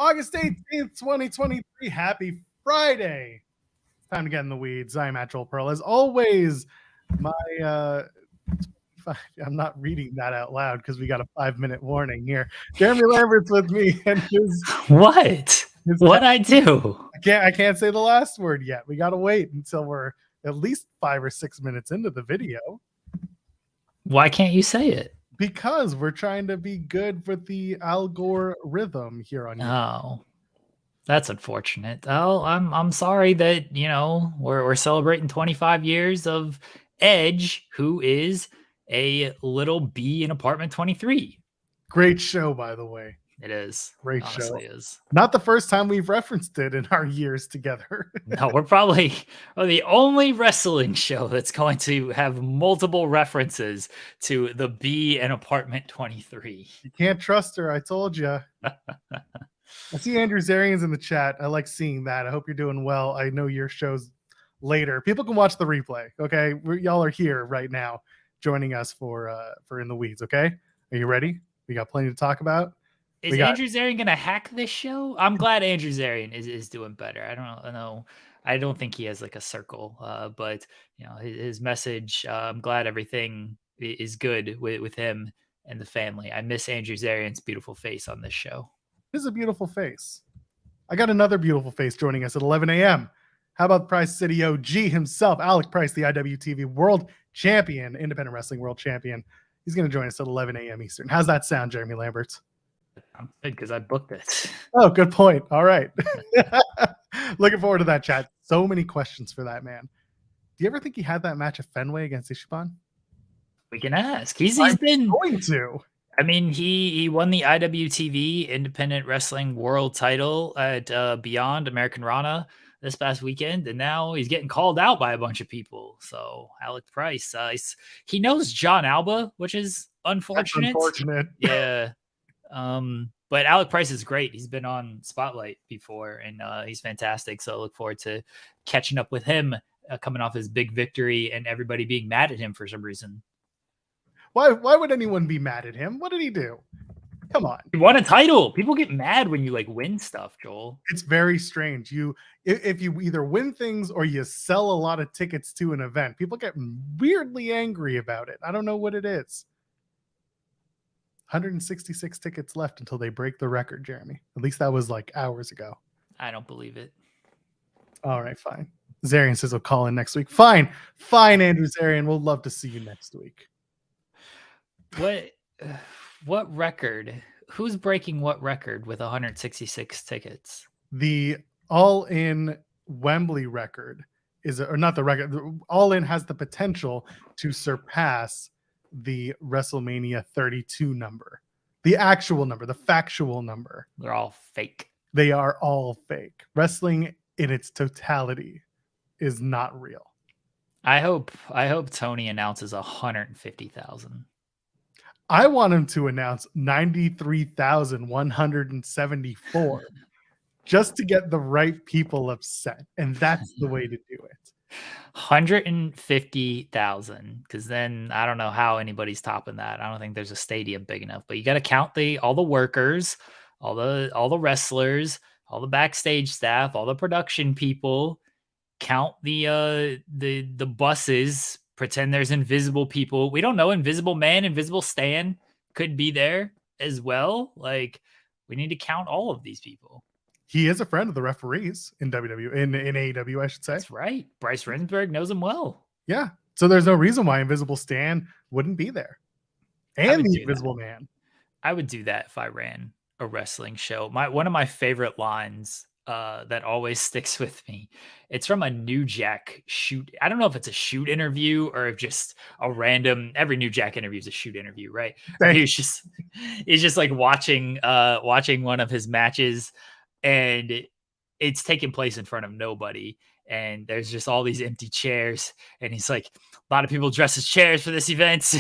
August 18th, 2023. Happy Friday. It's time to get in the weeds. I'm at Joel Pearl. As always, my I'm not reading that out loud because we got a 5-minute warning here. Jeremy Lambert's with me, and What? What'd I do? I can't say the last word yet. We gotta wait until we're at least 5 or 6 minutes into the video. Why can't you say it? Because we're trying to be good with the Al Gore rhythm here on YouTube. Oh, that's unfortunate. Oh, I'm sorry that we're celebrating 25 years of Edge, who is a little B in Apartment 23. Great show, by the way. It is. Great Honestly show. Is. Not the first time we've referenced it in our years together. No, we're probably the only wrestling show that's going to have multiple references to the B and Apartment 23. You can't trust her. I told you. I see Andrew Zarian's in the chat. I like seeing that. I hope you're doing well. I know your show's later. People can watch the replay. Okay, y'all are here right now, joining us for In the Weeds. Okay, are you ready? We got plenty to talk about. Is Andrew Zarian going to hack this show? I'm glad Andrew Zarian is doing better. I don't know. I don't think he has like a circle, but his message. I'm glad everything is good with him and the family. I miss Andrew Zarian's beautiful face on this show. This is a beautiful face. I got another beautiful face joining us at 11 a.m. How about Price City OG himself, Alec Price, the IWTV World Champion, Independent Wrestling World Champion. He's going to join us at 11 a.m. Eastern. How's that sound, Jeremy Lambert? I'm good because I booked it. Oh, good point. All right. Looking forward to that chat. So many questions for that man. Do you ever think he had that match at Fenway against Ishiban? We can ask. He's been going to. I mean, he won the IWTV Independent Wrestling World title at Beyond American Rana this past weekend, and now he's getting called out by a bunch of people. So Alec Price, he knows John Alba, which is unfortunate. That's unfortunate. Yeah. But Alec Price is great. He's been on Spotlight before, and he's fantastic. So I look forward to catching up with him coming off his big victory and everybody being mad at him for some reason. Why would anyone be mad at him? What did he do? Come on. He won a title. People get mad when you win stuff, Joel. It's very strange. If you either win things or you sell a lot of tickets to an event, people get weirdly angry about it. I don't know what it is. 166 tickets left until they break the record, Jeremy. At least that was hours ago. I don't believe it. All right, fine. Zarian says he'll call in next week. Fine, Andrew Zarian. We'll love to see you next week. What record? Who's breaking what record with 166 tickets? The All In Wembley record or not the record. All In has the potential to surpass the WrestleMania 32 number, the actual number, the factual number. They're all fake. They are all fake. Wrestling in its totality is not real. I hope Tony announces 150,000. I want him to announce 93,174 just to get the right people upset. And that's the way to do it. 150,000, because then I don't know how anybody's topping that. I don't think there's a stadium big enough, but you got to count all the workers, all the wrestlers, all the backstage staff, all the production people, count the buses, pretend there's invisible people. We don't know. Invisible Man, Invisible Stan could be there as well. We need to count all of these people. He is a friend of the referees in WWE, in AEW, I should say. That's right. Bryce Rensburg knows him well. Yeah. So there's no reason why Invisible Stan wouldn't be there. And the Invisible Man. I would do that if I ran a wrestling show. One of my favorite lines that always sticks with me. It's from a New Jack shoot. I don't know if it's a shoot interview or if just a random. Every New Jack interview is a shoot interview, right? He's just watching one of his matches, and it's taking place in front of nobody. And there's just all these empty chairs. And he's like, a lot of people dress as chairs for this event.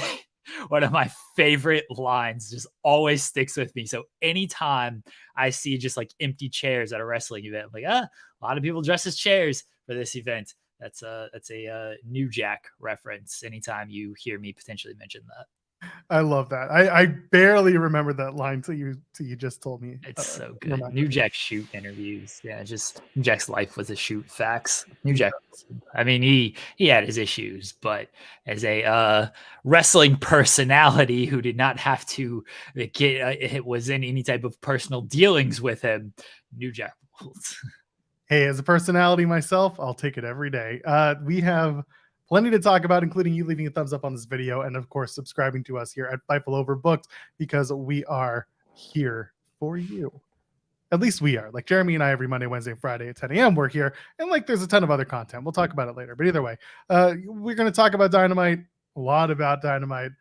One of my favorite lines just always sticks with me. So anytime I see just empty chairs at a wrestling event, I'm like, a lot of people dress as chairs for this event. That's a New Jack reference. Anytime you hear me potentially mention that. I love that. I barely remember that line till you just told me. It's so good. Reminded New me. Jack shoot interviews. Yeah, just New Jack's life was a shoot. Facts. New He Jack. does. I mean, he had his issues, but as a wrestling personality who did not have to get it was in any type of personal dealings with him, New Jack rules. Hey, as a personality myself, I'll take it every day. We have plenty to talk about, including you leaving a thumbs up on this video and, of course, subscribing to us here at Fightful Overbooked because we are here for you. At least we are. Like Jeremy and I, every Monday, Wednesday, Friday at 10 a.m. we're here, and like there's a ton of other content. We'll talk about it later. But either way, we're going to talk about Dynamite, a lot about Dynamite,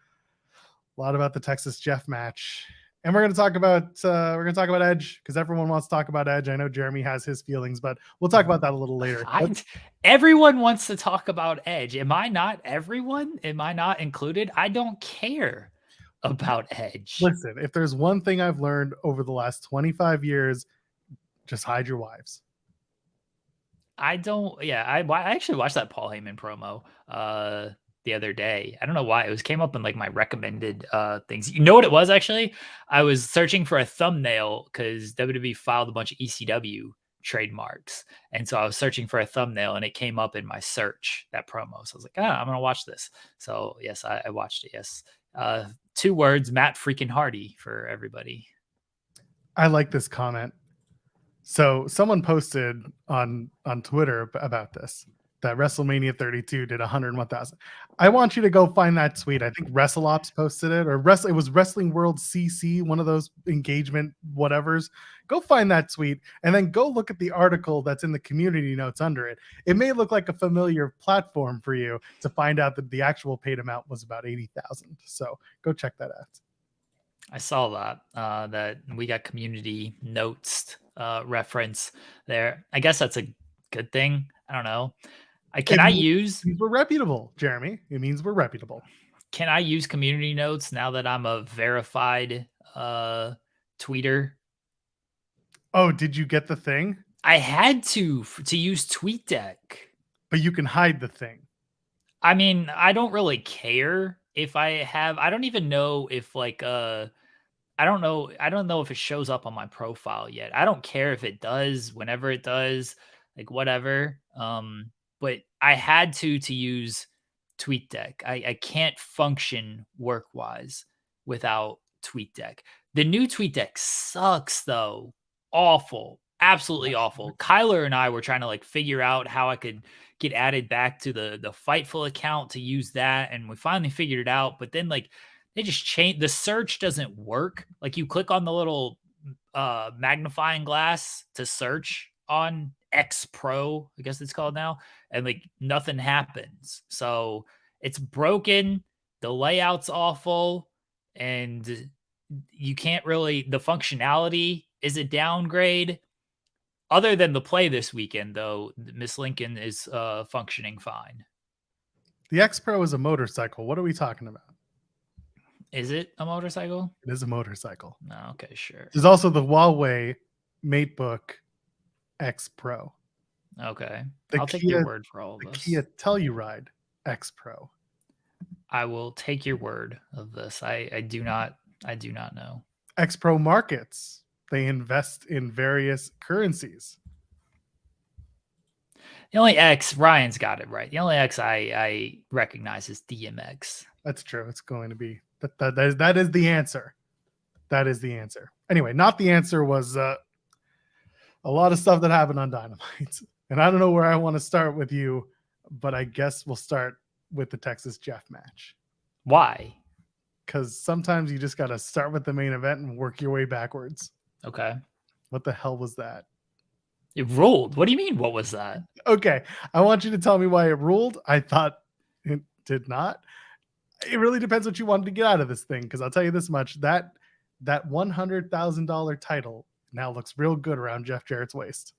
a lot about the Texas Jeff match, and we're going to talk about Edge because everyone wants to talk about Edge. I know Jeremy has his feelings, but we'll talk about that a little later. Everyone wants to talk about Edge. Am I not everyone? Am I not included? I don't care about Edge. Listen, if there's one thing I've learned over the last 25 years, just hide your wives. I don't. Yeah, I actually watched that Paul Heyman promo the other day. I don't know why came up in like my recommended things. You know what it was actually? I was searching for a thumbnail because WWE filed a bunch of ECW trademarks, and so I was searching for a thumbnail, and it came up in my search, that promo. So I was like, I'm gonna watch this. So yes, I watched it. Yes, 2 words: Matt freaking Hardy for everybody. I like this comment. So someone posted on Twitter about this, that WrestleMania 32 did 101,000. I want you to go find that tweet. I think WrestleOps posted it, or it was Wrestling World CC, one of those engagement whatevers. Go find that tweet and then go look at the article that's in the community notes under it. It may look like a familiar platform for you to find out that the actual paid amount was about 80,000. So go check that out. I saw that that we got community notes reference there. I guess that's a good thing. I don't know. Can I use? We're reputable, Jeremy. It means we're reputable. Can I use community notes now that I'm a verified tweeter? Oh, did you get the thing? I had to use TweetDeck. But you can hide the thing. I mean, I don't really care if I have. I don't even know if like I don't know if it shows up on my profile yet. I don't care if it does, whenever it does, like whatever. But I had to use TweetDeck. I can't function work-wise without TweetDeck. The new TweetDeck sucks though. Awful. Absolutely awful. Kyler and I were trying to like figure out how I could get added back to the Fightful account to use that, and we finally figured it out. But then like they just changed, the search doesn't work. Like you click on the little magnifying glass to search on X Pro, I guess it's called now, and like nothing happens. So it's broken. The layout's awful, and you can't really, the functionality is a downgrade. Other than the play this weekend, though, Miss Lincoln is functioning fine. The X Pro is a motorcycle. What are we talking about? Is it a motorcycle? It is a motorcycle. No, okay, sure. There's also the Huawei MateBook X Pro. Okay, I'll take your word for all of this. Kia Telluride X Pro. I will take your word of this. I do not know. X Pro Markets. They invest in various currencies. The only X, Ryan's got it right. The only X I recognize is DMX. That's true. It's going to be that is the answer. That is the answer. Anyway, not the answer was a lot of stuff that happened on Dynamite. And I don't know where I want to start with you, but I guess we'll start with the Texas Jeff match. Why? Because sometimes you just got to start with the main event and work your way backwards. Okay. What the hell was that? It ruled. What do you mean? What was that? Okay. I want you to tell me why it ruled. I thought it did not. It really depends what you wanted to get out of this thing. Because I'll tell you this much, that $100,000 title now looks real good around Jeff Jarrett's waist.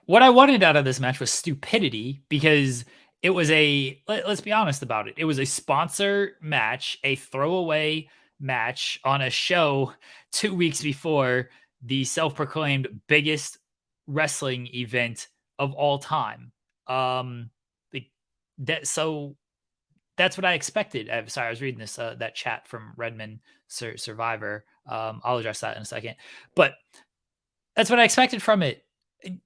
What I wanted out of this match was stupidity, because it was let's be honest about it. It was a sponsor match, a throwaway match on a show 2 weeks before the self-proclaimed biggest wrestling event of all time. So that's what I expected. I'm sorry, I was reading this that chat from Redmond Survivor. I'll address that in a second, but that's what I expected from it.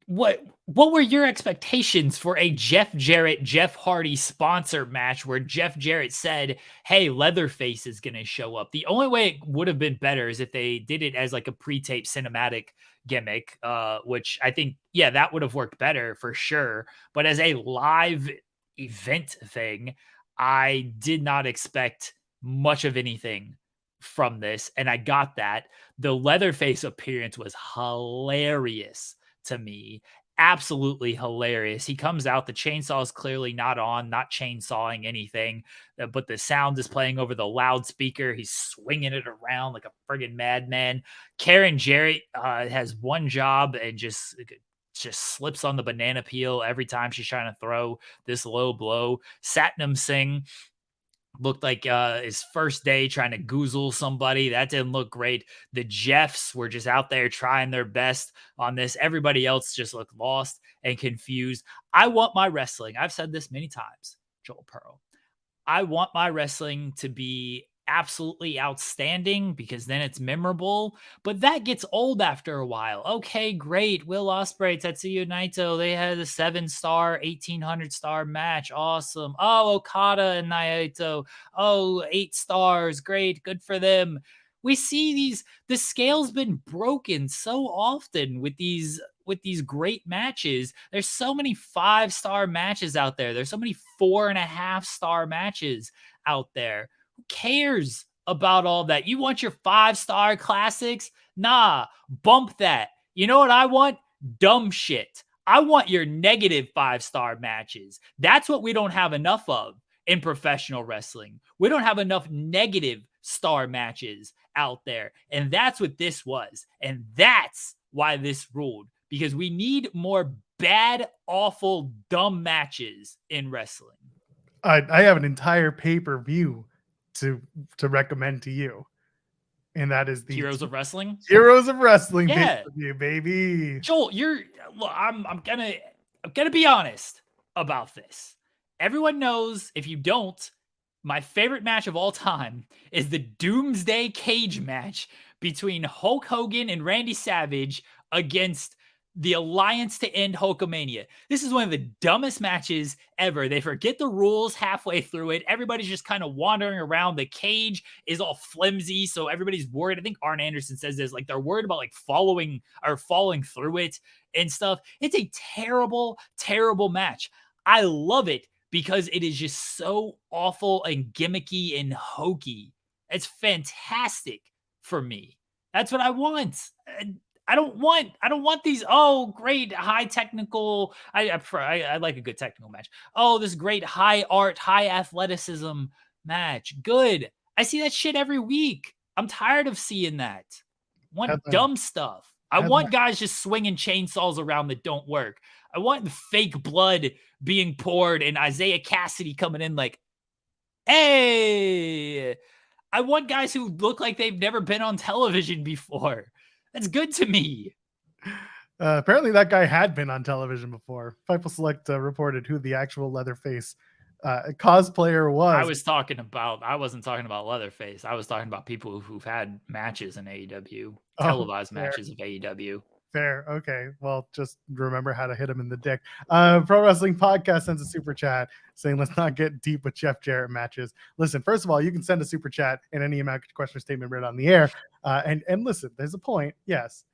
What were your expectations for a Jeff Jarrett, Jeff Hardy sponsor match where Jeff Jarrett said, "Hey, Leatherface is going to show up"? The only way it would have been better is if they did it as like a pre-tape cinematic gimmick, which I think, yeah, that would have worked better for sure. But as a live event thing, I did not expect much of anything from this, and I got that. The Leatherface appearance was hilarious to me. Absolutely hilarious. He comes out, the chainsaw is clearly not on, not chainsawing anything, but the sound is playing over the loudspeaker. He's swinging it around like a friggin' madman. Karen Jarrett has one job and just slips on the banana peel every time she's trying to throw this low blow. Satnam Singh looked like his first day trying to goozle somebody. That didn't look great. The Jeffs were just out there trying their best on this. Everybody else just looked lost and confused. I want my wrestling. I've said this many times, Joel Pearl. I want my wrestling to be absolutely outstanding because then it's memorable, but that gets old after a while. Okay, great. Will Ospreay, Tetsuya Naito, they had a 7-star, 1,800-star match. Awesome. Oh, Okada and Naito. Oh, 8 stars. Great. Good for them. We see the scale's been broken so often with these great matches. There's so many 5-star matches out there. There's so many 4.5-star matches out there. Who cares about all that? You want your 5-star classics? Nah, bump that. You know what I want? Dumb shit. I want your negative 5-star matches. That's what we don't have enough of in professional wrestling. We don't have enough negative star matches out there. And that's what this was. And that's why this ruled. Because we need more bad, awful, dumb matches in wrestling. I have an entire pay-per-view to recommend to you, and that is the Heroes of Wrestling. Heroes of Wrestling, yeah, pay-per-view, baby. Joel, I'm gonna be honest about this. Everyone knows. If you don't, my favorite match of all time is the Doomsday Cage match between Hulk Hogan and Randy Savage against the Alliance to End Hulkamania. This is one of the dumbest matches ever. They forget the rules halfway through it. Everybody's just kind of wandering around. The cage is all flimsy, so everybody's worried. I think Arn Anderson says this, like they're worried about like falling through it and stuff. It's a terrible, terrible match. I love it because it is just so awful and gimmicky and hokey. It's fantastic for me. That's what I want. I don't want these, oh, great high technical. I like a good technical match. Oh, this great high art, high athleticism match. Good. I see that shit every week. I'm tired of seeing that. I want dumb stuff. I want guys just swinging chainsaws around that don't work. I want the fake blood being poured and Isaiah Cassidy coming in like, hey. I want guys who look like they've never been on television before. That's good to me. Apparently that guy had been on television before. Fightful Select reported who the actual Leatherface cosplayer was. I wasn't talking about Leatherface. I was talking about people who've had matches in AEW, televised matches of AEW. Fair. Okay. Well, just remember how to hit him in the dick. Pro Wrestling Podcast sends a super chat saying, let's not get deep with Jeff Jarrett matches. Listen, first of all, you can send a super chat in any amount of question or statement read on the air. And listen, there's a point. Yes.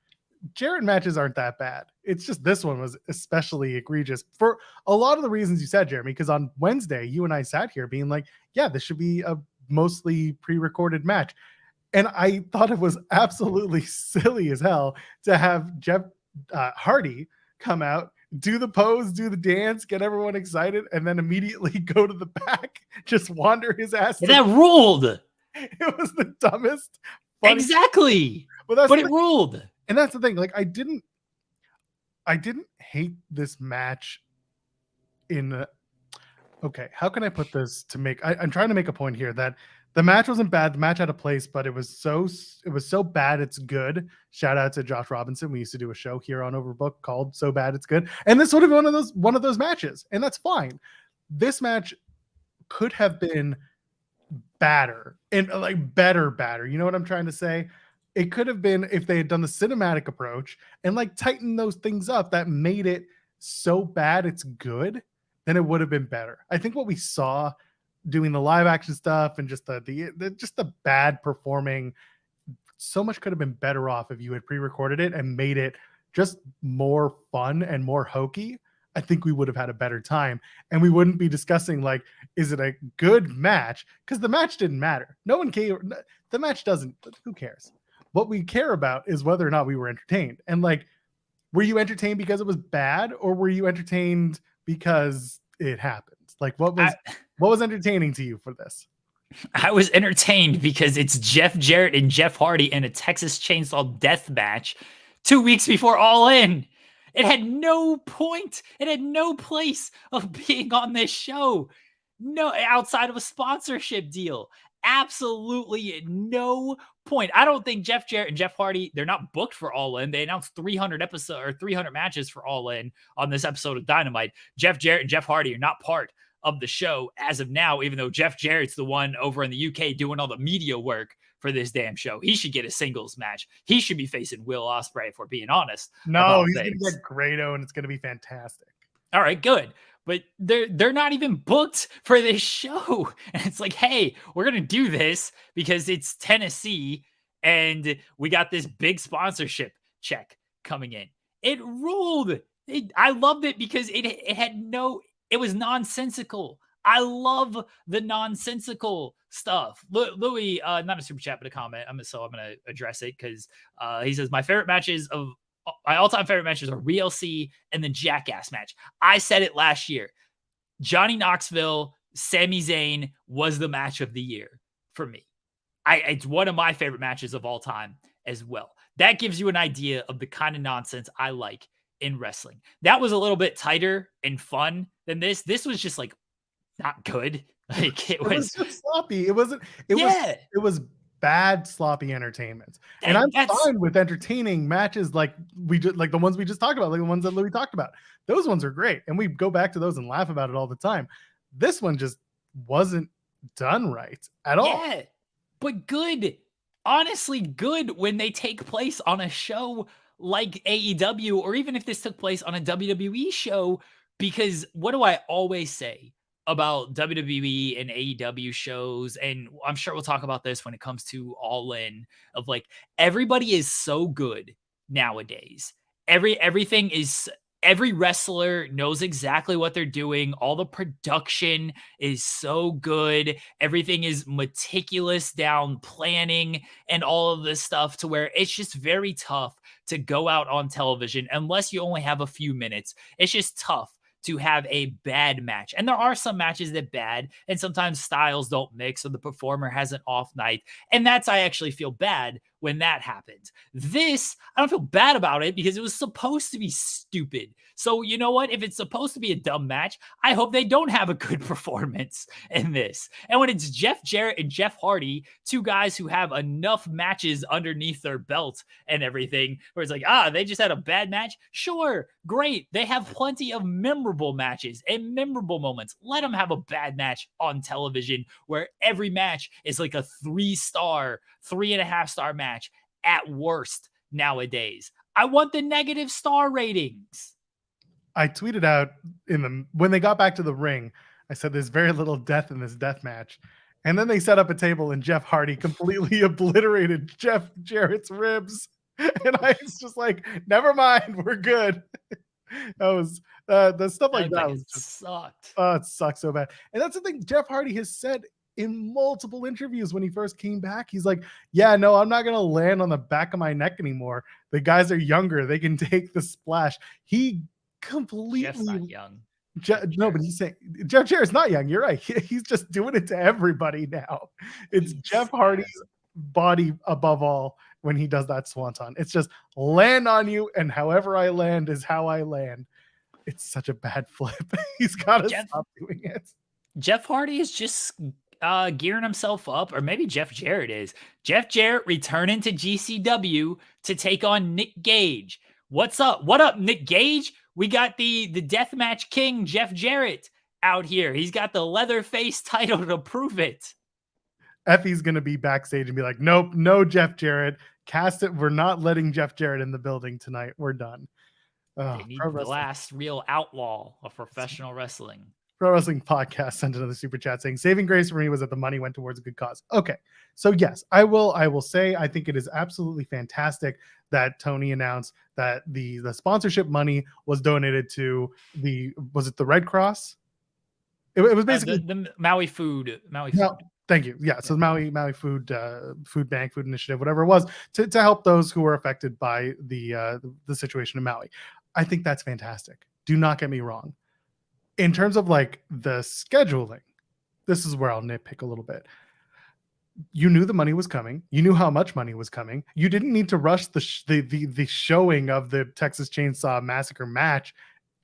Jarrett matches aren't that bad. It's just this one was especially egregious for a lot of the reasons you said, Jeremy, because on Wednesday, you and I sat here being like, yeah, this should be a mostly pre-recorded match. And I thought it was absolutely silly as hell to have Jeff Hardy come out, do the pose, do the dance, get everyone excited, and then immediately go to the back, just wander his ass. That ruled. It was the dumbest. Exactly. But it ruled. And that's the thing. Like, I didn't hate this match okay, how can I put this to make, I'm trying to make a point here that the match wasn't bad. The match had a place, but it was so bad it's good. Shout out to Josh Robinson. We used to do a show here on Overbook called So Bad It's Good. And this would have been one of those matches, and that's fine. This match could have been badder and like better. You know what I'm trying to say? It could have been if they had done the cinematic approach and like tightened those things up that made it so bad it's good, then it would have been better. I think what we saw doing the live action stuff and just the bad performing, so much could have been better off if you had pre-recorded it and made it just more fun and more hokey. I think we would have had a better time, and we wouldn't be discussing like, is it a good match? Because the match didn't matter. No one cared. The match doesn't. Who cares? What we care about is whether or not we were entertained. And like, were you entertained because it was bad, or were you entertained because it happened? Like, what was entertaining to you for this? I was entertained because it's Jeff Jarrett and Jeff Hardy in a Texas Chainsaw Death match 2 weeks before All In. It had no point. It had no place of being on this show. No, outside of a sponsorship deal. Absolutely no point. I don't think Jeff Jarrett and Jeff Hardy, they're not booked for All In. They announced 300 episodes or 300 matches for All In on this episode of Dynamite. Jeff Jarrett and Jeff Hardy are not part of the show as of now, even though Jeff Jarrett's the one over in the UK doing all the media work for this damn show. He should get a singles match. He should be facing Will Ospreay, if we're being honest. No, he's going to get Grado, and it's going to be fantastic. All right, good. But they're not even booked for this show. And it's like, hey, we're going to do this because it's Tennessee and we got this big sponsorship check coming in. It ruled. I loved it because it was nonsensical. I love the nonsensical stuff. Louis, not a super chat, but a comment. I'm going to address it because he says, my all-time favorite matches are RLC and the Jackass match. I said it last year. Johnny Knoxville, Sami Zayn was the match of the year for me. It's one of my favorite matches of all time as well. That gives you an idea of the kind of nonsense I like in wrestling. That was a little bit tighter and fun than this. This was just like not good. Like it was just sloppy. It was bad sloppy entertainment. And I'm fine with entertaining matches like the ones we just talked about, like the ones that Louis talked about. Those ones are great, and we go back to those and laugh about it all the time. This one just wasn't done right at all. Yeah, but good. Honestly, good when they take place on a show like AEW, or even if this took place on a WWE show, because what do I always say about WWE and AEW shows? And I'm sure we'll talk about this when it comes to All In, of like, everybody is so good nowadays. Every wrestler knows exactly what they're doing. All the production is so good. Everything is meticulous down planning and all of this stuff, to where it's just very tough to go out on television unless you only have a few minutes. It's just tough to have a bad match. And there are some matches that bad, and sometimes styles don't mix, or the performer has an off night. And I actually feel bad when that happens. This, I don't feel bad about it because it was supposed to be stupid. So you know what? If it's supposed to be a dumb match, I hope they don't have a good performance in this. And when it's Jeff Jarrett and Jeff Hardy, two guys who have enough matches underneath their belt and everything, where it's like, they just had a bad match. Sure, great. They have plenty of memorable matches and memorable moments. Let them have a bad match on television where every match is like a 3-star, 3.5-star match at worst nowadays. I want the negative star ratings. I tweeted out when they got back to the ring, I said there's very little death in this death match. And then they set up a table and Jeff Hardy completely obliterated Jeff Jarrett's ribs. And I was just like, never mind, we're good. That was the stuff like that was just sucked. It sucked so bad. And that's the thing Jeff Hardy has said in multiple interviews when he first came back. He's like, yeah, no, I'm not going to land on the back of my neck anymore. The guys are younger. They can take the splash. He completely Jeff's not young. No, but he's saying Jeff Jarrett's not young. You're right. He's just doing it to everybody now. It's Jeff Hardy's body above all when he does that swanton. It's just land on you, and however I land is how I land. It's such a bad flip. He's got to stop doing it. Jeff Hardy is just gearing himself up, or maybe Jeff Jarrett is. Jeff Jarrett returning to GCW to take on Nick Gage. What's up? What up, Nick Gage? We got the deathmatch king, Jeff Jarrett, out here. He's got the Leatherface title to prove it. Effie's gonna be backstage and be like, "Nope, no Jeff Jarrett. Cast it. We're not letting Jeff Jarrett in the building tonight. We're done." They Pro need the wrestling. last real outlaw of professional wrestling. Pro Wrestling Podcast sent another super chat saying, "Saving grace for me was that the money went towards a good cause." Okay, so yes, I will say I think it is absolutely fantastic that Tony announced that the sponsorship money was donated to the Red Cross? It was basically the Maui Food. no, thank you. Yeah, so Maui Food Bank, Food Initiative, whatever it was, to help those who were affected by the situation in Maui. I think that's fantastic. Do not get me wrong. In terms of like the scheduling, this is where I'll nitpick a little bit. You knew the money was coming. You knew how much money was coming. You didn't need to rush the showing of the Texas Chainsaw Massacre match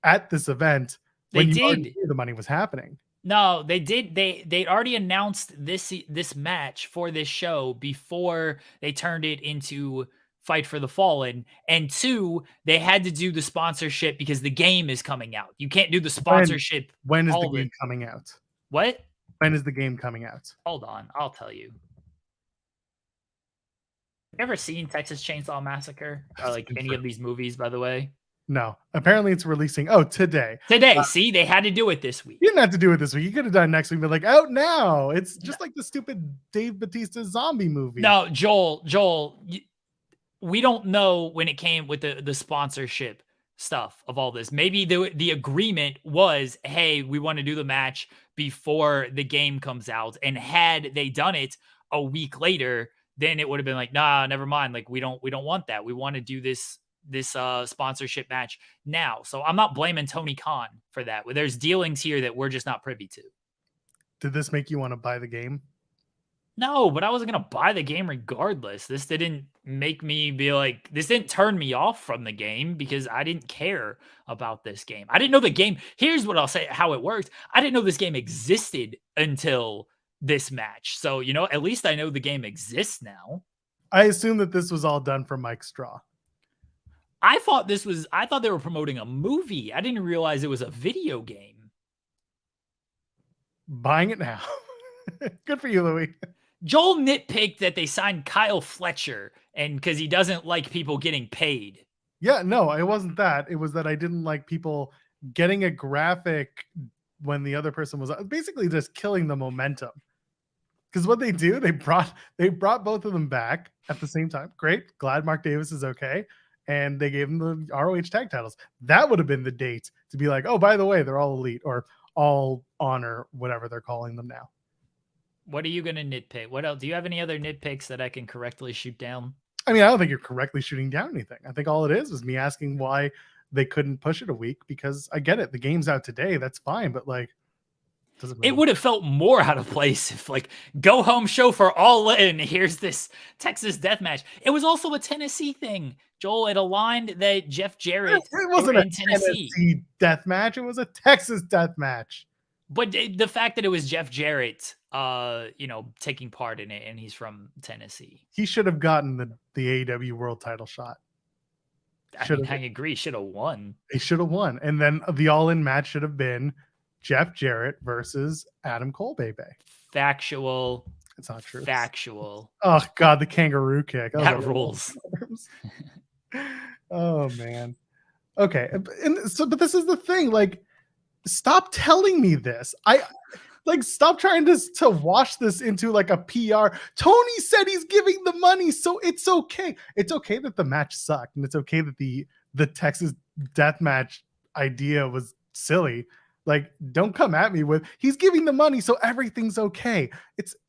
at this event when you already knew the money was happening. No, they did. They already announced this match for this show before they turned it into Fight for the Fallen. And 2, they had to do the sponsorship because the game is coming out. You can't do the sponsorship. When is the game coming out? What? When is the game coming out? Hold on, I'll tell you. You ever seen Texas Chainsaw Massacre? Or like any of these movies, by the way? No. Apparently it's releasing. Today. Today. See, they had to do it this week. You didn't have to do it this week. You could have done next week, but like out now. It's just like the stupid Dave Bautista zombie movie. No, Joel, we don't know when it came with the sponsorship stuff of all this. Maybe the agreement was, hey, we want to do the match before the game comes out. And had they done it a week later, then it would have been like, nah, never mind. Like we don't want that. We want to do this sponsorship match now. So I'm not blaming Tony Khan for that. There's dealings here that we're just not privy to. Did this make you want to buy the game? No, but I wasn't going to buy the game regardless. This didn't make me be like, this didn't turn me off from the game because I didn't care about this game. I didn't know the game. Here's what I'll say, how it works. I didn't know this game existed until this match. So, at least I know the game exists now. I assume that this was all done for Mike Straw. I thought they were promoting a movie. I didn't realize it was a video game. Buying it now. Good for you, Louis. Joel nitpicked that they signed Kyle Fletcher and because he doesn't like people getting paid. Yeah, no, it wasn't that. It was that I didn't like people getting a graphic when the other person was basically just killing the momentum. Because what they do, they brought both of them back at the same time. Great. Glad Mark Davis is okay. And they gave him the ROH tag titles. That would have been the date to be like, oh, by the way, they're all elite or all honor, whatever they're calling them now. What are you going to nitpick? What else? Do you have any other nitpicks that I can correctly shoot down? I mean, I don't think you're correctly shooting down anything. I think all it is me asking why they couldn't push it a week, because I get it. The game's out today. That's fine. But like, it would have felt more out of place if like go home show for All In. Here's this Texas death match. It was also a Tennessee thing. Joel, it aligned that Jeff Jarrett. It wasn't a Tennessee death match. It was a Texas death match. But the fact that it was Jeff Jarrett, taking part in it, and he's from Tennessee, he should have gotten the AEW World Title shot. I agree. Should have won. He should have won, and then the All In match should have been Jeff Jarrett versus Adam Cole, baby. Factual. It's not true. Factual. Oh God, the kangaroo kick. That rules. Oh man. Okay, but this is the thing. Like, stop telling me this. Stop trying to wash this into like a PR. Tony said he's giving the money, so it's okay. It's okay that the match sucked, and it's okay that the Texas death match idea was silly. Like, don't come at me with he's giving the money, so everything's okay.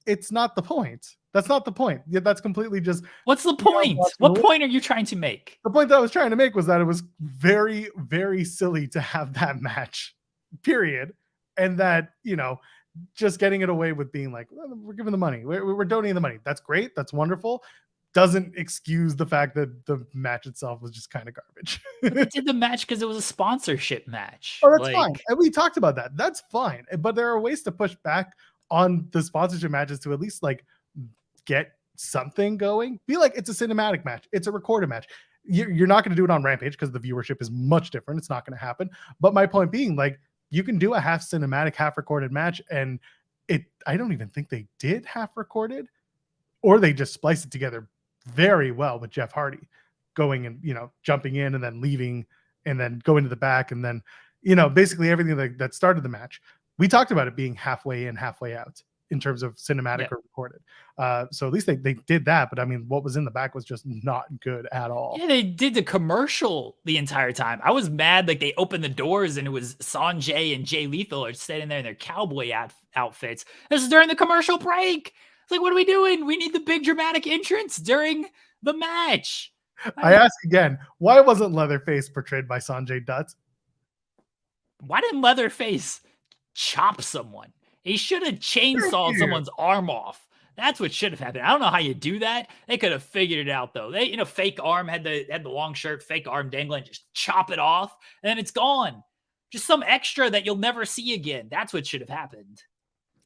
It's not the point. That's not the point. Yeah, that's completely just. What's the point? What point are you trying to make? The point that I was trying to make was that it was very, very silly to have that match, period. And that, just getting it away with being like, well, we're giving the money. We're donating the money. That's great. That's wonderful. Doesn't excuse the fact that the match itself was just kind of garbage. They did the match because it was a sponsorship match. Oh, that's fine. And we talked about that. That's fine. But there are ways to push back on the sponsorship matches to at least like get something going. Be like, it's a cinematic match. It's a recorded match. You're not going to do it on Rampage because the viewership is much different. It's not going to happen. But my point being, like, you can do a half cinematic, half recorded match, and I don't even think they did half recorded, or they just spliced it together very well with Jeff Hardy going and, jumping in and then leaving and then going to the back. And then, basically everything that started the match. We talked about it being halfway in, halfway out in terms of cinematic or recorded. So at least they did that. But I mean, what was in the back was just not good at all. Yeah, they did the commercial the entire time. I was mad. Like, they opened the doors and it was Sanjay and Jay Lethal are standing there in their cowboy outfits. This is during the commercial break. It's like, what are we doing? We need the big dramatic entrance during the match. I ask again, why wasn't Leatherface portrayed by Sanjay Dutt? Why didn't Leatherface chop someone? He should have chainsawed someone's arm off. That's what should have happened. I don't know how you do that. They could have figured it out, though. They, fake arm, had the long shirt, fake arm dangling, just chop it off, and then it's gone. Just some extra that you'll never see again. That's what should have happened.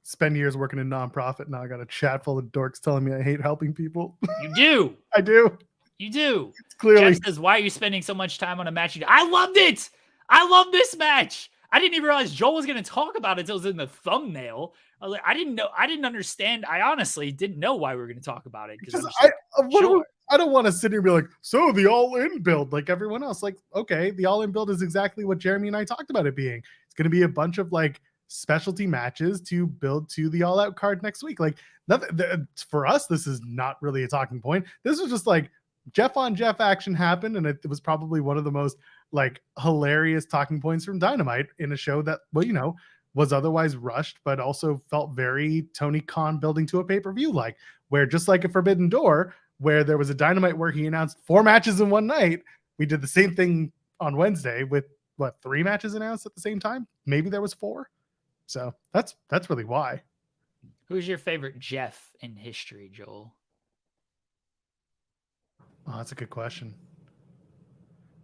Spend years working in nonprofit. Now I got a chat full of dorks telling me I hate helping people. You do. I do. You do. It's clearly. Jeff says, why are you spending so much time on a match? I loved it. I love this match. I didn't even realize Joel was going to talk about it until it was in the thumbnail. I was like, I didn't know. I didn't understand. I honestly didn't know why we were going to talk about it. Because I don't want to sit here and be like, so the all-in build like everyone else. Like, okay, the all-in build is exactly what Jeremy and I talked about it being. It's going to be a bunch of like specialty matches to build to the all-out card next week. Like, nothing, for us, this is not really a talking point. This was just like Jeff on Jeff action happened, and it was probably one of the most like hilarious talking points from Dynamite in a show that, well, was otherwise rushed, but also felt very Tony Khan building to a pay-per-view, like, where just like a Forbidden Door, where there was a Dynamite where he announced 4 matches in one night, we did the same thing on Wednesday with 3 matches announced at the same time. Maybe there was 4. So that's really why. Who's your favorite Jeff in history, Joel? Oh, that's a good question.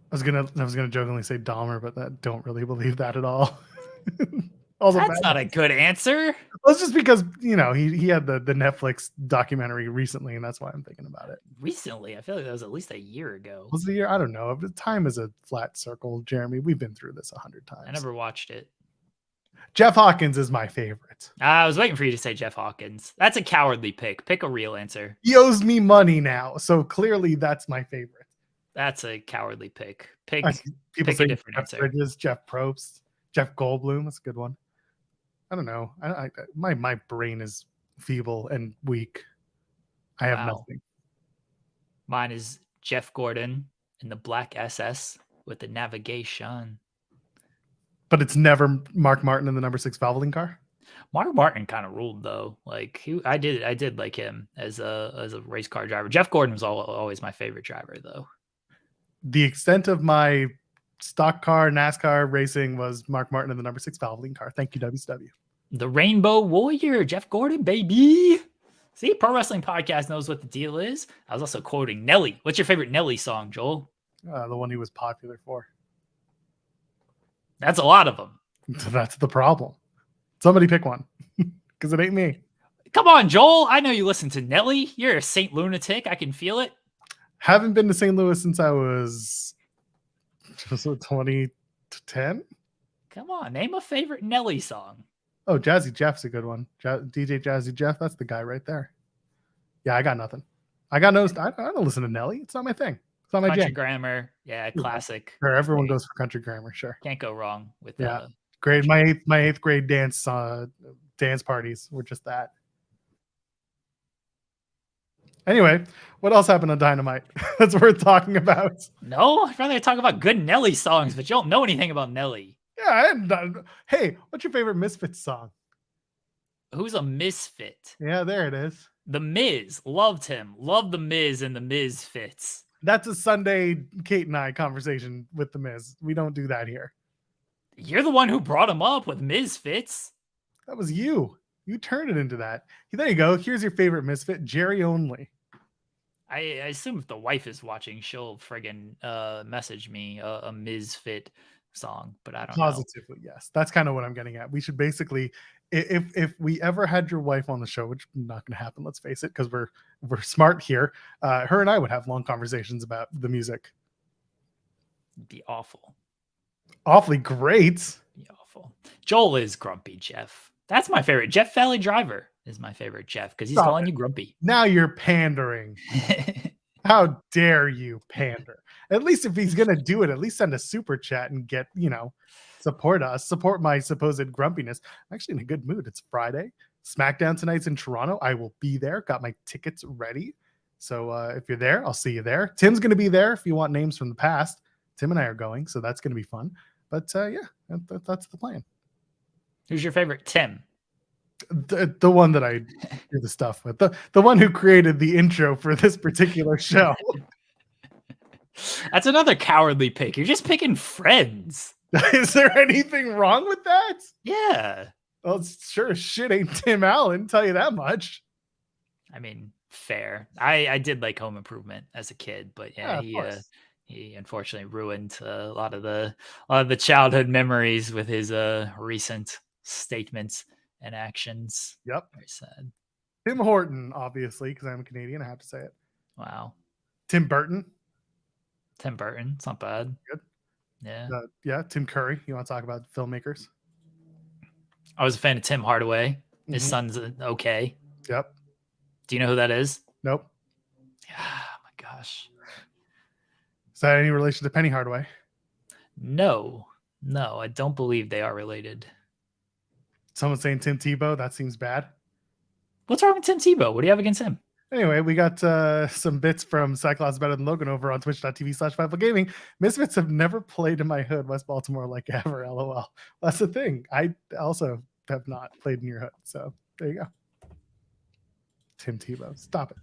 I was gonna jokingly say Dahmer, but I don't really believe that at all. That's not a good answer. Well, it's just because he had the Netflix documentary recently, and that's why I'm thinking about it. Recently, I feel like that was at least a year ago. Was it a year? I don't know. Time is a flat circle, Jeremy. We've been through this 100 times. I never watched it. Jeff Hawkins is my favorite. I was waiting for you to say Jeff Hawkins. That's a cowardly pick. Pick a real answer. He owes me money now, so clearly that's my favorite. That's a cowardly pick. Pick say a different Jeff answer. Bridges, Jeff Probst, Jeff Goldblum. That's a good one. I don't know. My brain is feeble and weak. I have nothing. Mine is Jeff Gordon in the Black SS with the navigation. But it's never Mark Martin in the number 6 Valvoline car. Mark Martin kind of ruled though. Like I did like him as a race car driver. Jeff Gordon was always my favorite driver though. The extent of my stock car NASCAR racing was Mark Martin in the number 6 Valvoline car. Thank you, WCW. The Rainbow Warrior, Jeff Gordon, baby. See, Pro Wrestling Podcast knows what the deal is. I was also quoting Nelly. What's your favorite Nelly song, Joel? The one he was popular for. That's a lot of them. That's the problem. Somebody pick one, because it ain't me. Come on, Joel. I know you listen to Nelly. You're a Saint Lunatic. I can feel it. Haven't been to St. Louis since I was 2010. Come on, name a favorite Nelly song. Oh, Jazzy Jeff's a good one. DJ Jazzy Jeff, that's the guy right there. Yeah, I got nothing. I don't listen to Nelly. It's not my thing. It's not my Country jam. Grammar, yeah, classic. Sure, everyone goes for Country Grammar, sure. Can't go wrong with Great. My eighth grade dance parties were just that. Anyway, what else happened on Dynamite that's worth talking about? No, I'd rather talk about good Nelly songs, but you don't know anything about Nelly. Yeah. Hey, what's your favorite Misfits song? Who's a misfit? Yeah, there it is. The Miz. Loved him. Loved the Miz and the Misfits. That's a Sunday Kate and I conversation with the Miz. We don't do that here. You're the one who brought him up with Misfits. That was you. You turned it into that. There you go. Here's your favorite Misfit, Jerry Only. I assume if the wife is watching, she'll friggin' message me a Misfit song, but I don't know. Positively, yes. That's kind of what I'm getting at. We should basically, if we ever had your wife on the show, which is not going to happen, let's face it, because we're smart here, her and I would have long conversations about the music. It'd be awful. Awfully great. Be awful. Fightful. Joel is grumpy Jeff. That's my favorite. Jeff Valley Driver is my favorite Jeff because he's calling you grumpy. Now you're pandering. How dare you pander? At least if he's going to do it, at least send a super chat and get, support us, support my supposed grumpiness. I'm actually in a good mood. It's Friday. SmackDown tonight's in Toronto. I will be there. Got my tickets ready. So if you're there, I'll see you there. Tim's going to be there if you want names from the past. Tim and I are going, so that's going to be fun. But that's the plan. Who's your favorite Tim? The one that I do the stuff with. The one who created the intro for this particular show. That's another cowardly pick. You're just picking friends. Is there anything wrong with that? Yeah. Well, sure as shit ain't Tim Allen, tell you that much. I mean, fair. I did like Home Improvement as a kid, but yeah, he unfortunately ruined a lot of the childhood memories with his recent statements and actions. Yep. Very sad. Tim Horton, obviously, because I'm a Canadian, I have to say it. Wow. Tim Burton. It's not bad. Good. Yeah. Tim Curry. You want to talk about filmmakers? I was a fan of Tim Hardaway. His son's okay. Yep. Do you know who that is? Nope. Oh my gosh. Is that any relation to Penny Hardaway? No, I don't believe they are related. Someone saying Tim Tebow. That seems bad. What's wrong with Tim Tebow? What do you have against him? Anyway, we got some bits from Cyclops Better Than Logan over on twitch.tv/Fightful Gaming. Misfits have never played in my hood, West Baltimore, like ever. LOL. That's the thing. I also have not played in your hood. So there you go. Tim Tebow. Stop it.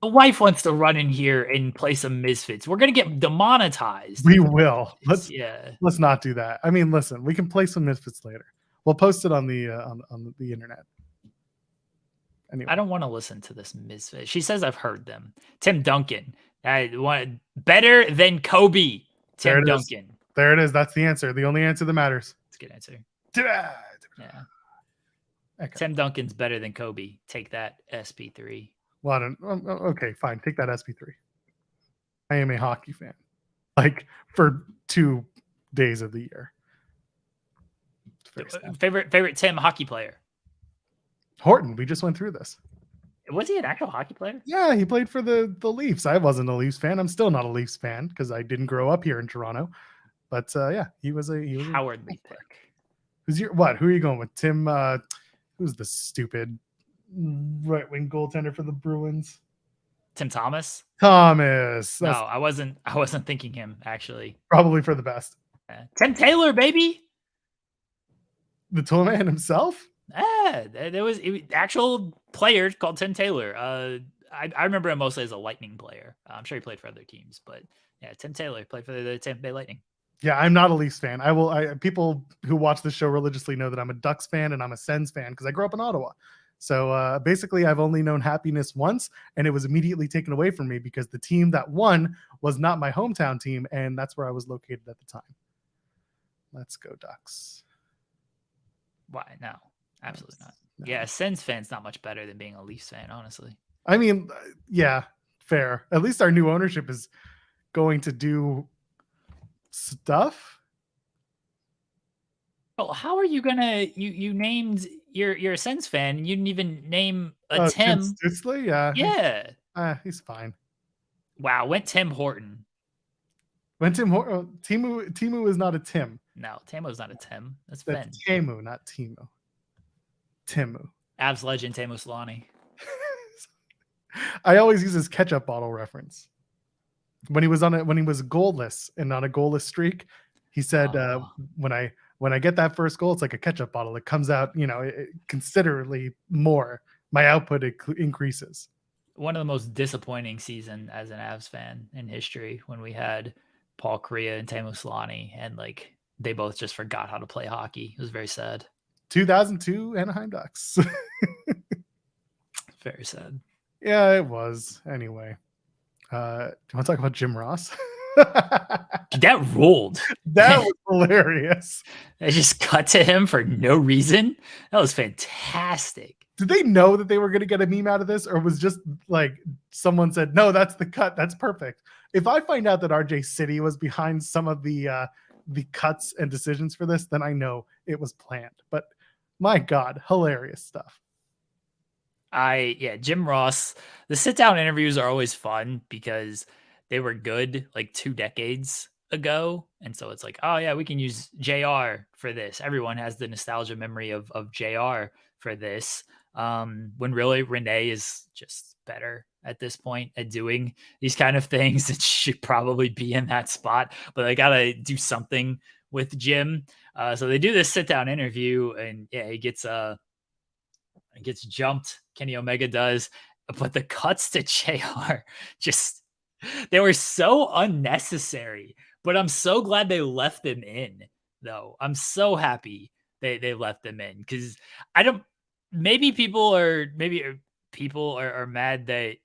The wife wants to run in here and play some Misfits. We're going to get demonetized. We will. Let's not do that. I mean, listen, we can play some Misfits later. We'll post it on the on the internet. Anyway. I don't want to listen to this Misfit. She says I've heard them. Tim Duncan. I want better than Kobe. Tim Duncan. There it is. That's the answer. The only answer that matters. It's a good answer. Yeah. Okay. Tim Duncan's better than Kobe. Take that, SP3. Well, okay, fine. Take that, SP3. I am a hockey fan. Like for 2 days of the year. Favorite Tim hockey player? Horton. We just went through this. Was he an actual hockey player? Yeah, he played for the Leafs. I wasn't a Leafs fan. I'm still not a Leafs fan because I didn't grow up here in Toronto. But he was a cowardly pick. Who are you going with? Tim who's the stupid right-wing goaltender for the Bruins? Tim Thomas? Thomas. No, I wasn't thinking him, actually. Probably for the best. Tim Taylor, baby. The tool man himself? There was actual player called Tim Taylor. I remember him mostly as a Lightning player. I'm sure he played for other teams, but yeah, Tim Taylor played for the Tampa Bay Lightning. Yeah, I'm not a Leafs fan. People who watch the show religiously know that I'm a Ducks fan and I'm a Sens fan because I grew up in Ottawa. So basically, I've only known happiness once, and it was immediately taken away from me because the team that won was not my hometown team, and that's where I was located at the time. Let's go Ducks. Why? No, absolutely not. No. Yeah, a Sens fan's not much better than being a Leafs fan, honestly. I mean, yeah, fair. At least our new ownership is going to do stuff. Well, how are you gonna you named you're a Sens fan and you didn't even name a Tim Stutzley? Yeah. He's fine. Wow, went Tim Horton. Went Tim Horton. Timu is not a Tim. No, Tamu's not a Tim. That's Tamu, not Timu. Timu. Avs legend Teemu Selanne. I always use his ketchup bottle reference. When he was goalless and on a goalless streak, he said, when I get that first goal, it's like a ketchup bottle. It comes out, considerably more. My output increases. One of the most disappointing season as an Avs fan in history when we had Paul Kariya and Teemu Selanne, and they both just forgot how to play hockey. It was very sad. 2002 Anaheim Ducks. Very sad. Yeah, it was. Anyway, do you want to talk about Jim Ross? That ruled. That was hilarious. They just cut to him for no reason. That was fantastic. Did they know that they were going to get a meme out of this, or was just like someone said, "No, that's the cut. That's perfect." If I find out that RJ City was behind some of the the cuts and decisions for this, then I know it was planned. But my God, hilarious stuff. Jim Ross, the sit down interviews are always fun because they were good like 2 decades ago. And so it's like, oh yeah, we can use JR for this. Everyone has the nostalgia memory of JR for this. When really Renee is just better at this point at doing these kind of things. It should probably be in that spot, but they gotta do something with Jim. So they do this sit down interview, and yeah, he gets jumped. Kenny Omega does, but the cuts to JR just they were so unnecessary. But I'm so glad they left them in, though. I'm so happy they left them in because I don't. Maybe people are mad that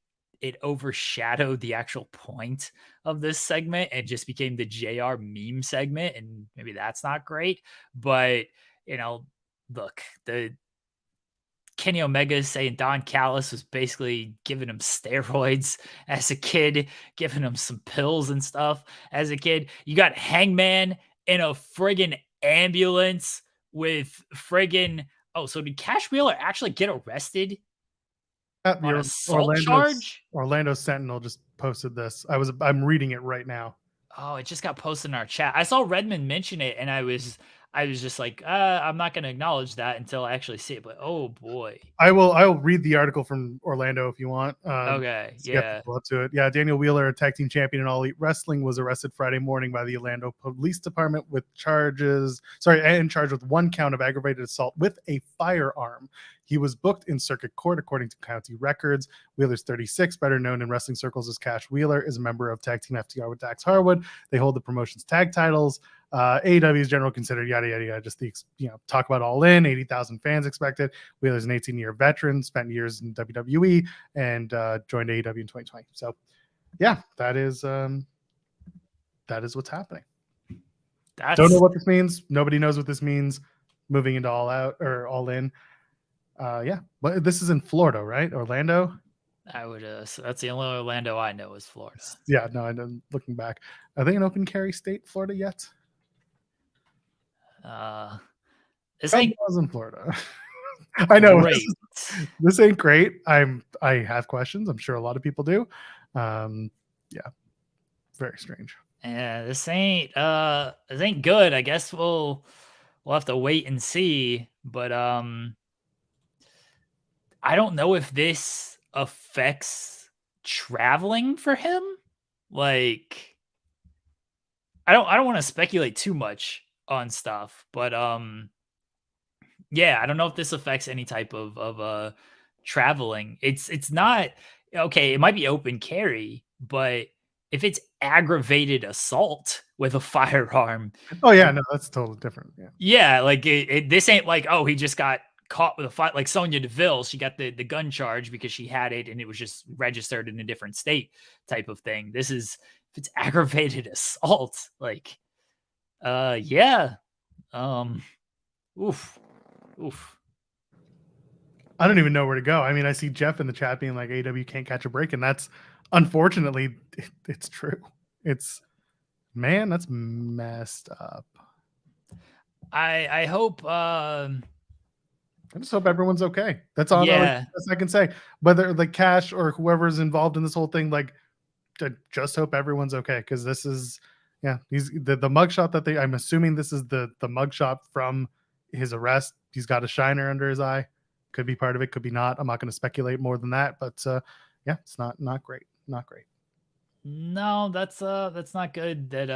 it overshadowed the actual point of this segment and just became the JR meme segment, and maybe that's not great. But you know, look, the Kenny Omega is saying Don Callis was basically giving him steroids as a kid, giving him some pills and stuff as a kid. You got Hangman in a friggin' ambulance with friggin' oh, so did Cash Wheeler actually get arrested on The assault charge? Orlando Sentinel just posted this. I'm reading it right now. Oh, it just got posted in our chat. I saw Redmond mention it, and I was just like, I'm not going to acknowledge that until I actually see it. But oh boy, I will read the article from Orlando if you want. okay, To get yeah, people up to it. Yeah, Daniel Wheeler, a tag team champion in All Elite Wrestling, was arrested Friday morning by the Orlando Police Department in charge with 1 count of aggravated assault with a firearm. He was booked in circuit court according to county records. Wheeler's 36, better known in wrestling circles as Cash Wheeler, is a member of Tag Team FTR with Dax Harwood. They hold the promotion's tag titles. AEW's general considered yada yada yada. Just talk about All In. 80,000 fans expected. Wheeler's an 18-year veteran, spent years in WWE, and joined AEW in 2020. So, yeah, that is what's happening. Don't know what this means. Nobody knows what this means. Moving into All Out or All In. Yeah, but this is in Florida, right? Orlando. I would. So that's the only Orlando I know is Florida. Yeah, no, I'm looking back. Are they in open carry state, Florida yet? This ain't was in Florida. I know great. This ain't great. I have questions. I'm sure a lot of people do. Yeah, very strange. Yeah, this ain't good. I guess we'll have to wait and see. But I don't know if this affects traveling for him. Like, I don't want to speculate too much on stuff, but yeah, I don't know if this affects any type of traveling. It's not okay. It might be open carry, but if it's aggravated assault with a firearm, oh yeah, no, that's totally different. Yeah, like this ain't like, oh, he just got caught with a fight like Sonya Deville. She got the gun charge because she had it and it was just registered in a different state type of thing. This is if it's aggravated assault, like yeah. Oof. I don't even know where to go. I mean, I see Jeff in the chat being like, AW can't catch a break, and that's unfortunately it's true. That's messed up. I hope I just hope everyone's okay. That's all yeah. I can say. Whether the Cash or whoever's involved in this whole thing, like, I just hope everyone's okay, because this is he's the mugshot that I'm assuming this is the mugshot from his arrest. He's got a shiner under his eye. Could be part of it, could be not. I'm not going to speculate more than that, but yeah, it's not great. Not great. No, that's not good that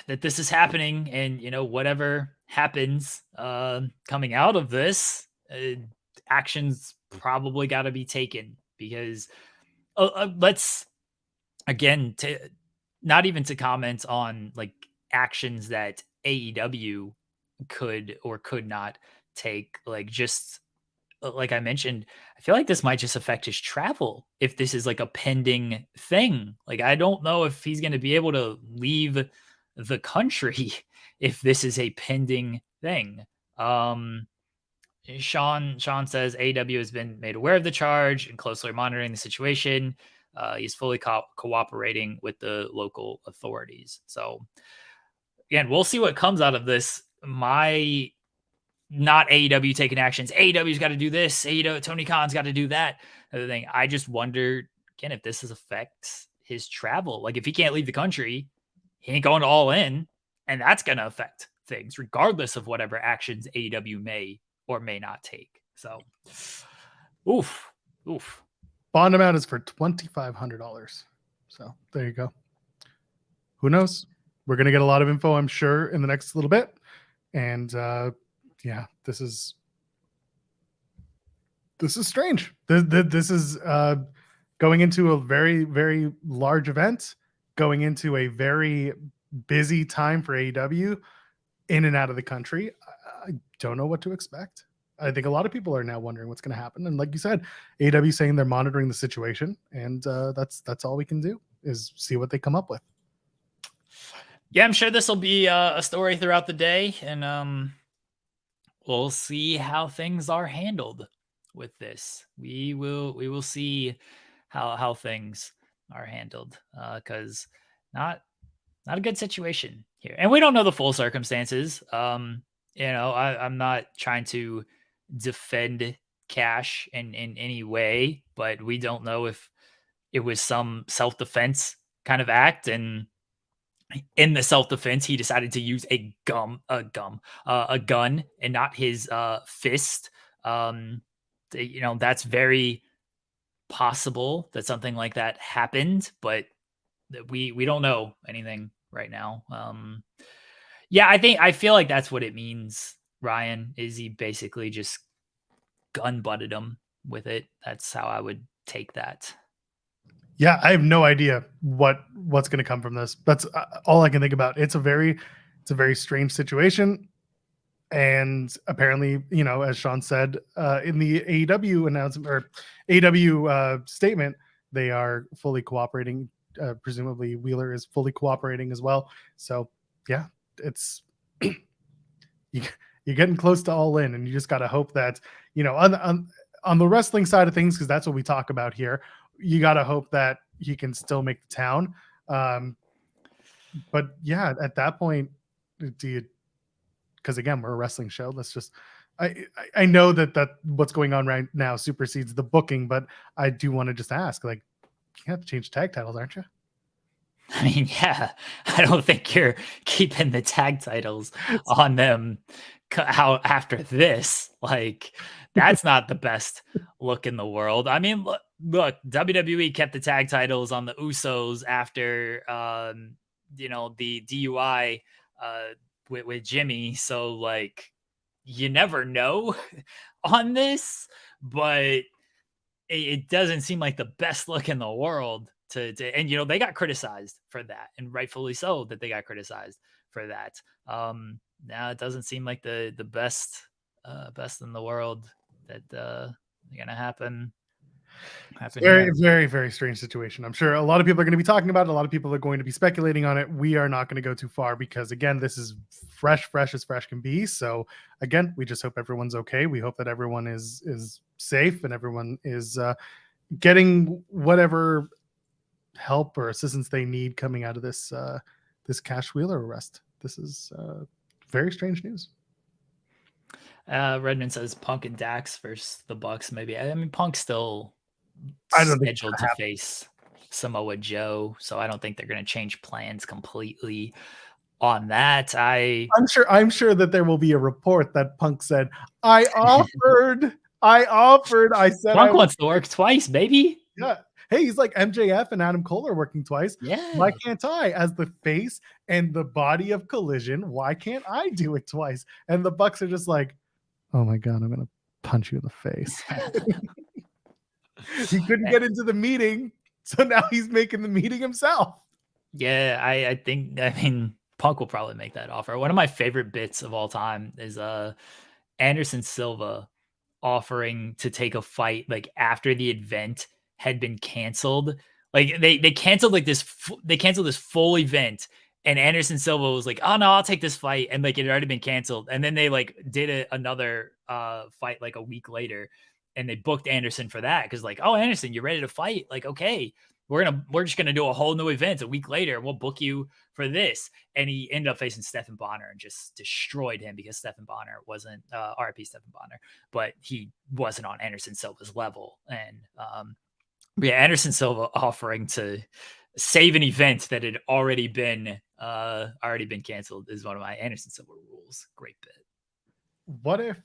that this is happening, and whatever happens coming out of this, actions probably got to be taken, because let's again not even to comment on like actions that AEW could or could not take, like just like I mentioned, I feel like this might just affect his travel if this is like a pending thing. Like, I don't know if he's going to be able to leave the country if this is a pending thing. Sean says AW has been made aware of the charge and closely monitoring the situation. He's fully cooperating with the local authorities. So again, we'll see what comes out of this. My not AEW taking actions. AEW's got to do this. AEW, Tony Khan's got to do that. Other thing, I just wonder again if this affects his travel. Like if he can't leave the country, he ain't going to All In, and that's going to affect things, regardless of whatever actions AEW may or may not take. So, oof. Bond amount is for $2,500. So there you go. Who knows? We're going to get a lot of info, I'm sure, in the next little bit. And yeah, this is strange. This is going into a very, very large event, going into a very busy time for AEW, in and out of the country. I don't know what to expect. I think a lot of people are now wondering what's going to happen. And like you said, AEW saying they're monitoring the situation, and that's all we can do is see what they come up with. Yeah, I'm sure this will be a story throughout the day, and we'll see how things are handled with this. We will see how things are handled, because not a good situation here, and we don't know the full circumstances. I'm not trying to defend Cash in any way, but we don't know if it was some self-defense kind of act, and in the self-defense he decided to use a gun and not his fist. That's very possible that something like that happened, but we don't know anything right now. Yeah, I feel like that's what it means, Ryan, is he basically just gun butted him with it. That's how I would take that. Yeah, I have no idea what's going to come from this. That's all I can think about. It's a very strange situation, and apparently, as Sean said in the AEW announcement or AEW statement, they are fully cooperating. Presumably, Wheeler is fully cooperating as well. So, yeah, it's you're getting close to All In, and you just got to hope that on the wrestling side of things, because that's what we talk about here. You got to hope that he can still make the town. But yeah, at that point, because again, we're a wrestling show. Let's just, I know that what's going on right now supersedes the booking, but I do want to just ask, like, you have to change tag titles, aren't you? I mean, yeah, I don't think you're keeping the tag titles on them how after this. Like, that's not the best look in the world. I mean, look, WWE kept the tag titles on the Usos after the DUI with Jimmy. So like, you never know on this, but it doesn't seem like the best look in the world to and they got criticized for that, and rightfully so that they got criticized for that. Now it doesn't seem like the best in the world that gonna happen. Very, very, very strange situation. I'm sure a lot of people are going to be talking about it. A lot of people are going to be speculating on it. We are not going to go too far because, again, this is fresh as fresh can be. So, again, we just hope everyone's okay. We hope that everyone is safe and everyone is getting whatever help or assistance they need coming out of this Cash Wheeler arrest. This is very strange news. Redmond says Punk and Dax versus the Bucks. Maybe. I mean, Punk's still scheduled to face Samoa Joe, so I don't think they're going to change plans completely on that. I'm sure that there will be a report that Punk said, I offered, I said Punk wants to work twice, baby. Yeah. Hey, he's like MJF and Adam Cole are working twice. Yeah. Why can't I? As the face and the body of Collision, why can't I do it twice? And the Bucks are just like, oh my God, I'm going to punch you in the face. He couldn't get into the meeting, so now he's making the meeting himself. Yeah, I mean, Punk will probably make that offer. One of my favorite bits of all time is Anderson Silva offering to take a fight like after the event had been canceled. Like they canceled this full event, and Anderson Silva was like, "Oh no, I'll take this fight," and like it had already been canceled. And then they like did another fight like a week later, and they booked Anderson for that because like, "Oh, Anderson, you're ready to fight?" Like, okay. we're just gonna do a whole new event a week later. We'll book you for this. And he ended up facing Stephen Bonner and just destroyed him because Stephen Bonner wasn't RP Stephen Bonner, but he wasn't on Anderson Silva's level. And yeah, Anderson Silva offering to save an event that had already been canceled is one of my Anderson Silva rules. Great bit. What if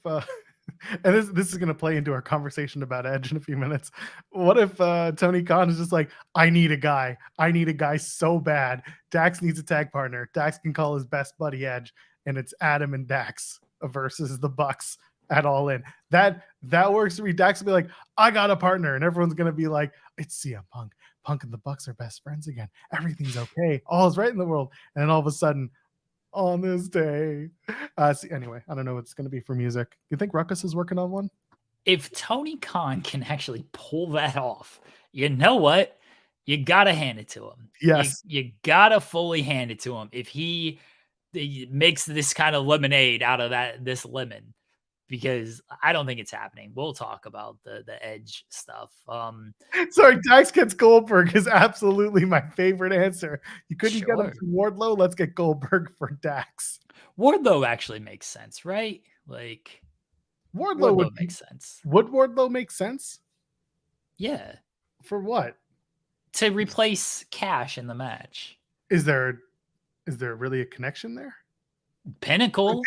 and this is going to play into our conversation about Edge in a few minutes. What if Tony Khan is just like, I need a guy so bad. Dax needs a tag partner. Dax can call his best buddy Edge, and it's Adam and Dax versus the Bucks at All In. That works for me. Dax will be like, I got a partner, and everyone's going to be like, it's CM Punk. Punk and the Bucks are best friends again. Everything's okay. All is right in the world. And then all of a sudden, on this day. Anyway, I don't know what it's going to be for music. You think Ruckus is working on one? If Tony Khan can actually pull that off, you know what? You got to hand it to him. Yes. You got to fully hand it to him. If he makes this kind of lemonade out of this lemon, because I don't think it's happening. We'll talk about the Edge stuff. Sorry, Dax gets Goldberg is absolutely my favorite answer. You couldn't get him from Wardlow. Let's get Goldberg for Dax. Wardlow actually makes sense, right? Like Wardlow would make sense. Would Wardlow make sense? Yeah. For what? To replace Cash in the match. Is there really a connection there? Pinnacle.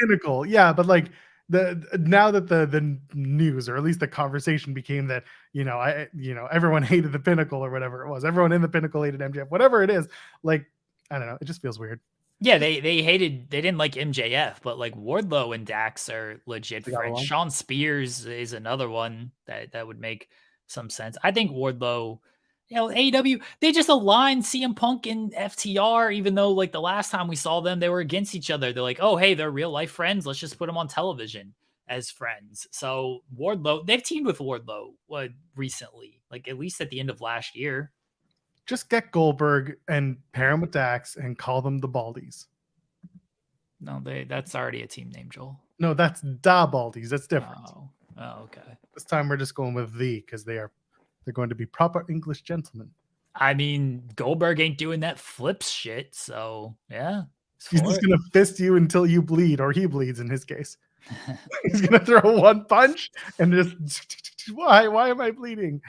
Yeah, but like now that the news, or at least the conversation, became that everyone hated the Pinnacle or whatever it was, everyone in the Pinnacle hated MJF, whatever it is, like I don't know, it just feels weird. Yeah, they didn't like MJF, but like Wardlow and Dax are legit friends. Sean Spears is another one that would make some sense. I think Wardlow, AEW, they just aligned CM Punk and FTR, even though like the last time we saw them, they were against each other. They're like, oh, hey, they're real life friends. Let's just put them on television as friends. So Wardlow, they've teamed with Wardlow recently, like at least at the end of last year. Just get Goldberg and pair him with Dax and call them the Baldies. No, that's already a team name, Joel. No, that's Da Baldies. That's different. Oh, okay. This time we're just going with because they're going to be proper English gentlemen. I mean, Goldberg ain't doing that flips shit, so yeah. He's just gonna fist you until you bleed, or he bleeds in his case. He's gonna throw one punch and just why am I bleeding?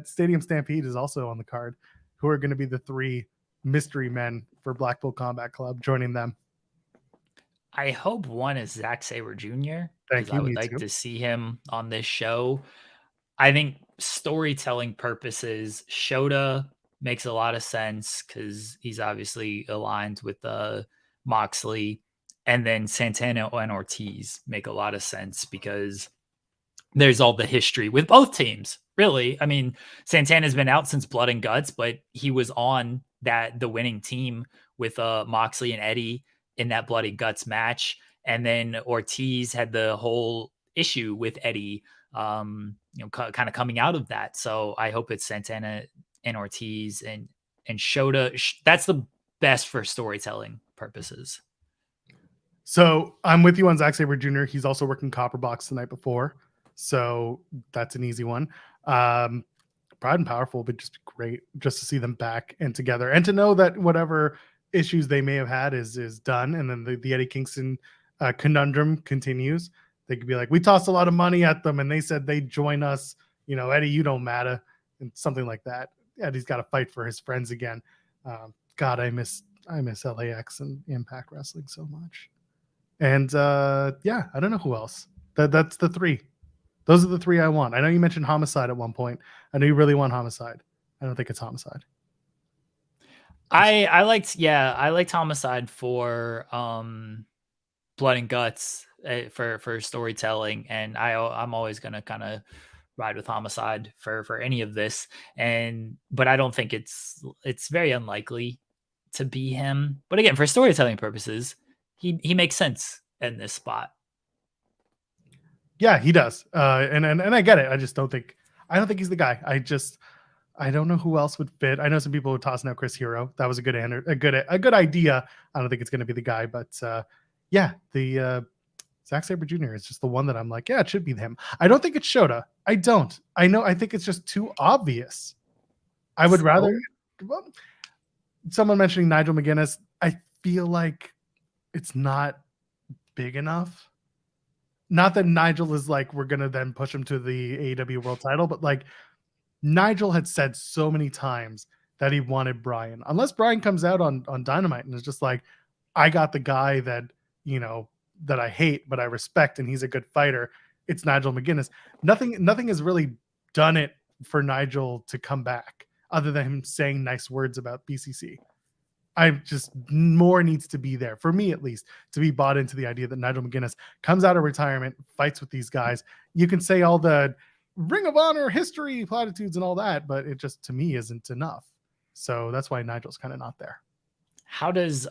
Stadium Stampede is also on the card. Who are going to be the 3 mystery men for Blackpool Combat Club joining them? I hope one is Zack Sabre Jr. Thank you. I would like to see him on this show. I think storytelling purposes, Shota makes a lot of sense because he's obviously aligned with Moxley, and then Santana and Ortiz make a lot of sense because there's all the history with both teams. Really, I mean, Santana's been out since Blood and Guts, but he was on the winning team with Moxley and Eddie in that Blood and Guts match, and then Ortiz had the whole issue with Eddie, kind of coming out of that. So I hope it's Santana and Ortiz and Shota. That's the best for storytelling purposes. So I'm with you on Zack Sabre Jr. He's also working Copper Box the night before, so that's an easy one. Proud and Powerful would just be great just to see them back and together, and to know that whatever issues they may have had is done, and then the Eddie Kingston conundrum continues. They could be like, we tossed a lot of money at them and they said they'd join us, Eddie, you don't matter, and something like that. Eddie's got to fight for his friends again. God, I miss LAX and Impact Wrestling so much. And yeah, I don't know who else. That's the 3. Those are the 3 I want. I know you mentioned Homicide at one point. I know you really want Homicide. I don't think it's Homicide. I liked Homicide for Blood and Guts for storytelling, and I'm always gonna kind of ride with Homicide for any of this. But I don't think it's very unlikely to be him. But again, for storytelling purposes, he makes sense in this spot. Yeah, he does. And I get it. I just don't think he's the guy. I don't know who else would fit. I know some people would toss out Chris Hero. That was a good idea. I don't think it's going to be the guy, but yeah, the Zack Sabre Jr. is just the one that I'm like, yeah, it should be him. I don't think it's Shota. I think it's just too obvious. I would rather well, someone mentioning Nigel McGuinness, I feel like it's not big enough. Not that Nigel is like, we're going to then push him to the AEW world title, but like Nigel had said so many times that he wanted Bryan. Unless Bryan comes out on Dynamite and is just like, I got the guy that, you know, that I hate, but I respect, and he's a good fighter. It's Nigel McGuinness. Nothing has really done it for Nigel to come back other than him saying nice words about BCC. I just more needs to be there for me, at least, to be bought into the idea that Nigel McGuinness comes out of retirement, fights with these guys. You can say all the Ring of Honor history platitudes and all that, but it just to me isn't enough. So that's why Nigel's kind of not there. How does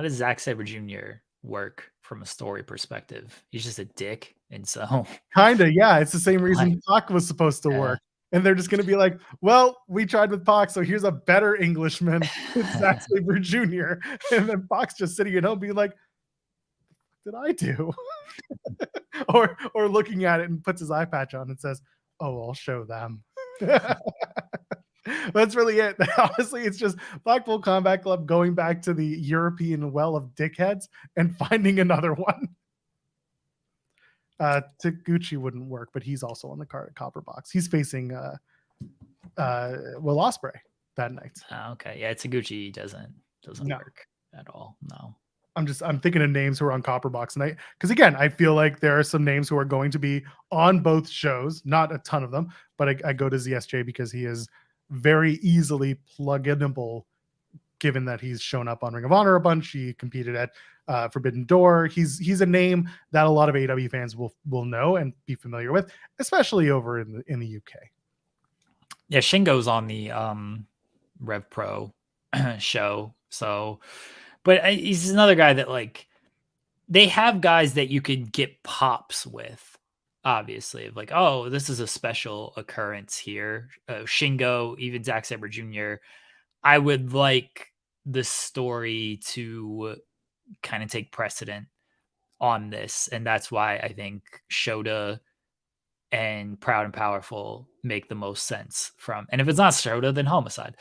Zack Sabre Jr. work from a story perspective? He's just a dick, and so kind of, yeah, it's the same reason like, Pac was supposed to work. And they're just going to be like, well, we tried with Pac, so here's a better Englishman. It's Zack Sabre Jr. And then Pac's just sitting at home being like, what did I do? or looking at it and puts his eye patch on and says, oh, I'll show them. That's really it. Honestly, it's just Blackpool Combat Club going back to the European well of dickheads and finding another one. Taguchi wouldn't work, but he's also on the copper box. He's facing Will Ospreay that night. Okay, yeah, Taguchi doesn't work at all. No. I'm thinking of names who are on copper box tonight, because again, I feel like there are some names who are going to be on both shows, not a ton of them, but I go to ZSJ because he is very easily plug-inable, given that he's shown up on Ring of Honor a bunch. He competed at Forbidden Door. He's a name that a lot of AEW fans will know and be familiar with, especially over in the UK. Yeah, Shingo's on the Rev Pro show, so. But he's another guy that, like, they have guys that you could get pops with, obviously. Like, oh, this is a special occurrence here. Shingo, even Zack Sabre Jr. I would like the story to kind of take precedent on this. And that's why I think Shota and Proud and Powerful make the most sense from. And if it's not Shota, then Homicide.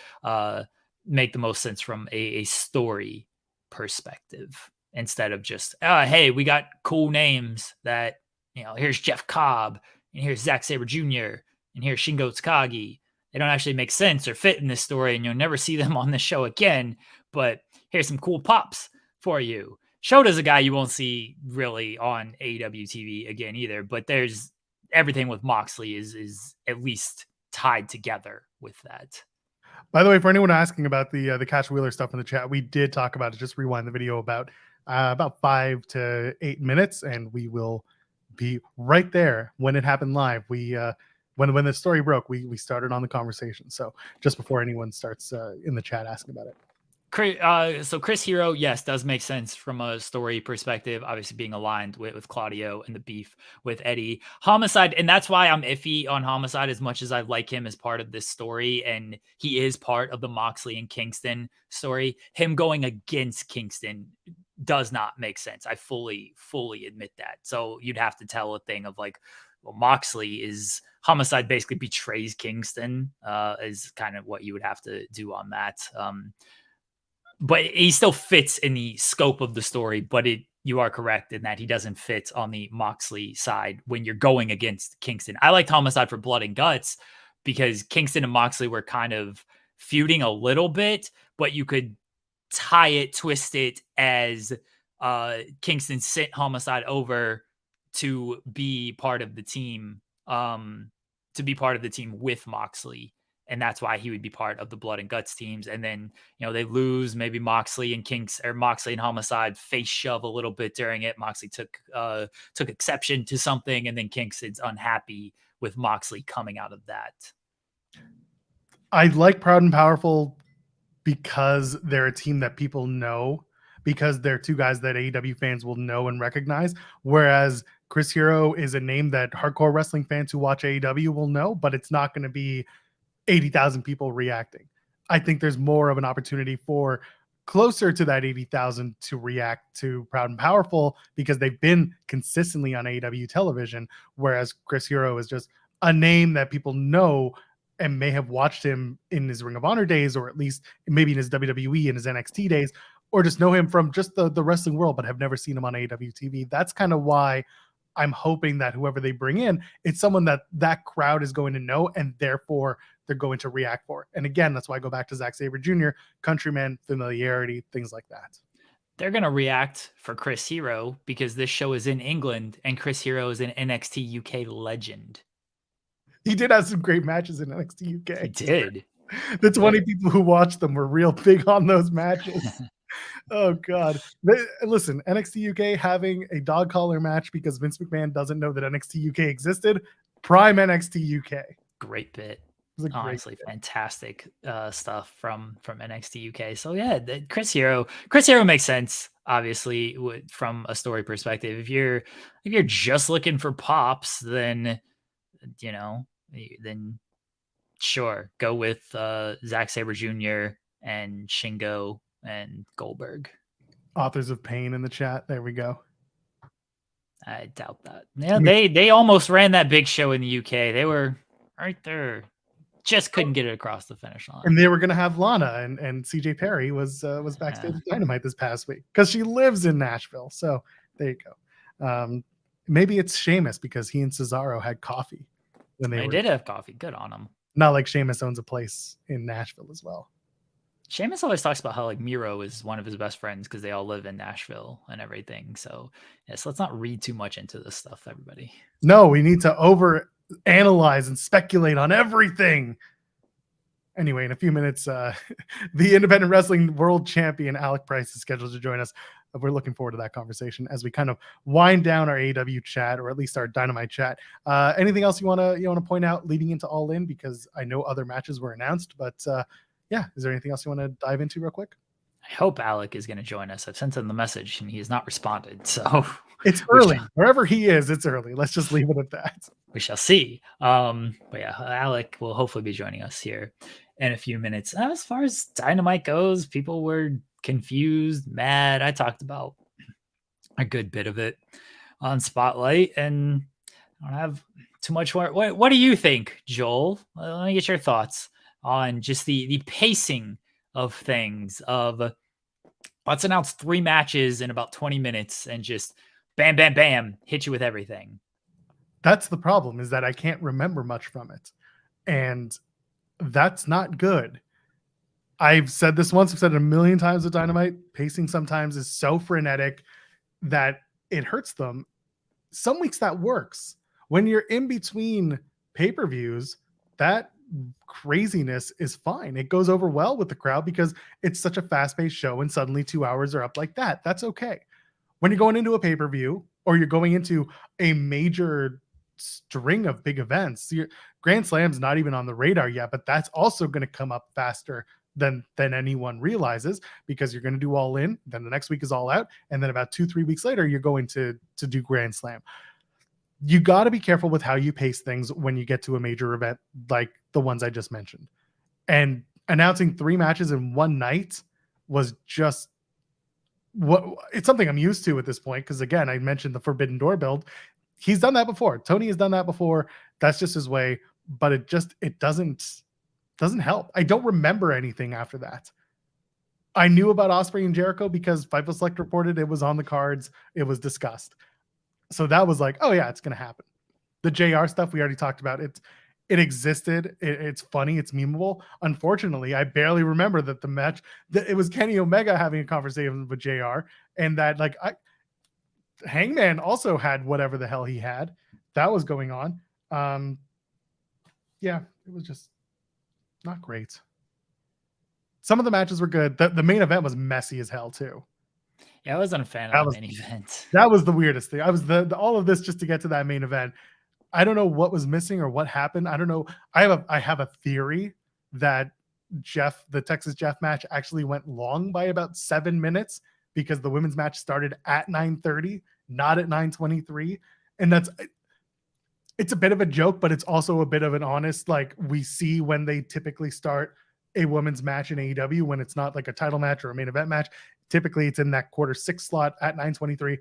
Make the most sense from a story perspective instead of just hey, we got cool names that, you know, here's Jeff Cobb and here's Zack Sabre Jr. and here's Shingo Takagi. They don't actually make sense or fit in this story, and you'll never see them on the show again, but here's some cool pops for you. Shota's a guy you won't see really on AEW TV again either, but there's everything with Moxley is at least tied together with that. By the way, for anyone asking about the Cash Wheeler stuff in the chat, we did talk about it. Just rewind the video about 5 to 8 minutes, and we will be right there when it happened live. We when the story broke, we started on the conversation. So just before anyone starts in the chat asking about it. So Chris Hero, yes, does make sense from a story perspective, obviously being aligned with Claudio and the beef with Eddie. Homicide, and that's why I'm iffy on Homicide as much as I like him as part of this story, and he is part of the Moxley and Kingston story. Him going against Kingston does not make sense. I fully admit that. So you'd have to tell a thing of like, well, Homicide basically betrays Kingston, is kind of what you would have to do on that. But he still fits in the scope of the story, but you are correct in that he doesn't fit on the Moxley side when you're going against Kingston. I liked Homicide for Blood and Guts because Kingston and Moxley were kind of feuding a little bit, but you could twist it as Kingston sent Homicide over to be part of the team, with Moxley. And that's why he would be part of the Blood and Guts teams. And then, you know, they lose, maybe Moxley and Homicide face shove a little bit during it. Moxley took exception to something, and then Kingston's unhappy with Moxley coming out of that. I like Proud and Powerful because they're a team that people know, because they're two guys that AEW fans will know and recognize. Whereas Chris Hero is a name that hardcore wrestling fans who watch AEW will know, but it's not going to be 80,000 people reacting. I think there's more of an opportunity for closer to that 80,000 to react to Proud and Powerful because they've been consistently on AEW television, whereas Chris Hero is just a name that people know and may have watched him in his Ring of Honor days, or at least maybe in his WWE and his NXT days, or just know him from just the wrestling world, but have never seen him on AEW TV. That's kind of why I'm hoping that whoever they bring in, it's someone that crowd is going to know, and therefore they're going to react for. And again, that's why I go back to Zack Sabre Jr., countryman, familiarity, things like that. They're going to react for Chris Hero because this show is in England and Chris Hero is an NXT UK legend. He did have some great matches in NXT UK. He did. The 20 people who watched them were real big on those matches. Oh, God. Listen, NXT UK having a dog collar match because Vince McMahon doesn't know that NXT UK existed. Prime NXT UK. Great bit. Honestly, fantastic stuff from NXT UK. So yeah, Chris Hero makes sense, obviously, from a story perspective. If you're just looking for pops, then sure, go with Zack Sabre Jr. and Shingo and Goldberg. Authors of Pain in the chat. There we go. I doubt that. Yeah, they almost ran that big show in the UK. They were right there. Just couldn't get it across the finish line. And they were going to have Lana, and CJ Perry was backstage at Dynamite this past week because she lives in Nashville. So there you go. Maybe it's Sheamus because he and Cesaro had coffee when they did have coffee. Good on them. Not like Sheamus owns a place in Nashville as well. Sheamus always talks about how like Miro is one of his best friends because they all live in Nashville and everything. So yes, let's not read too much into this stuff, everybody. No, we need to over analyze and speculate on everything. Anyway, in a few minutes, the independent wrestling world champion Alec Price is scheduled to join us. We're looking forward to that conversation as we kind of wind down our AEW chat, or at least our Dynamite chat. Anything else you want to point out leading into All In? Because I know other matches were announced, but yeah, is there anything else you want to dive into real quick? I hope Alec is going to join us. I've sent him the message and he has not responded. So it's early. Wherever he is, it's early. Let's just leave it at that. We shall see. But yeah, Alec will hopefully be joining us here in a few minutes. As far as Dynamite goes, people were confused, mad. I talked about a good bit of it on Spotlight, and I don't have too much more. What do you think, Joel? Let me get your thoughts on just the pacing of things. Let's announce 3 matches in about 20 minutes and just bam, bam, bam, hit you with everything. That's the problem, is that I can't remember much from it. And that's not good. I've said this once, I've said it a million times with Dynamite. Pacing sometimes is so frenetic that it hurts them. Some weeks that works. When you're in between pay-per-views, that craziness is fine. It goes over well with the crowd because it's such a fast-paced show and suddenly 2 hours are up like that. That's okay. When you're going into a pay-per-view or you're going into a major string of big events, Grand Slam's not even on the radar yet, but that's also going to come up faster than anyone realizes, because you're going to do All In, then the next week is All Out, and then about 2-3 weeks later you're going to do Grand Slam. You got to be careful with how you pace things when you get to a major event like the ones I just mentioned. And announcing 3 matches in one night was just it's something I'm used to at this point, because again, I mentioned the Forbidden Door build. He's done that before. Tony has done that before. That's just his way, but it doesn't help. I don't remember anything after that. I knew about Ospreay and Jericho because Fightful Select reported it was on the cards. It was discussed. So that was like, oh yeah, it's going to happen. The JR stuff we already talked about. It existed. It's funny. It's memeable. Unfortunately, I barely remember that the match, that it was Kenny Omega having a conversation with JR, and that Hangman also had whatever the hell he had. That was going on. Yeah, it was just not great. Some of the matches were good. The main event was messy as hell too. Yeah, I wasn't a fan of the main event. That was the weirdest thing. I was all of this just to get to that main event. I don't know what was missing or what happened. I don't know. I have a theory that the Texas Jeff match actually went long by about 7 minutes because the women's match started at 9:30, not at 9:23. And it's a bit of a joke, but it's also a bit of an honest, like, we see when they typically start a women's match in AEW when it's not like a title match or a main event match. Typically it's in that Q6 slot at 9:23.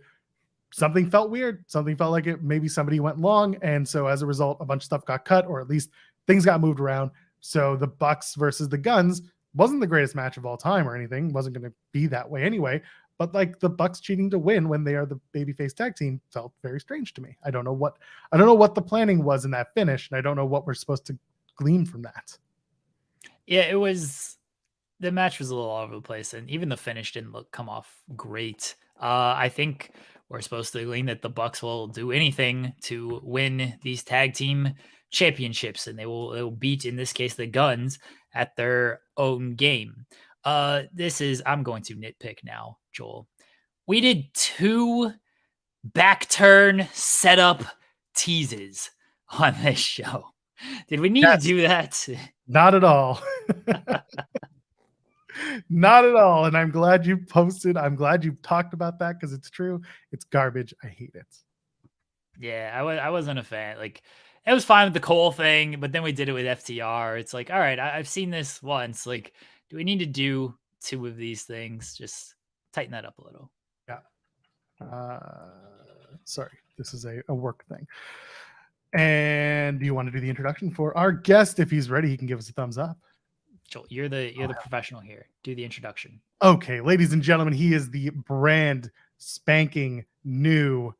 Something felt weird. Something felt like maybe somebody went long. And so as a result, a bunch of stuff got cut, or at least things got moved around. So the Bucks versus the Guns wasn't the greatest match of all time or anything. Wasn't going to be that way anyway. But like the Bucks cheating to win when they are the babyface tag team felt very strange to me. I don't know what the planning was in that finish, and I don't know what we're supposed to glean from that. Yeah, the match was a little all over the place, and even the finish didn't come off great. I think we're supposed to glean that the Bucks will do anything to win these tag team championships, and they will beat, in this case, the Guns at their own game. I'm going to nitpick now, Joel. We did 2 back turn setup teases on this show. Did we need to do that? Not at all. Not at all. And I'm glad you posted. I'm glad you talked about that because it's true. It's garbage. I hate it. Yeah, I wasn't a fan. Like, it was fine with the Cole thing, but then we did it with FTR. It's like, all right, I've seen this once. Like, do we need to do 2 of these things? Just tighten that up a little. Yeah. Sorry, this is a work thing. And do you want to do the introduction for our guest? If he's ready, he can give us a thumbs up. Joel, you're the professional here. Do the introduction. Okay, ladies and gentlemen, he is the brand spanking new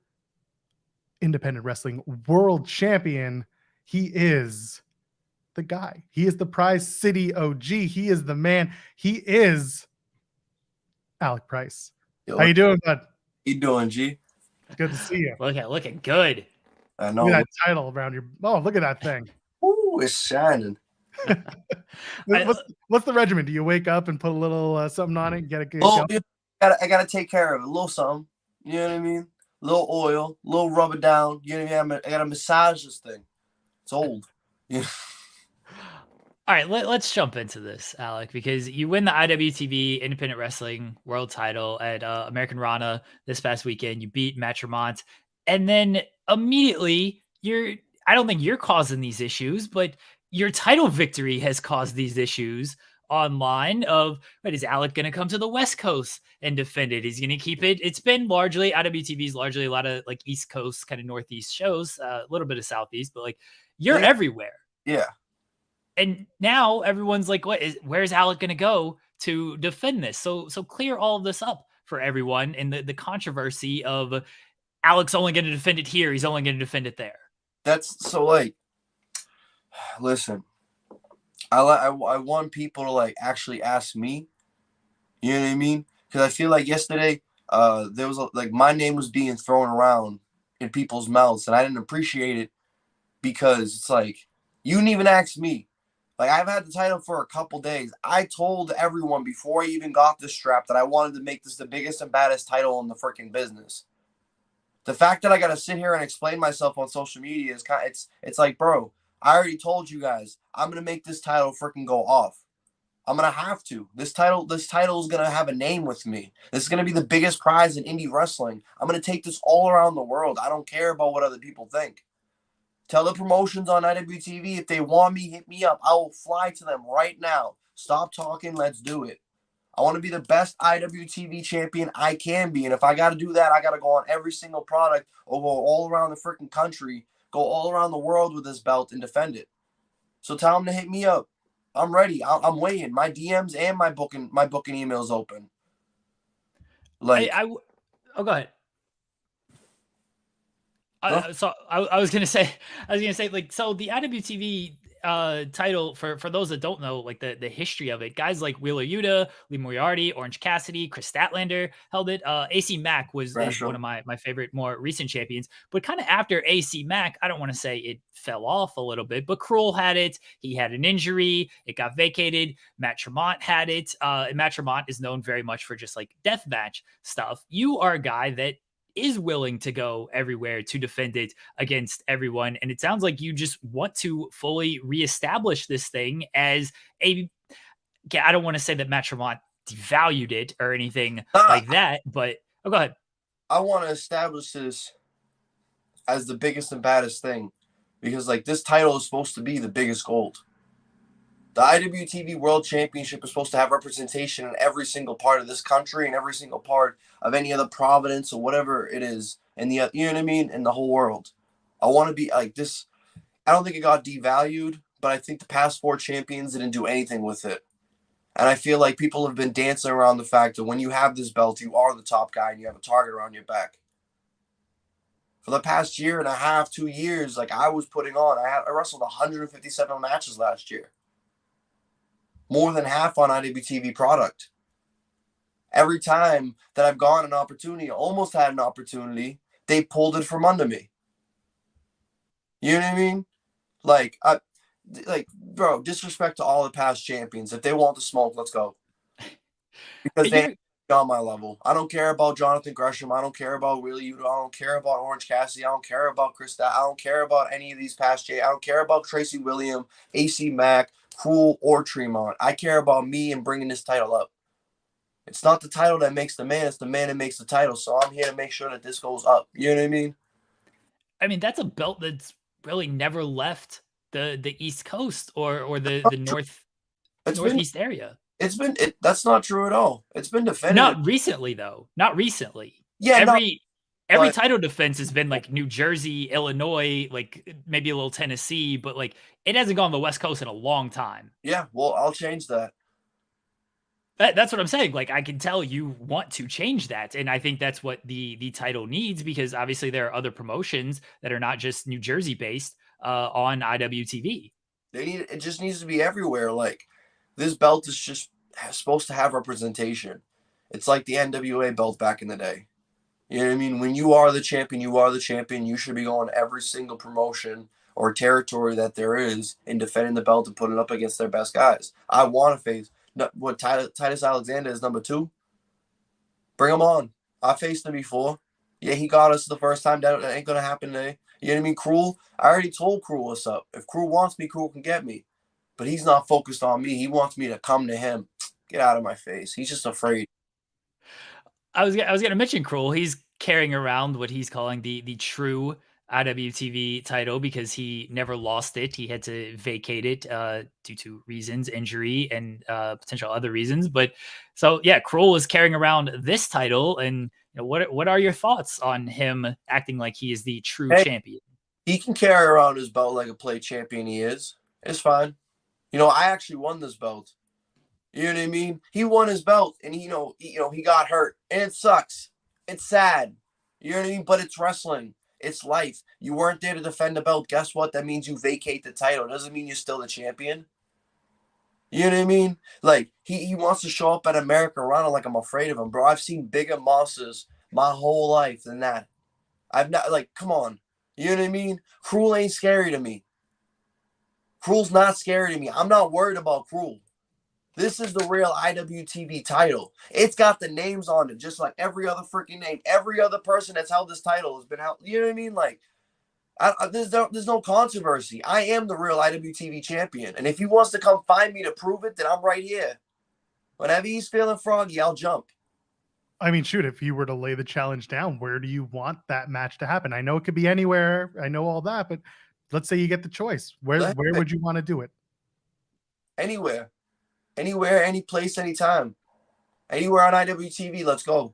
independent wrestling world champion. He is the guy. He is the Prize City OG. He is the man. He is Alec Price. Yo, how you doing, bud? You doing, G? Good to see you. Looking good. I know. Look at that title around your. Oh, look at that thing. Ooh, it's shining. What's the regimen? Do you wake up and put a little something on it? I gotta take care of it. A little something. You know what I mean? A little oil, a little rub it down. You know what I mean? I gotta massage this thing. It's old. Yeah. All right, let's jump into this, Alec, because you win the IWTV Independent Wrestling World Title at American Rana this past weekend. You beat Matt Tremont, and then immediately I don't think you're causing these issues, but your title victory has caused these issues online of, is Alec going to come to the West Coast and defend it? He's going to keep it. It's been largely, IWTV's largely a lot of like East Coast, kind of Northeast shows, a little bit of Southeast, but like you're everywhere. Yeah. And now everyone's like, where's Alec going to go to defend this? So clear all of this up for everyone. And the controversy of Alec's only going to defend it here. He's only going to defend it there. That's so like, listen, I want people to like actually ask me, you know what I mean? Because I feel like yesterday, there was like my name was being thrown around in people's mouths, and I didn't appreciate it because it's like, you didn't even ask me. Like, I've had the title for a couple days. I told everyone before I even got this strap that I wanted to make this the biggest and baddest title in the freaking business. The fact that I got to sit here and explain myself on social media is it's like, bro, I already told you guys, I'm going to make this title freaking go off. I'm going to have to. This title is going to have a name with me. This is going to be the biggest prize in indie wrestling. I'm going to take this all around the world. I don't care about what other people think. Tell the promotions on IWTV, if they want me, hit me up. I will fly to them right now. Stop talking. Let's do it. I want to be the best IWTV champion I can be. And if I got to do that, I got to go on every single product or go all around the freaking country, go all around the world with this belt and defend it. So tell them to hit me up. I'm ready. I'm waiting. My DMs and my booking emails open. Like, go ahead. So I was gonna say, like, so the IWTV title for those that don't know, like the history of it, guys like Wheeler Yuta, Lee Moriarty, Orange Cassidy, Chris Statlander held it. AC Mack is one of my favorite more recent champions, but kind of after AC Mack, I don't want to say it fell off a little bit, but Cruel had it. He had an injury. It got vacated. Matt Tremont had it. And Matt Tremont is known very much for just like deathmatch stuff. You are a guy that is willing to go everywhere to defend it against everyone. And it sounds like you just want to fully reestablish this thing as I don't want to say that Matt Tremont devalued it or anything like that, but go ahead. I want to establish this as the biggest and baddest thing because like this title is supposed to be the biggest gold. The IWTV World Championship is supposed to have representation in every single part of this country and every single part of any other province or whatever it is in the, you know what I mean, in the whole world. I want to be like this. I don't think it got devalued, but I think the past 4 champions didn't do anything with it. And I feel like people have been dancing around the fact that when you have this belt, you are the top guy and you have a target around your back. For the past year and a half, 2 years, like I was putting on, I wrestled 157 matches last year. More than half on IWTV product. Every time that I've gotten an opportunity, almost had an opportunity, they pulled it from under me. You know what I mean? Like, bro, disrespect to all the past champions. If they want the smoke, let's go. Because they on my level. I don't care about Jonathan Gresham. I don't care about Willie Udo. I don't care about Orange Cassidy. I don't care about Chris. I don't care about any of these past I don't care about Tracy William, AC Mack, Cruel, or Tremont. I care about me and bringing this title up. It's not the title that makes the man. It's the man that makes the title. So I'm here to make sure that this goes up. You know what I mean? I mean, that's a belt that's really never left the East Coast or the Northeast area. That's not true at all. It's been defended. Not recently, though. Not recently. Yeah, every title defense has been like New Jersey, Illinois, like maybe a little Tennessee, but like it hasn't gone to the West Coast in a long time. Yeah, well, I'll change that. That's what I'm saying. Like, I can tell you want to change that. And I think that's what the title needs, because obviously there are other promotions that are not just New Jersey based on IWTV. It just needs to be everywhere. Like, this belt is just supposed to have representation. It's like the NWA belt back in the day. You know what I mean? When you are the champion, you are the champion. You should be going to every single promotion or territory that there is and defending the belt and putting it up against their best guys. I want to face what Titus Alexander is number 2. Bring him on. I faced him before. Yeah, he got us the first time. That ain't gonna happen today. You know what I mean? Cruel. I already told Cruel what's up. If Cruel wants me, Cruel can get me. But he's not focused on me. He wants me to come to him. Get out of my face. He's just afraid. I was gonna mention Cruel. He's carrying around what he's calling the true IWTV title because he never lost it. He had to vacate it due to reasons, injury, and potential other reasons. But so yeah, Cruel is carrying around this title, and you know, what are your thoughts on him acting like he is the true champion? He can carry around his belt like a plate champion. He is. It's fine. You know, I actually won this belt. You know what I mean? He won his belt, and he got hurt, and it sucks. It's sad. You know what I mean? But it's wrestling. It's life. You weren't there to defend the belt. Guess what? That means you vacate the title. It doesn't mean you're still the champion. You know what I mean? Like, he wants to show up at America Rana like I'm afraid of him, bro. I've seen bigger monsters my whole life than that. I've not, like, come on. You know what I mean? Cruel ain't scary to me. Cruel's not scary to me. I'm not worried about Cruel. This is the real IWTV title. It's got the names on it, just like every other freaking name. Every other person that's held this title has been held. You know what I mean? Like, there's no controversy. I am the real IWTV champion. And if he wants to come find me to prove it, then I'm right here. Whenever he's feeling froggy, I'll jump. I mean, shoot, if you were to lay the challenge down, where do you want that match to happen? I know it could be anywhere. I know all that, but let's say you get the choice. Where would you want to do it? Anywhere. Anywhere, any place, anytime. Anywhere on IWTV, let's go.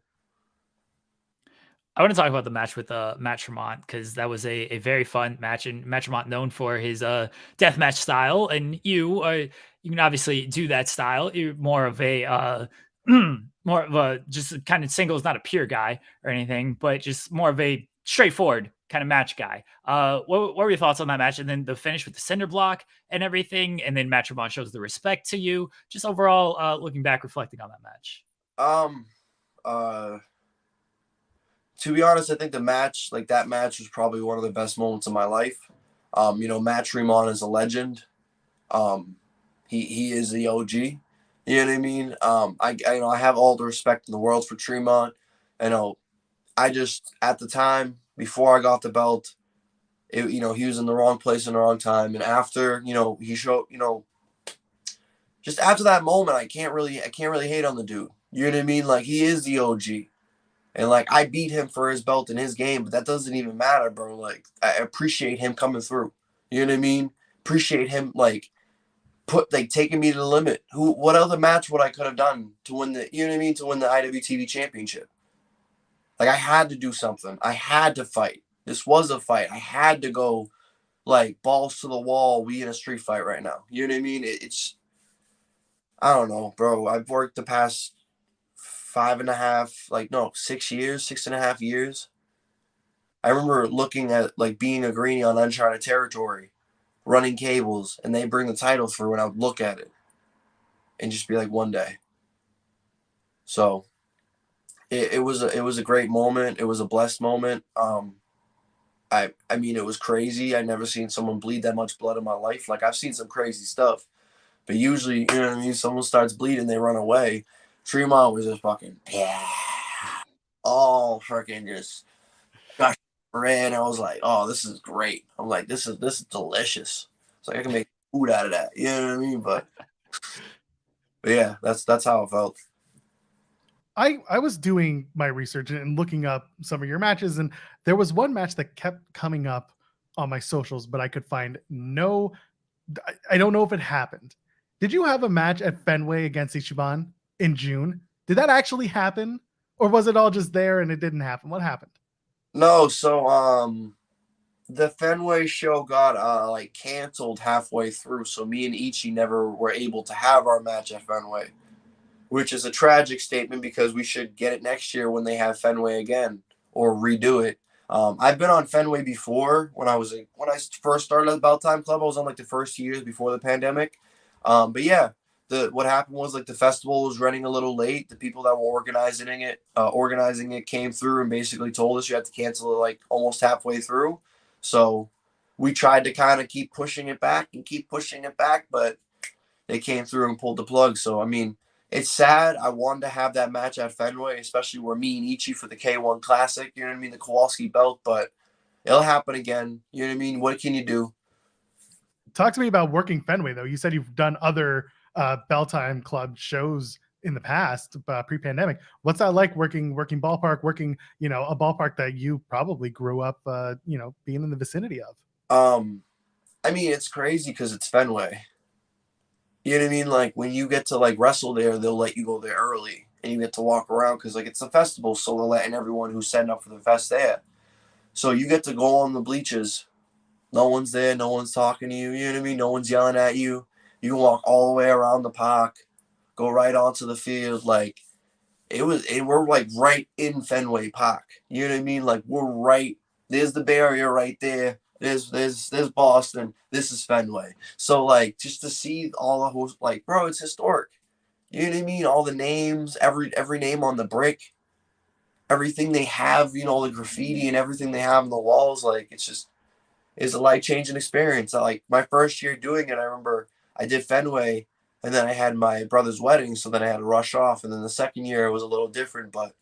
I want to talk about the match with Matt Tremont, because that was a very fun match, and Matt Tremont known for his deathmatch style, and you can obviously do that style. You're more of a just kind of singles, not a pure guy or anything, but just more of a straightforward kind of match guy. What were your thoughts on that match? And then the finish with the cinder block and everything, and then Matt Tremont shows the respect to you. Just overall, looking back, reflecting on that match. To be honest, I think that match was probably one of the best moments of my life. Matt Tremont is a legend. He is the OG. You know what I mean? I have all the respect in the world for Tremont. I just, at the time, before I got the belt, he was in the wrong place in the wrong time. And after, he showed, just after that moment, I can't really hate on the dude. You know what I mean? Like, he is the OG. And, like, I beat him for his belt in his game, but that doesn't even matter, bro. Like, I appreciate him coming through. You know what I mean? Appreciate him, taking me to the limit. What other match would I could have done to win to win the IWTV championship? Like, I had to do something. I had to fight. This was a fight. I had to go, like balls to the wall. We in a street fight right now. You know what I mean? It's I don't know, bro. I've worked the past 5.5, like no, 6 years, 6.5 years. I remember looking at like being a greenie on uncharted territory, running cables, and they bring the title through, and I would look at it and just be like, one day. So it was a great moment. It was a blessed moment. I mean, it was crazy. I never seen someone bleed that much blood in my life. Like I've seen some crazy stuff, but usually, you know what I mean. Someone starts bleeding, they run away. Tremont was just fucking all freaking just gosh ran. I was like, oh, this is great. I'm like, this is delicious. It's like I can make food out of that. You know what I mean? But yeah, that's how it felt. I was doing my research and looking up some of your matches, and there was one match that kept coming up on my socials, but I could find no. I don't know if it happened. Did you have a match at Fenway against Ichiban in June? Did that actually happen, or was it all just there and it didn't happen? What happened? No, so the Fenway show got like canceled halfway through, so me and Ichi never were able to have our match at Fenway, which is a tragic statement because we should get it next year when they have Fenway again or redo it. I've been on Fenway before when I first started at the Belt Time Club. I was on like the first years before the pandemic. But yeah, what happened was like the festival was running a little late. The people that were organizing it came through and basically told us you had to cancel it like almost halfway through. So we tried to kind of keep pushing it back, but they came through and pulled the plug. So I mean, it's sad. I wanted to have that match at Fenway, especially where me and Ichi for the K1 Classic, you know what I mean, the Kowalski belt, but it'll happen again. You know what I mean? What can you do? Talk to me about working Fenway, though. You said you've done other Bell Time Club shows in the past, pre-pandemic. What's that like working ballpark, a ballpark that you probably grew up, being in the vicinity of? I mean, it's crazy because it's Fenway. You know what I mean? Like when you get to like wrestle there, they'll let you go there early and you get to walk around because like it's a festival, so they're letting everyone who's setting up for the fest there. So you get to go on the bleachers. No one's there, no one's talking to you, you know what I mean? No one's yelling at you. You can walk all the way around the park, go right onto the field. Like we're like right in Fenway Park. You know what I mean? Like we're right, there's the barrier right there. There's Boston. This is Fenway. So like just to see all the hosts, like bro, it's historic. You know what I mean? All the names, every name on the brick, everything they have, the graffiti and everything they have on the walls, like it's a life-changing experience. Like my first year doing it, I remember I did Fenway and then I had my brother's wedding, so then I had to rush off. And then the second year it was a little different, but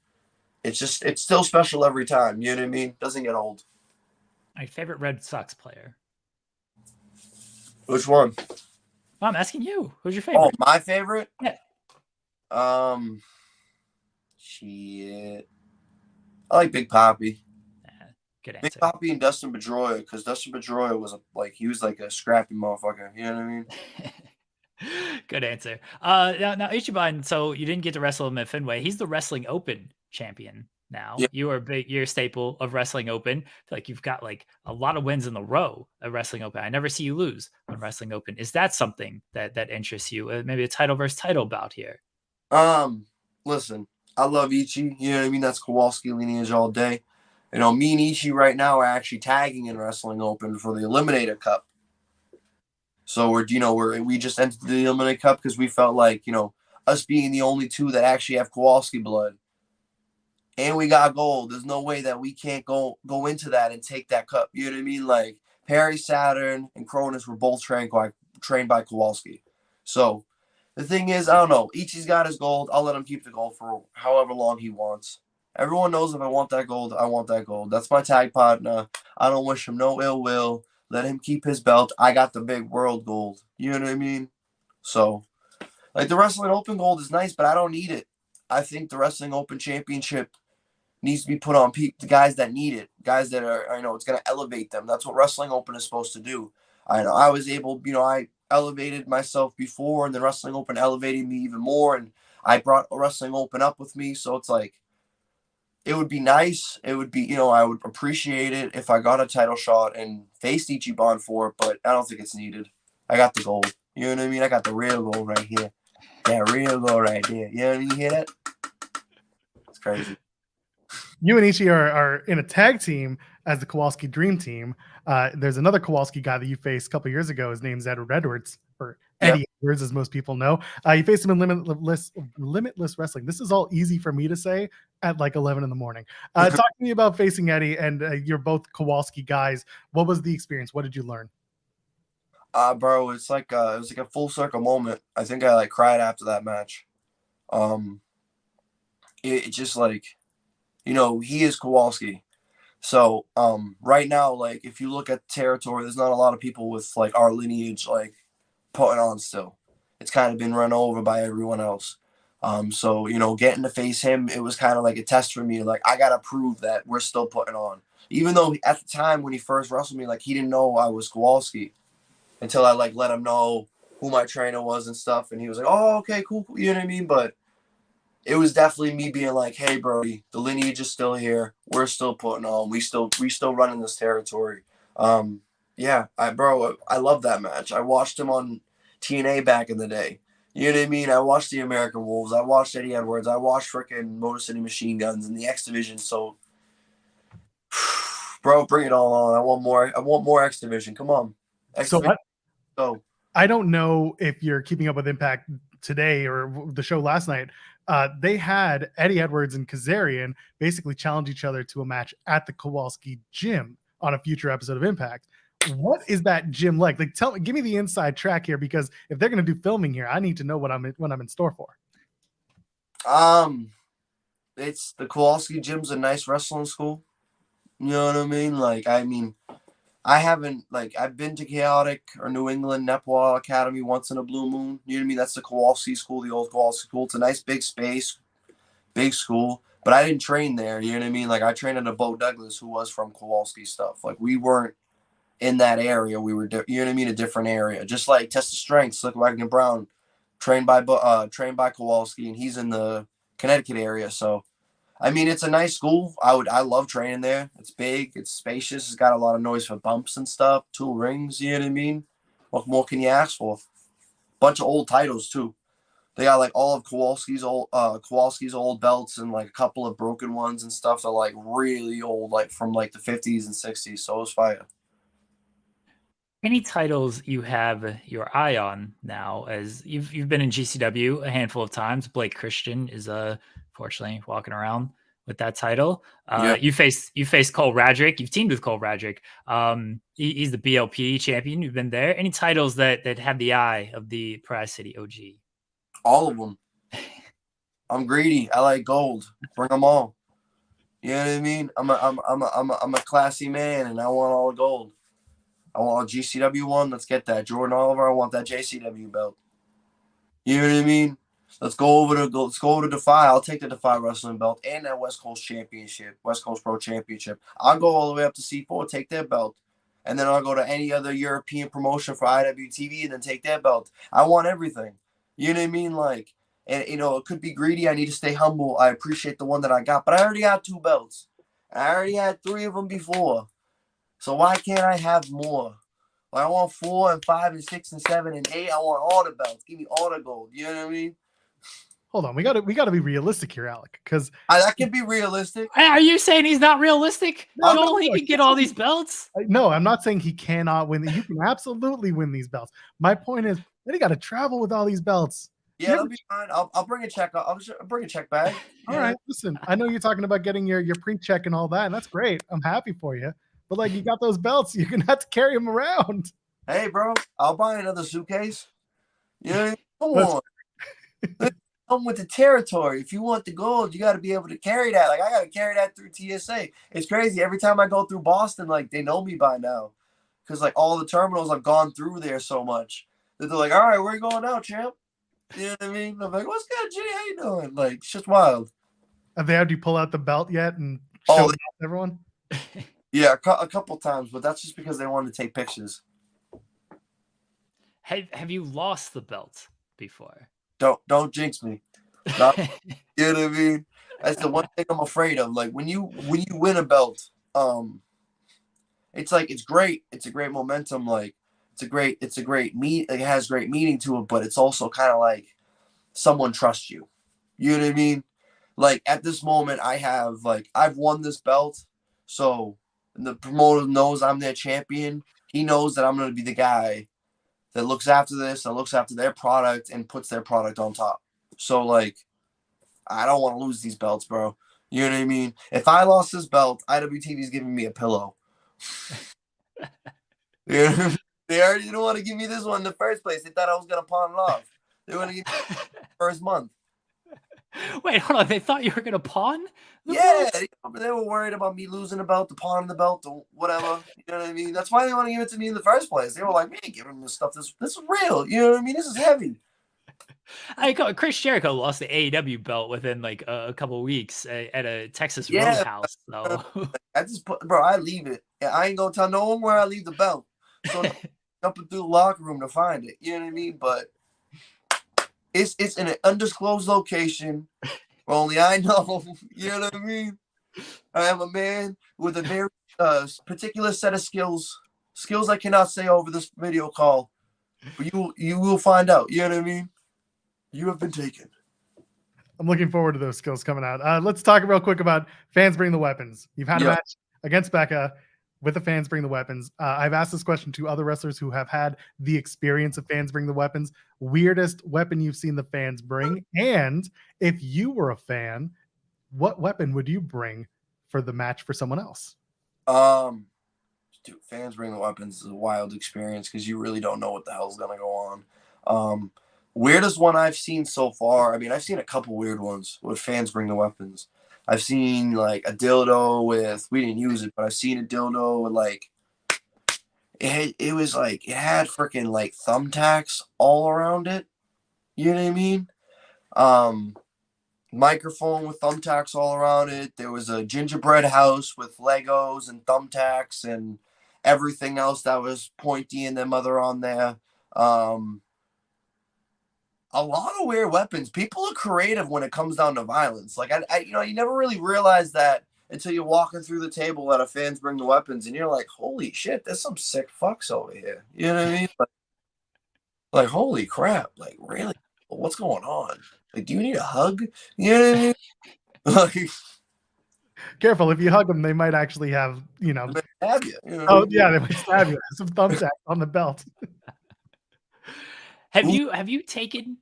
it's still special every time. You know what I mean? Doesn't get old. My favorite Red Sox player. Which one? Well, I'm asking you. Who's your favorite? Oh, my favorite? Yeah. Shit. I like Big Papi. Good answer. Big Papi and Dustin Pedroia, because Dustin Pedroia was he was like a scrappy motherfucker. You know what I mean? Good answer. Now Ichiban. So you didn't get to wrestle him at Fenway. He's the Wrestling Open champion now. Yeah. You're a staple of Wrestling Open. I feel like you've got like a lot of wins in a row at Wrestling Open. I never see you lose on Wrestling Open. Is that something that interests you? Maybe a title versus title bout here. Listen, I love Ichi. You know what I mean? That's Kowalski lineage all day. Me and Ichi right now are actually tagging in Wrestling Open for the Eliminator Cup. So we just entered the Eliminator Cup because we felt like, us being the only two that actually have Kowalski blood, and we got gold. There's no way that we can't go into that and take that cup. You know what I mean? Like Perry Saturn and Cronus were both trained by Kowalski. So the thing is, I don't know. Ichi's got his gold. I'll let him keep the gold for however long he wants. Everyone knows if I want that gold, I want that gold. That's my tag partner. I don't wish him no ill will. Let him keep his belt. I got the big world gold. You know what I mean? So, like, the Wrestling Open gold is nice, but I don't need it. I think the Wrestling Open Championship needs to be put on the guys that need it. Guys that are, it's going to elevate them. That's what Wrestling Open is supposed to do. I was able, I elevated myself before, and the Wrestling Open elevated me even more, and I brought Wrestling Open up with me. So it's like, it would be nice. It would be, I would appreciate it if I got a title shot and faced Ichiban for it, but I don't think it's needed. I got the gold. You know what I mean? I got the real gold right here. That real gold right there. You know what I mean? You hear that? It's crazy. You and Ishii are in a tag team as the Kowalski Dream Team. There's another Kowalski guy that you faced a couple years ago. His name's Edward Edwards, or Eddie Edwards, as most people know. You faced him in Limitless Wrestling. This is all easy for me to say at like 11 in the morning. Talk to me about facing Eddie, and you're both Kowalski guys. What was the experience? What did you learn? Bro, it's like it was like a full circle moment. I think I like cried after that match. It just like, he is Kowalski. So right now, like if you look at the territory, there's not a lot of people with like our lineage like putting on still. It's kind of been run over by everyone else. So getting to face him, it was kind of like a test for me. Like I gotta prove that we're still putting on. Even though at the time when he first wrestled me, like he didn't know I was Kowalski until I like let him know who my trainer was and stuff, and he was like, "Oh, okay, cool." You know what I mean? But it was definitely me being like, "Hey, Brody, the lineage is still here. We're still putting on. We still running this territory." Yeah, I love that match. I watched him on TNA back in the day. You know what I mean? I watched the American Wolves. I watched Eddie Edwards. I watched freaking Motor City Machine Guns and the X Division. So, bro, bring it all on. I want more. I want more X Division. Come on. I don't know if you're keeping up with Impact today or the show last night. They had Eddie Edwards and Kazarian basically challenge each other to a match at the Kowalski gym on a future episode of Impact. What is that gym like? Like, give me the inside track here, because if they're going to do filming here, I need to know what I'm in store for. It's the Kowalski gym's a nice wrestling school. You know what I mean? Like, I haven't, like, I've been to Chaotic or New England Nepal Academy once in a blue moon. You know what I mean? That's the Kowalski school, the old Kowalski school. It's a nice big space, big school. But I didn't train there. You know what I mean? Like, I trained under Bo Douglas, who was from Kowalski stuff. Like, we weren't in that area. We were, you know what I mean? A different area. Just like Test of Strength, Slick Wagner Brown, trained by Kowalski, and he's in the Connecticut area. So, I mean, it's a nice school. I love training there. It's big. It's spacious. It's got a lot of noise for bumps and stuff. 2 rings, you know what I mean? What more can you ask for? Bunch of old titles, too. They got, like, all of Kowalski's old belts and, like, a couple of broken ones and stuff that are, like, really old, like, from, like, the 50s and 60s. So it was fire. Any titles you have your eye on now, as you've been in GCW a handful of times? Blake Christian is fortunately walking around with that title. You faced Cole Radrick. You've teamed with Cole Radrick. He's the BLP champion. You've been there. Any titles that have the eye of the Prize City OG? All of them. I'm greedy. I like gold. Bring them all. You know what I mean? I'm a classy man, and I want all the gold. I want a GCW one. Let's get that. Jordan Oliver, I want that JCW belt. You know what I mean? Let's go over to Defy. I'll take the Defy Wrestling belt and that West Coast Championship, West Coast Pro Championship. I'll go all the way up to C4, take their belt. And then I'll go to any other European promotion for IWTV and then take their belt. I want everything. You know what I mean? Like, and it could be greedy. I need to stay humble. I appreciate the one that I got, but I already got 2 belts. I already had 3 of them before. So why can't I have more? Like, I want 4 and 5 and 6 and 7 and 8. I want all the belts. Give me all the gold. You know what I mean? Hold on, we gotta be realistic here, Alec. Because I can be realistic. Are you saying he's not realistic? No, he can get all these belts. No, I'm not saying he cannot win. You can absolutely win these belts. My point is, then he got to travel with all these belts. Yeah, that'll be fine. I'll bring a check. I'll bring a check bag. All right, listen. I know you're talking about getting your pre-check and all that, and that's great. I'm happy for you. But like, you got those belts, you're gonna have to carry them around. Hey, bro, I'll buy another suitcase. You know, come on. Come with the territory. If you want the gold, you got to be able to carry that. Like, I got to carry that through TSA. It's crazy. Every time I go through Boston, like, they know me by now, because like all the terminals I've gone through there so much that they're like, "All right, where you going now, champ?" You know what I mean? I'm like, "What's good, G? How you doing?" Like, it's just wild. Have they had you pull out the belt yet and show it to everyone? Yeah, a couple times, but that's just because they wanted to take pictures. Have you lost the belt before? Don't jinx me. You know what I mean? That's the one thing I'm afraid of. Like when you win a belt, it's like it's great. It's a great momentum. Like it's a great meet. Like, it has great meaning to it, but it's also kind of like someone trusts you. You know what I mean? Like at this moment, I've won this belt, so the promoter knows I'm their champion. He knows that I'm going to be the guy that looks after this, that looks after their product, and puts their product on top. So like, I don't want to lose these belts, bro. You know what I mean? If I lost this belt, IWTV's giving me a pillow. You know? They already didn't want to give me this one in the first place. They thought I was going to pawn it off. They want to give me the first month. Wait, hold on. They thought you were gonna pawn? Yeah, they were worried about me losing the belt, the pawn the belt, or whatever. You know what I mean? That's why they want to give it to me in the first place. They were like, "Man, give him this stuff. This is real." You know what I mean? This is heavy. Chris Jericho lost the AEW belt within like a couple weeks at a Texas Yeah, Roadhouse. So I just bro, I leave it. I ain't gonna tell no one where I leave the belt. So jumping through the locker room to find it. You know what I mean? But it's in an undisclosed location. Only I know. You know what I mean? I am a man with a very particular set of skills I cannot say over this video call, but you will find out. You know what I mean? You have been taken. I'm looking forward to those skills coming out. Let's talk real quick about Fans Bring the Weapons. You've had a match against Becca with the Fans Bring the Weapons. I've asked this question to other wrestlers who have had the experience of Fans Bring the Weapons. Weirdest weapon you've seen the fans bring, and if you were a fan, what weapon would you bring for the match for someone else? Dude, Fans Bring the Weapons is a wild experience because you really don't know what the hell's gonna go on. Weirdest one I've seen so far. I mean, I've seen a couple weird ones with Fans Bring the Weapons. I've seen like a dildo with, we didn't use it, but I've seen a dildo with like, it was like, it had freaking like thumbtacks all around it. You know what I mean? Microphone with thumbtacks all around it. There was a gingerbread house with Legos and thumbtacks and everything else that was pointy and their mother on there. A lot of weird weapons. People are creative when it comes down to violence. Like you never really realize that until you're walking through the table at a Fans Bring the Weapons, and you're like, "Holy shit, there's some sick fucks over here." You know what I mean? Like holy crap! Like really, what's going on? Like, do you need a hug? You know what I mean? Like, careful, if you hug them, they might actually have, stab you. Oh yeah, they might stab you. Some thumbtacks on the belt. Have you taken?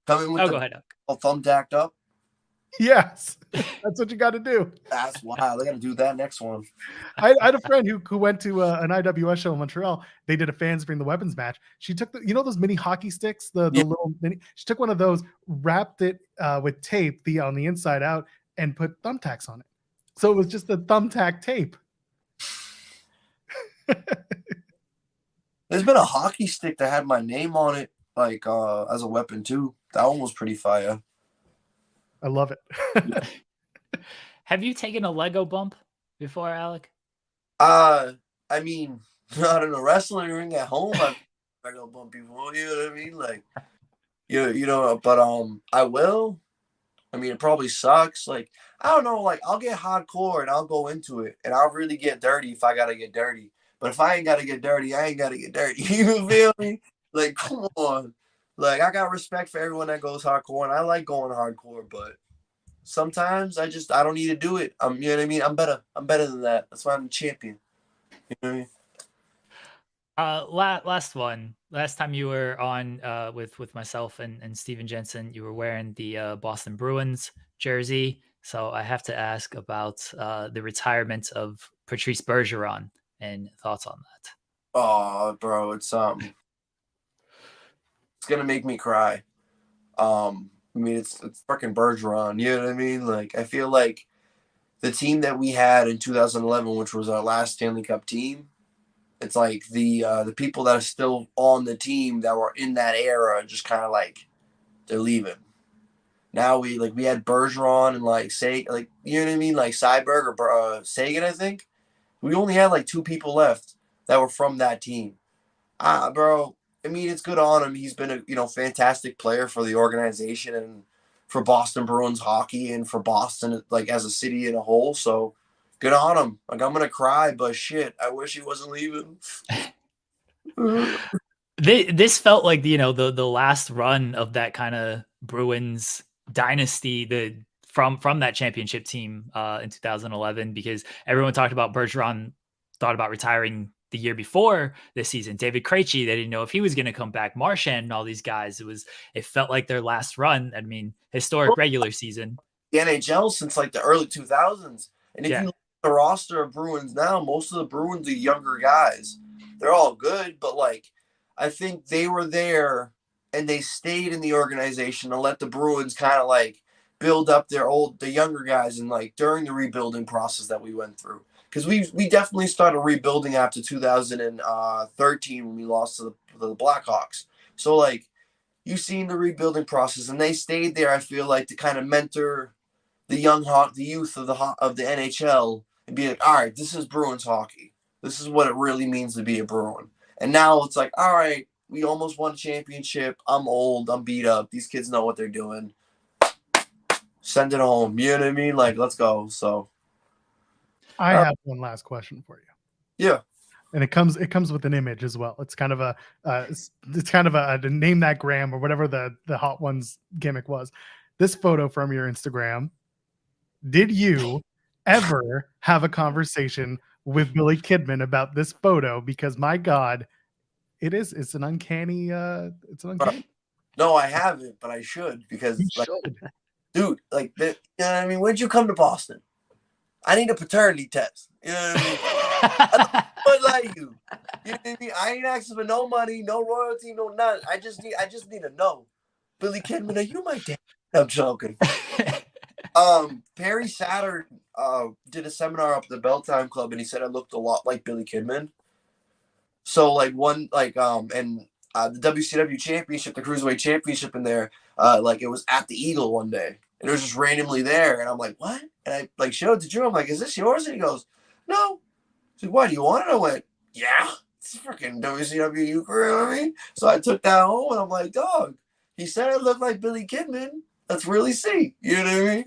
Coming with go ahead. Thumbtacked up. Yes, that's what you got to do. That's wild. I got to do that next one. I had a friend who went to an IWS show in Montreal. They did a Fans Bring the Weapons match. She took those mini hockey sticks, the little mini. She took one of those, wrapped it with tape on the inside out, and put thumbtacks on it. So it was just a thumbtack tape. There's been a hockey stick that had my name on it, like as a weapon too. That one was pretty fire. I love it. Have you taken a Lego bump before, Alec? I mean, not in a wrestling ring at home. I've Lego bump before. You know what I mean? Like, but I will. I mean, it probably sucks. Like, I don't know. Like, I'll get hardcore and I'll go into it and I'll really get dirty if I gotta get dirty. But if I ain't gotta get dirty, I ain't gotta get dirty. You feel me? Like, come on. Like, I got respect for everyone that goes hardcore, and I like going hardcore, but sometimes I don't need to do it. You know what I mean? I'm better than that. That's why I'm a champion. You know what I mean? Last one. Last time you were on with myself and Steven Jensen, you were wearing the Boston Bruins jersey. So I have to ask about the retirement of Patrice Bergeron and thoughts on that. Oh, bro, it's gonna make me cry. I mean, it's freaking Bergeron. You know what I mean? Like, I feel like the team that we had in 2011, which was our last Stanley Cup team, it's like the people that are still on the team that were in that era just kind of like they're leaving. Now we had Bergeron and like you know what I mean, like Cyberg or Sagan. I think we only had like 2 people left that were from that team. Bro. I mean, it's good on him. He's been a fantastic player for the organization and for Boston Bruins hockey and for Boston like as a city in a whole. So good on him. Like I'm gonna cry, but shit, I wish he wasn't leaving. This felt like the last run of that kind of Bruins dynasty, from that championship team in 2011, because everyone talked about Bergeron, thought about retiring the year before this season. David Krejci, they didn't know if he was going to come back. Marchand and all these guys. It felt like their last run. I mean, historic regular season. The NHL since like the early 2000s, and if you look at the roster of Bruins now, most of the Bruins are younger guys. They're all good, but like I think they were there and they stayed in the organization and let the Bruins kind of like build up the younger guys, and like during the rebuilding process that we went through. Because we definitely started rebuilding after 2013 when we lost to the Blackhawks. So like you've seen the rebuilding process, and they stayed there. I feel like to kind of mentor the youth of the NHL and be like, all right, this is Bruins hockey. This is what it really means to be a Bruin. And now it's like, all right, we almost won a championship. I'm old. I'm beat up. These kids know what they're doing. Send it home. You know what I mean? Like, let's go. So I have one last question for you. Yeah. And it comes with an image as well. It's kind of a to name that gram or whatever the Hot Ones gimmick was. This photo from your Instagram. Did you ever have a conversation with Billy Kidman about this photo? Because my God, it's an uncanny. No, I haven't, but I should, because You like, should. dude, like you know what I mean? When'd you come to Boston? I need a paternity test. You know what I mean? I like you. You know what I mean? I ain't asking for no money, no royalty, no nothing. I just need to know. Billy Kidman, are you my dad? I'm joking. Perry Saturn did a seminar up at the Belltime Club, and he said I looked a lot like Billy Kidman. So like and the WCW championship, the Cruiserweight championship in there, like it was at the Eagle one day. And it was just randomly there. And I'm like, what? And I like showed it to Drew. I'm like, is this yours? And he goes, no. He's like, why, do you want it? I went, yeah. It's freaking WCW, you know what I mean? So I took that home, and I'm like, dog, he said I look like Billy Kidman. Let's really see. You know what I mean?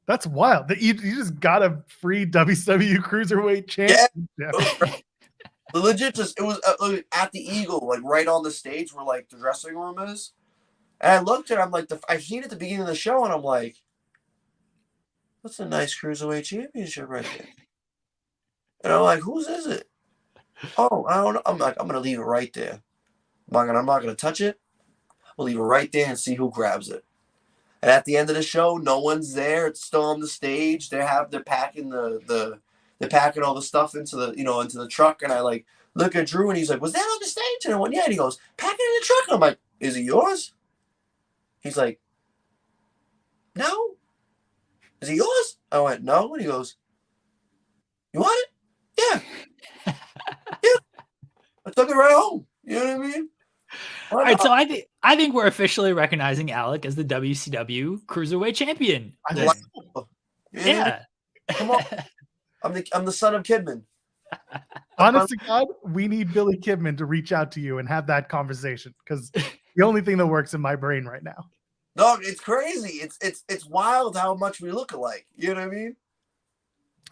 That's wild. You just got a free WCW Cruiserweight championship. Yeah. Legit, it was at the Eagle, like right on the stage where like the dressing room is. And I looked at it, I'm like, I've seen it at the beginning of the show, and I'm like, that's a nice Cruiserweight championship right there. And I'm like, whose is it? Oh, I don't know. I'm like, I'm going to leave it right there. I'm not going to touch it. I'll leave it right there and see who grabs it. And at the end of the show, no one's there. It's still on the stage. They're packing they're packing all the stuff into the truck. And I like look at Drew, and he's like, was that on the stage? And I went, yeah. And he goes, pack it in the truck. And I'm like, is it yours? He's like, no. Is it yours? I went, no. And he goes, you want it? Yeah. Yeah. I took it right home. You know what I mean? All right, so I think we're officially recognizing Alec as the WCW Cruiserweight Champion. Yeah. Come on. I'm the son of Kidman. Honest to God, we need Billy Kidman to reach out to you and have that conversation, because the only thing that works in my brain right now. No, it's crazy. It's wild how much we look alike. You know what I mean?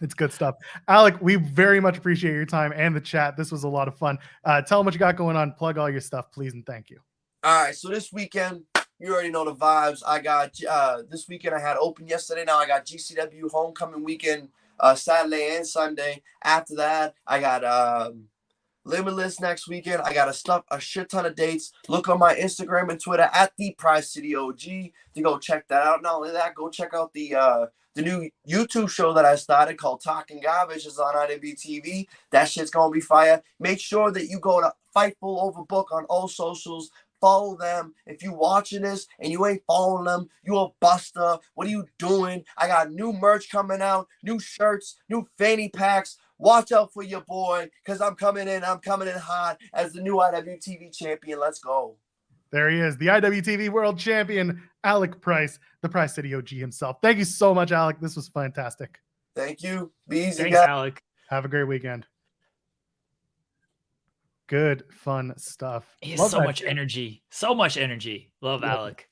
It's good stuff. Alec, we very much appreciate your time and the chat. This was a lot of fun. Tell them what you got going on. Plug all your stuff, please, and thank you. All right, so this weekend, you already know the vibes. I got this weekend I had open yesterday. Now I got GCW homecoming weekend, Saturday and Sunday. After that, I got Limitless next weekend. I got a shit ton of dates. Look on my Instagram and Twitter at the Price City OG to go check that out. Not only that, go check out the new YouTube show that I started called Talking Garbage. Is on IWTV. That shit's gonna be fire. Make sure that you go to Fightful Overbook on all socials. Follow them. If you watching this and you ain't following them, you a buster. What are you doing? I got new merch coming out, new shirts, new fanny packs. Watch out for your boy, because I'm coming in hot as the new IWTV champion. Let's go. There he is, the IWTV World Champion, Alec Price, the Price City OG himself. Thank you so much, Alec. This was fantastic. Thank you. Be easy, Thanks, guys. Alec. Have a great weekend. Good, fun stuff. He has so much energy. So much energy. Love Alec.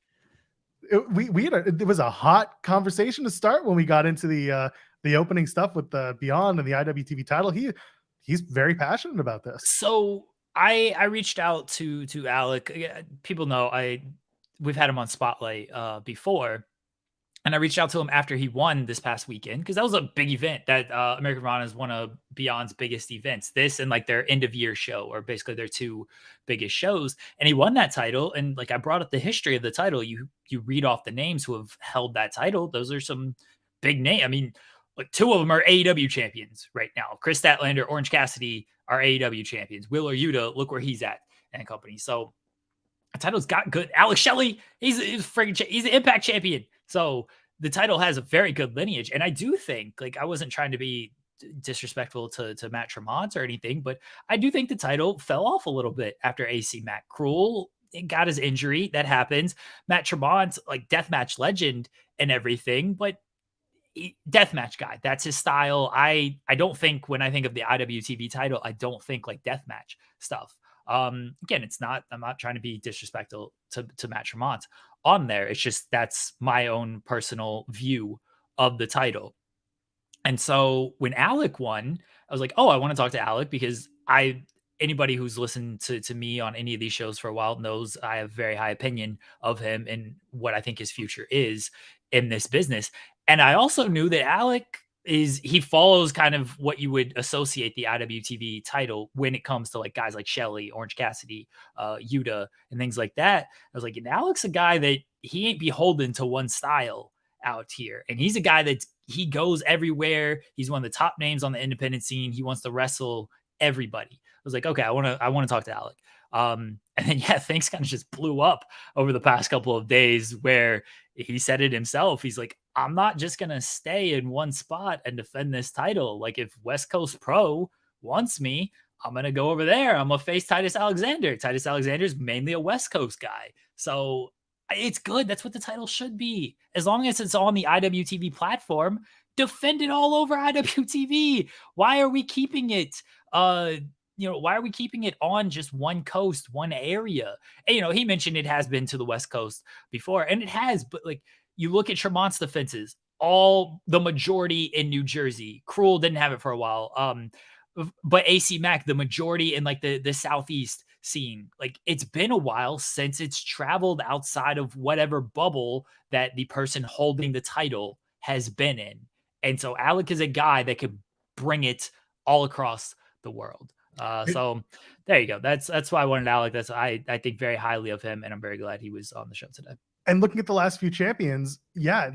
It was a hot conversation to start when we got into the opening stuff with the Beyond and the IWTV title. He's very passionate about this. So I reached out to Alec. People know we've had him on Spotlight before. And I reached out to him after he won this past weekend because that was a big event. That American Rana is one of Beyond's biggest events. This and like their end of year show, or basically their two biggest shows. And he won that title. And like I brought up the history of the title. You read off the names who have held that title. Those are some big names. I mean, like two of them are AEW champions right now. Chris Statlander, Orange Cassidy are AEW champions. Wheeler Yuta, look where he's at and company. So the title's got good. Alex Shelley, he's an Impact champion. So the title has a very good lineage. And I do think, like, I wasn't trying to be disrespectful to Matt Tremont or anything, but I do think the title fell off a little bit after AC Matt. Cruel got his injury. That happens. Matt Tremont, like, deathmatch legend and everything, but deathmatch guy. That's his style. I don't think when I think of the IWTV title, I don't think like deathmatch stuff. Again, I'm not trying to be disrespectful to Matt Tremont on there. It's just that's my own personal view of the title. And so when Alec won, I was like, oh, I want to talk to Alec because anybody who's listened to me on any of these shows for a while knows I have very high opinion of him and what I think his future is in this business. And I also knew that Alec he follows kind of what you would associate the IWTV title when it comes to like guys like Shelley, Orange Cassidy, Yuta, and things like that. I was like, and Alec's a guy that he ain't beholden to one style out here. And he's a guy that he goes everywhere. He's one of the top names on the independent scene. He wants to wrestle everybody. I was like, okay, I want to talk to Alec. And then, yeah, things kind of just blew up over the past couple of days where he said it himself. He's like, I'm not just going to stay in one spot and defend this title. Like if West Coast Pro wants me, I'm going to go over there. I'm going to face Titus Alexander. Titus Alexander is mainly a West Coast guy. So it's good. That's what the title should be. As long as it's on the IWTV platform, defend it all over IWTV. Why are we keeping it? Why are we keeping it on just one coast, one area? And, he mentioned it has been to the West Coast before, and it has, but like you look at Tremont's defenses, the majority in New Jersey. Cruel didn't have it for a while. But AC Mac, the majority in like the Southeast scene. Like it's been a while since it's traveled outside of whatever bubble that the person holding the title has been in. And so Alec is a guy that could bring it all across the world. So there you go. That's why I wanted Alec. I think very highly of him, and I'm very glad he was on the show today. And looking at the last few champions, yeah,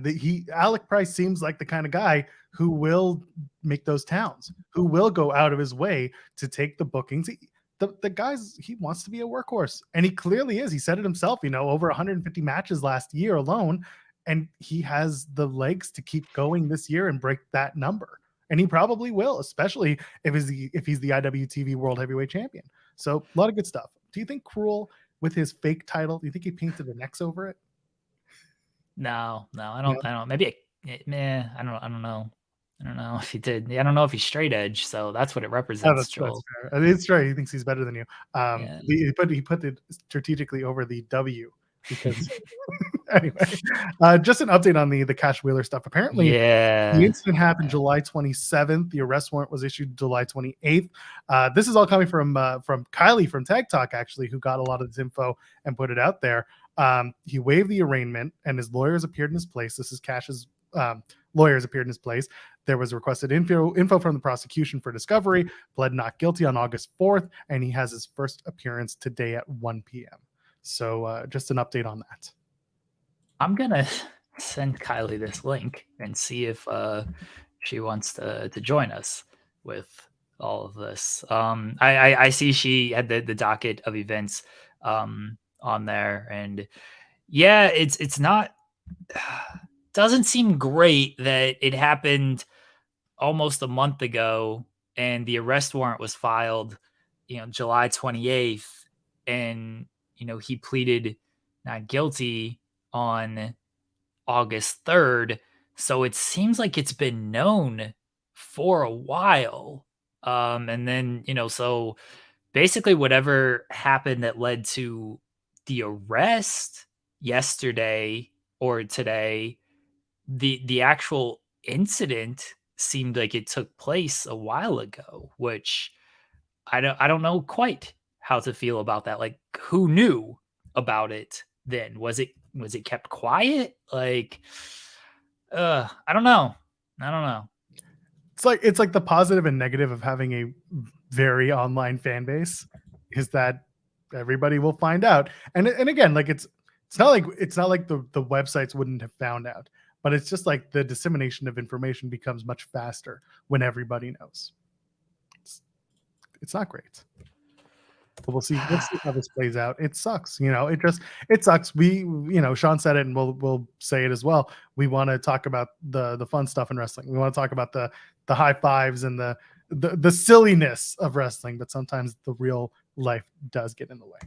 Alec Price seems like the kind of guy who will make those towns, who will go out of his way to take the bookings. The guys, he wants to be a workhorse, and he clearly is. He said it himself, over 150 matches last year alone, and he has the legs to keep going this year and break that number. And he probably will, especially if he's the IWTV World Heavyweight Champion. So a lot of good stuff. Do you think Cruel, with his fake title, do you think he painted an X over it? No, I don't. Maybe I don't know. I don't know if he did. I don't know if he's straight edge, so that's what it represents. Joel. That's fair. It's right. He thinks he's better than you. He put it strategically over the W because anyway. Just an update on the Cash Wheeler stuff. Apparently, the incident happened July 27th. The arrest warrant was issued July 28th. This is all coming from Kylie from Tag Talk, actually, who got a lot of this info and put it out there. He waived the arraignment, and his lawyers appeared in his place. This is Cash's lawyers appeared in his place. There was requested info from the prosecution for discovery, pled not guilty on August 4th, and he has his first appearance today at 1 p.m. So just an update on that. I'm going to send Kylie this link and see if she wants to join us with all of this. I see she had the docket of events on there, and yeah, it's not doesn't seem great that it happened almost a month ago and the arrest warrant was filed, July 28th, and he pleaded not guilty on August 3rd. So it seems like it's been known for a while. And then, so basically whatever happened that led to the arrest yesterday or today, the actual incident seemed like it took place a while ago, which I don't know quite how to feel about that. Like, who knew about it then? Was it kept quiet? Like, I don't know. I don't know. It's like the positive and negative of having a very online fan base is that everybody will find out. And again, like it's not like the websites wouldn't have found out, but it's just like the dissemination of information becomes much faster when everybody knows. It's not great. But we'll see how this plays out. It sucks, it sucks. Sean said it, and we'll say it as well. We want to talk about the fun stuff in wrestling. We want to talk about the high fives and the silliness of wrestling, but sometimes the real life does get in the way.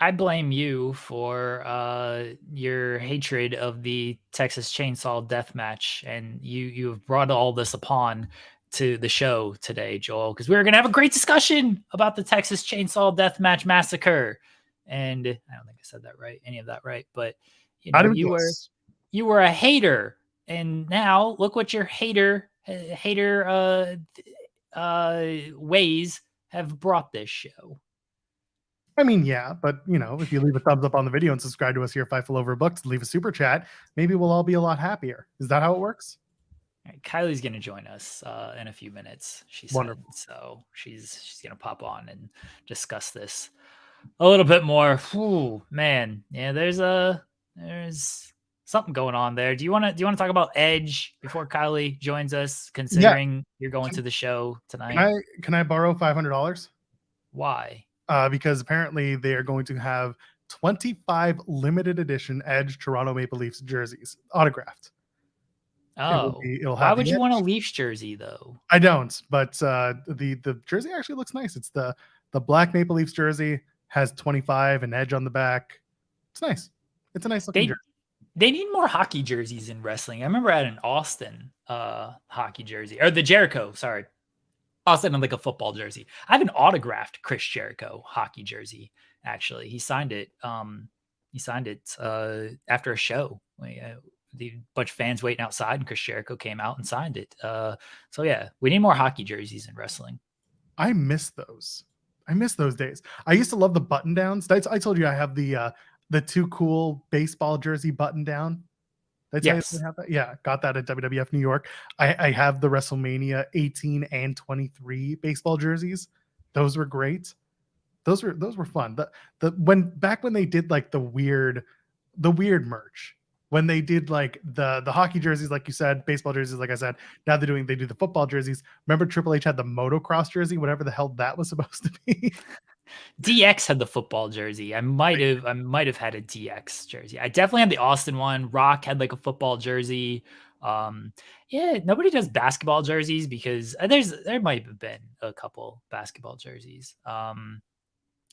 I blame you for your hatred of the Texas Chainsaw Death Match, and you've brought all this upon to the show today, Joel, because we were going to have a great discussion about the Texas Chainsaw Death Match massacre. And I don't think I said that right, any of that right, but you were a hater, and now look what your hater ways have brought this show. I mean, yeah, but if you leave a thumbs up on the video and subscribe to us here at Fightful Overbooked, leave a super chat, maybe we'll all be a lot happier. Is that how it works? Right, Kylie's going to join us in a few minutes, she said. Wonderful. So she's going to pop on and discuss this a little bit more. Ooh, man, yeah, there's something going on there. Do you want to talk about Edge before Kylie joins us? Considering you're going to the show tonight, can I borrow $500? Why? Because apparently they are going to have 25 limited edition Edge Toronto Maple Leafs jerseys autographed. Oh, why would you want a Leafs jersey though? I don't, but the jersey actually looks nice. It's the black Maple Leafs jersey, has 25 and Edge on the back. It's nice. It's a nice looking jersey. They need more hockey jerseys in wrestling. I remember I had an Austin hockey jersey, or the Jericho, sorry. Austin had like a football jersey. I have an autographed Chris Jericho hockey jersey. Actually, he signed it. After a show. The bunch of fans waiting outside, and Chris Jericho came out and signed it. So yeah, we need more hockey jerseys in wrestling. I miss those. I miss those days. I used to love the button downs. I told you I have the Too Cool baseball jersey button down. Yes. Have that? Yeah, got that at WWF New York. I have the WrestleMania 18 and 23 baseball jerseys. Those were great. Those were fun. Back when they did like the weird merch. When they did like the hockey jerseys, like you said, baseball jerseys, like I said, now they do the football jerseys. Remember Triple H had the motocross jersey, whatever the hell that was supposed to be. DX had the football jersey. I might have had a DX jersey. I definitely had the Austin one. Rock had like a football jersey. Yeah, nobody does basketball jerseys because there might have been a couple basketball jerseys.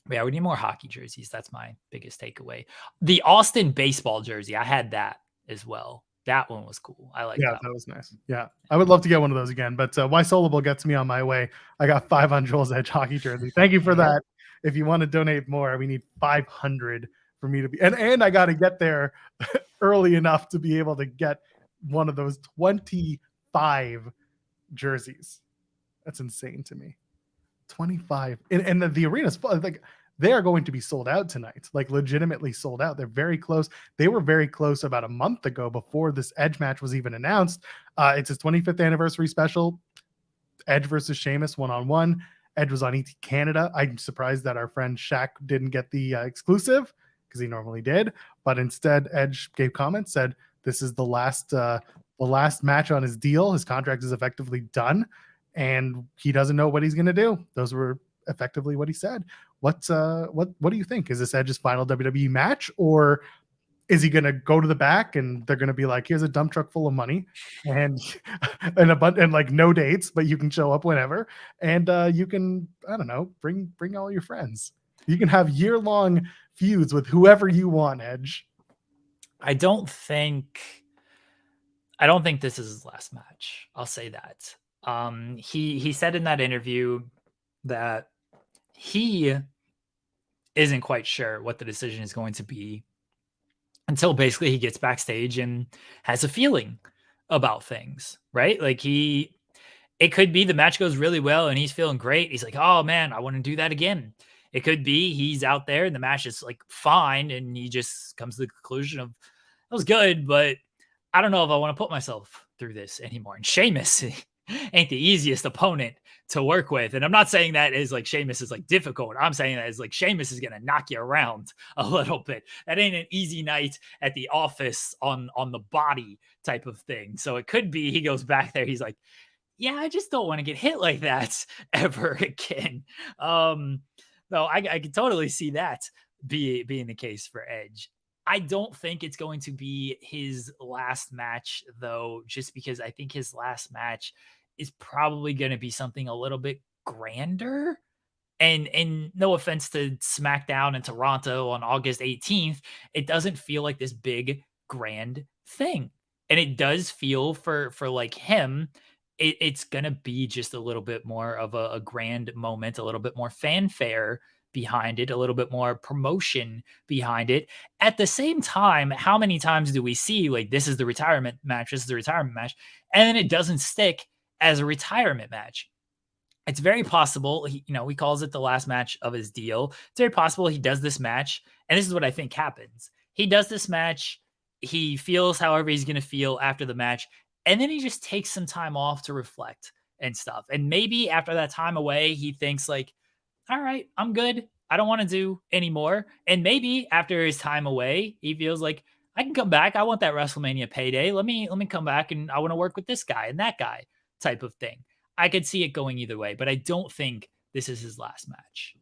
Yeah, we need more hockey jerseys. That's my biggest takeaway. The Austin baseball jersey, I had that as well. That one was cool. I like that. Yeah, that was nice. Yeah, I would love to get one of those again. But Why Solable gets me on my way. I got 5 on Joel's Edge hockey jersey. Thank you for that. If you want to donate more, we need 500 for me to be. And I got to get there early enough to be able to get one of those 25 jerseys. That's insane to me. 25 and the arena's like they are going to be sold out tonight, like legitimately sold out. They're very close. They were very close about a month ago before this Edge match was even announced. It's his 25th anniversary special, Edge versus Sheamus 1-on-1. Edge was on ET Canada. I'm surprised that our friend Shaq didn't get the exclusive because he normally did, but instead Edge gave comments, said this is the last match on his deal. His contract is effectively done and he doesn't know what he's going to do. Those were effectively what he said. What do you think? Is this Edge's final WWE match, or is he going to go to the back and they're going to be like, here's a dump truck full of money and and like no dates, but you can show up whenever and you can, I don't know, bring all your friends. You can have year-long feuds with whoever you want, Edge. I don't think this is his last match. I'll say that. He said in that interview that he isn't quite sure what the decision is going to be until basically he gets backstage and has a feeling about things, right? Like it could be the match goes really well and he's feeling great. He's like, oh man, I want to do that again. It could be he's out there and the match is like fine and he just comes to the conclusion of that was good, but I don't know if I want to put myself through this anymore. And Sheamus ain't the easiest opponent to work with. And I'm not saying that is like Sheamus is like difficult. I'm saying that is like Sheamus is gonna knock you around a little bit. That ain't an easy night at the office on the body type of thing. So it could be he goes back there, he's like, yeah, I just don't want to get hit like that ever again. No, I can totally see that being the case for Edge. I don't think it's going to be his last match, though, just because I think his last match is probably going to be something a little bit grander. And no offense to SmackDown in Toronto on August 18th, it doesn't feel like this big grand thing. And it does feel for like him, it's gonna be just a little bit more of a grand moment, a little bit more fanfare behind it, a little bit more promotion behind it. At the same time, how many times do we see like this is the retirement match, this is the retirement match, and then it doesn't stick as a retirement match? It's very possible he calls it the last match of his deal. It's very possible he does this match, and this is what I think happens. He does this match, he feels however he's going to feel after the match, and then he just takes some time off to reflect and stuff. And maybe after that time away, he thinks like, all right, I'm good. I don't want to do anymore. And maybe after his time away, he feels like I can come back. I want that WrestleMania payday. Let me come back and I want to work with this guy and that guy type of thing. I could see it going either way, but I don't think this is his last match.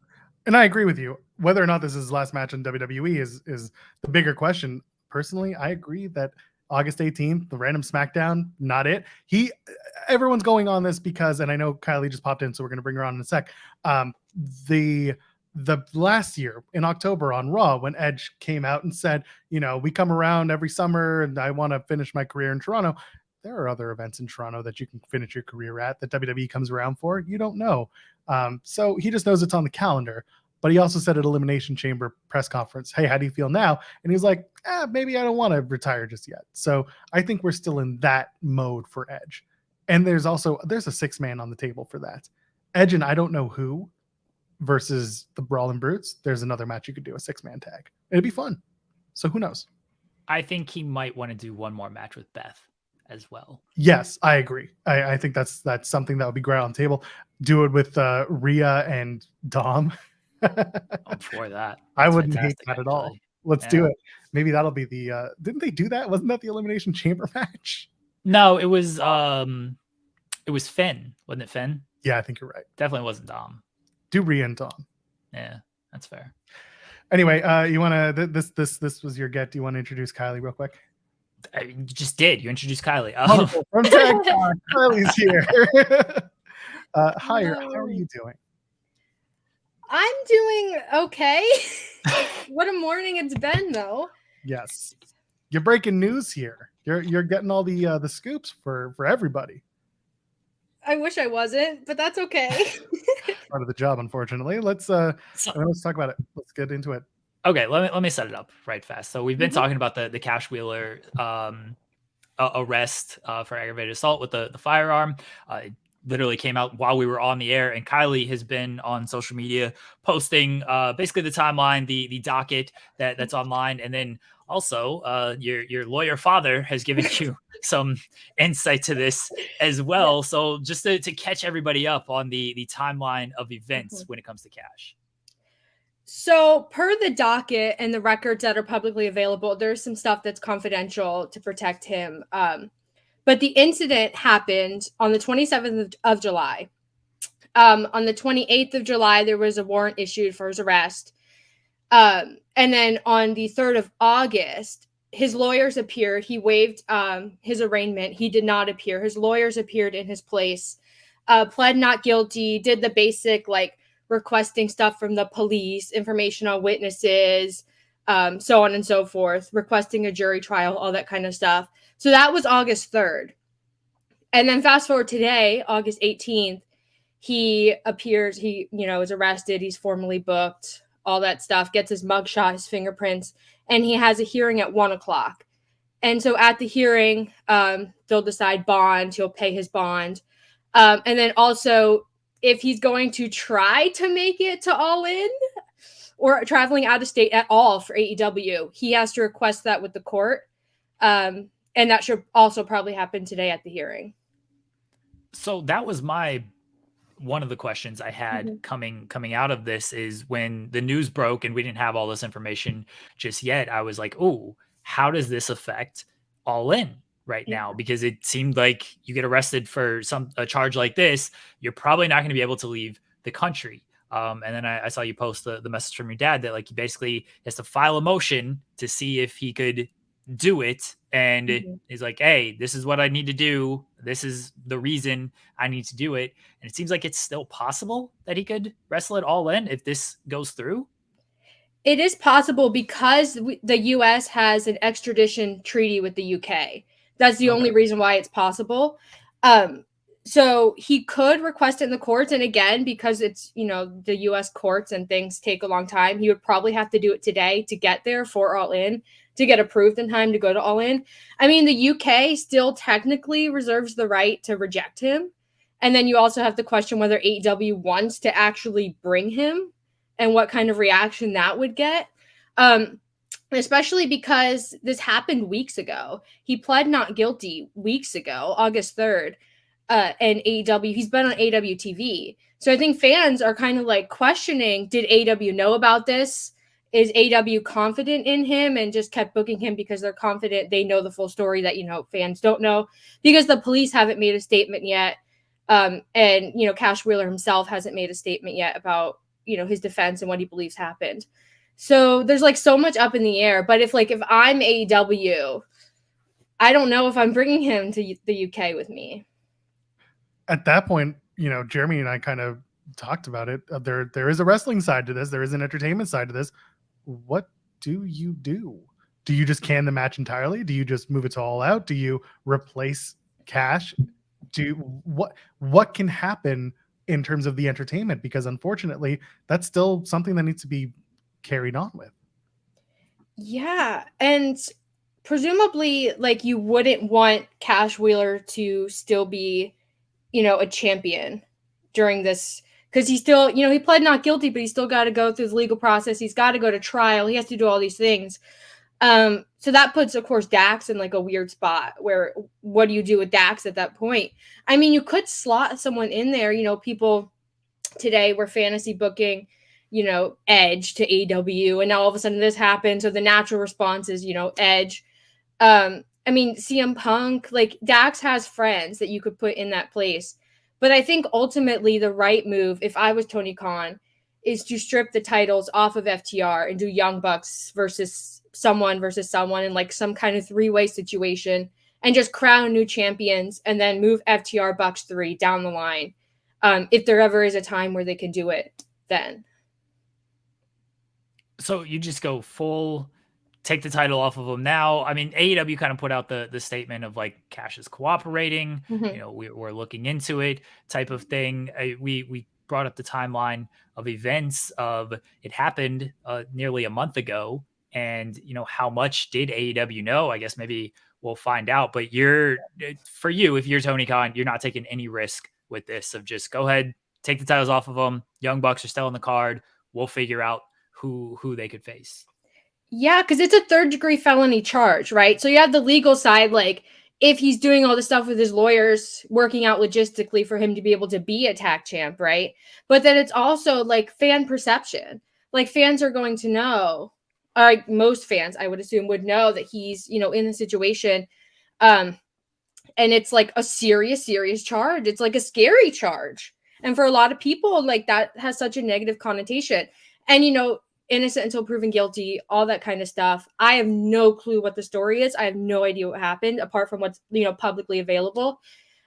And I agree with you. Whether or not this is his last match in WWE is the bigger question. Personally, I agree that August 18th, the random SmackDown, not it. Everyone's going on this because, and I know Kylie just popped in, so we're going to bring her on in a sec. The last year in October on Raw, when Edge came out and said, we come around every summer and I want to finish my career in Toronto. There are other events in Toronto that you can finish your career at that WWE comes around for. You don't know. So he just knows it's on the calendar. But he also said at Elimination Chamber press conference, hey, how do you feel now? And he was like, maybe I don't want to retire just yet. So I think we're still in that mode for Edge. And there's a 6-man on the table for that. Edge and I don't know who versus the Brawling Brutes. There's another match you could do, a 6-man tag. It'd be fun. So who knows? I think he might want to do one more match with Beth as well. Yes, I agree. I think that's something that would be great on the table. Do it with Rhea and Dom. I'm for that. I wouldn't hate that at all. Let's do it. Maybe that'll be the didn't they do that? Wasn't that the Elimination Chamber match? No, it was Finn, wasn't it? Finn? Yeah, I think you're right. Definitely wasn't Dom. Do Rhea and Dom. Yeah, that's fair. Anyway, you want to this was your get. Do you want to introduce Kylie real quick? You just did. You introduced Kylie. From Tag Talk, Kylie's here. Hi, how are you doing? I'm doing okay. What a morning it's been, though. Yes, you're breaking news here. You're getting all the scoops for everybody. I wish I wasn't, but that's okay. Part of the job, unfortunately. Let's talk about it. Let's get into it. Okay, let me set it up right fast. So we've been talking about the Cash Wheeler arrest for aggravated assault with the firearm. It literally came out while we were on the air, and Kylie has been on social media posting basically the timeline, the docket that's online, and then also your lawyer father has given you some insight to this as well. So just to catch everybody up on the timeline of events when it comes to Cash. So per the docket and the records that are publicly available, there's some stuff that's confidential to protect him. But the incident happened on the 27th of July. On the 28th of July, there was a warrant issued for his arrest. And then on the 3rd of August, his lawyers appeared. He waived his arraignment. He did not appear. His lawyers appeared in his place, pled not guilty, did the basic requesting stuff from the police, information on witnesses, so on and so forth, requesting a jury trial, all that kind of stuff. So that was August 3rd. And then fast forward today, August 18th, he appears, he is arrested, he's formally booked, all that stuff, gets his mugshot, his fingerprints, and he has a hearing at 1:00. And so at the hearing, they'll decide bond. He'll pay his bond. And then also, if he's going to try to make it to All In or traveling out of state at all for AEW, he has to request that with the court. And that should also probably happen today at the hearing. So that was one of the questions I had coming out of this, is when the news broke and we didn't have all this information just yet. I was like, oh, how does this affect All In right now? Because it seemed like you get arrested for a charge like this, you're probably not going to be able to leave the country. And then I saw you post the message from your dad that like he basically has to file a motion to see if he could do it. And he's like, hey, this is what I need to do. This is the reason I need to do it. And it seems like it's still possible that he could wrestle it All In if this goes through. It is possible because the U.S. has an extradition treaty with the U.K. That's the only reason why it's possible. So he could request it in the courts. And again, because it's, the U.S. courts and things take a long time, he would probably have to do it today to get there for All In, to get approved in time to go to All In. I mean, the UK still technically reserves the right to reject him. And then you also have to question whether AEW wants to actually bring him and what kind of reaction that would get. Especially because this happened weeks ago. He pled not guilty weeks ago, August 3rd. And AEW, he's been on AEW TV. So I think fans are kind of like questioning, did AEW know about this? Is AEW confident in him and just kept booking him because they're confident they know the full story that, fans don't know? Because the police haven't made a statement yet. And, Cash Wheeler himself hasn't made a statement yet about, his defense and what he believes happened. So there's like so much up in the air. But if I'm AEW, I don't know if I'm bringing him to the UK with me. At that point, Jeremy and I kind of talked about it. There is a wrestling side to this. There is an entertainment side to this. What do? Do you just can the match entirely? Do you just move it to All Out? Do you replace Cash? What can happen in terms of the entertainment? Because unfortunately, that's still something that needs to be carried on with. Yeah, and presumably, you wouldn't want Cash Wheeler to still be, a champion during this. Because he still, he pled not guilty, but he's still got to go through the legal process. He's got to go to trial. He has to do all these things. So that puts, of course, Dax in a weird spot where what do you do with Dax at that point? I mean, you could slot someone in there. People today were fantasy booking, Edge to AEW. And now all of a sudden this happened. So the natural response is, Edge. I mean, CM Punk, Dax has friends that you could put in that place. But I think ultimately the right move, if I was Tony Khan, is to strip the titles off of FTR and do Young Bucks versus someone in some kind of three-way situation and just crown new champions and then move FTR Bucks 3 down the line. If there ever is a time where they can do it, then. So you just go full, take the title off of them now. I mean, AEW kind of put out the statement of Cash is cooperating, we're looking into it type of thing. We brought up the timeline of events of it happened nearly a month ago. And, how much did AEW know? I guess maybe we'll find out. But if you're Tony Khan, you're not taking any risk with this of just go ahead, take the titles off of them. Young Bucks are still on the card. We'll figure out who they could face. Yeah, because it's a third-degree felony charge, right? So you have the legal side, if he's doing all this stuff with his lawyers, working out logistically for him to be able to be a tag champ, right? But then it's also, fan perception. Fans are going to know, most fans, I would assume, would know that he's, in the situation. And it's, a serious, serious charge. It's, a scary charge. And for a lot of people, that has such a negative connotation. And, innocent until proven guilty, all that kind of stuff. I have no clue what the story is. I have no idea what happened apart from what's, publicly available.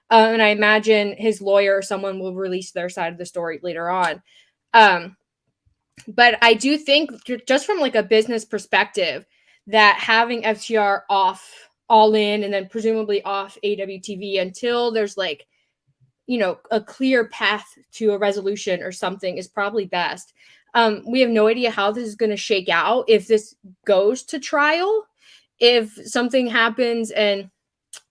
And I imagine his lawyer or someone will release their side of the story later on. But I do think just from a business perspective that having FTR off All In and then presumably off AWTV until there's a clear path to a resolution or something is probably best. We have no idea how this is going to shake out, if this goes to trial, if something happens and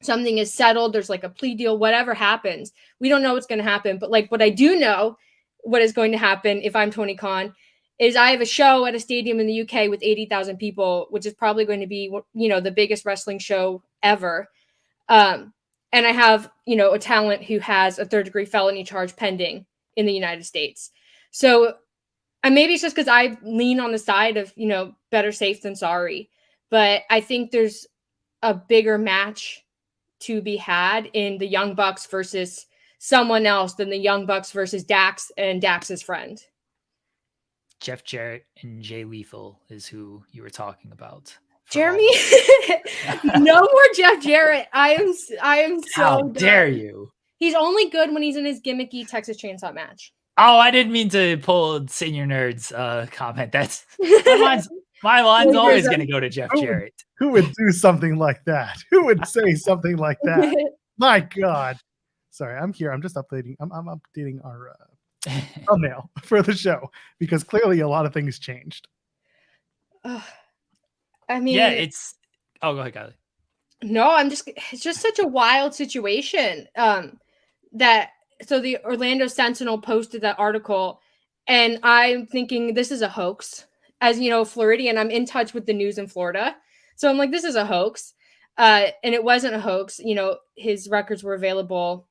something is settled, there's like a plea deal, whatever happens. We don't know what's going to happen. But like what I do know, what is going to happen if I'm Tony Khan, is I have a show at a stadium in the UK with 80,000 people, which is probably going to be, the biggest wrestling show ever. And I have, a talent who has a 3rd-degree felony charge pending in the United States. So and maybe it's just because I lean on the side of, better safe than sorry. But I think there's a bigger match to be had in the Young Bucks versus someone else than the Young Bucks versus Dax and Dax's friend. Jeff Jarrett and Jay Lethal is who you were talking about. Jeremy, no more Jeff Jarrett. I am so How done. dare you? He's only good when he's in his gimmicky Texas Chainsaw match. Oh, I didn't mean to pull Senior Nerds comment. That's my line's always going to go to Jeff Jarrett. Who would do something like that? Who would say something like that? My God. Sorry, I'm here. I'm just updating. I'm updating our thumbnail for the show because clearly a lot of things changed. I mean, yeah, it's. Oh, go ahead, Kylie. No, it's just such a wild situation. So the Orlando Sentinel posted that article, and I'm thinking this is a hoax. As you know, Floridian, I'm in touch with the news in Florida. So I'm like, this is a hoax. And it wasn't a hoax. His records were available,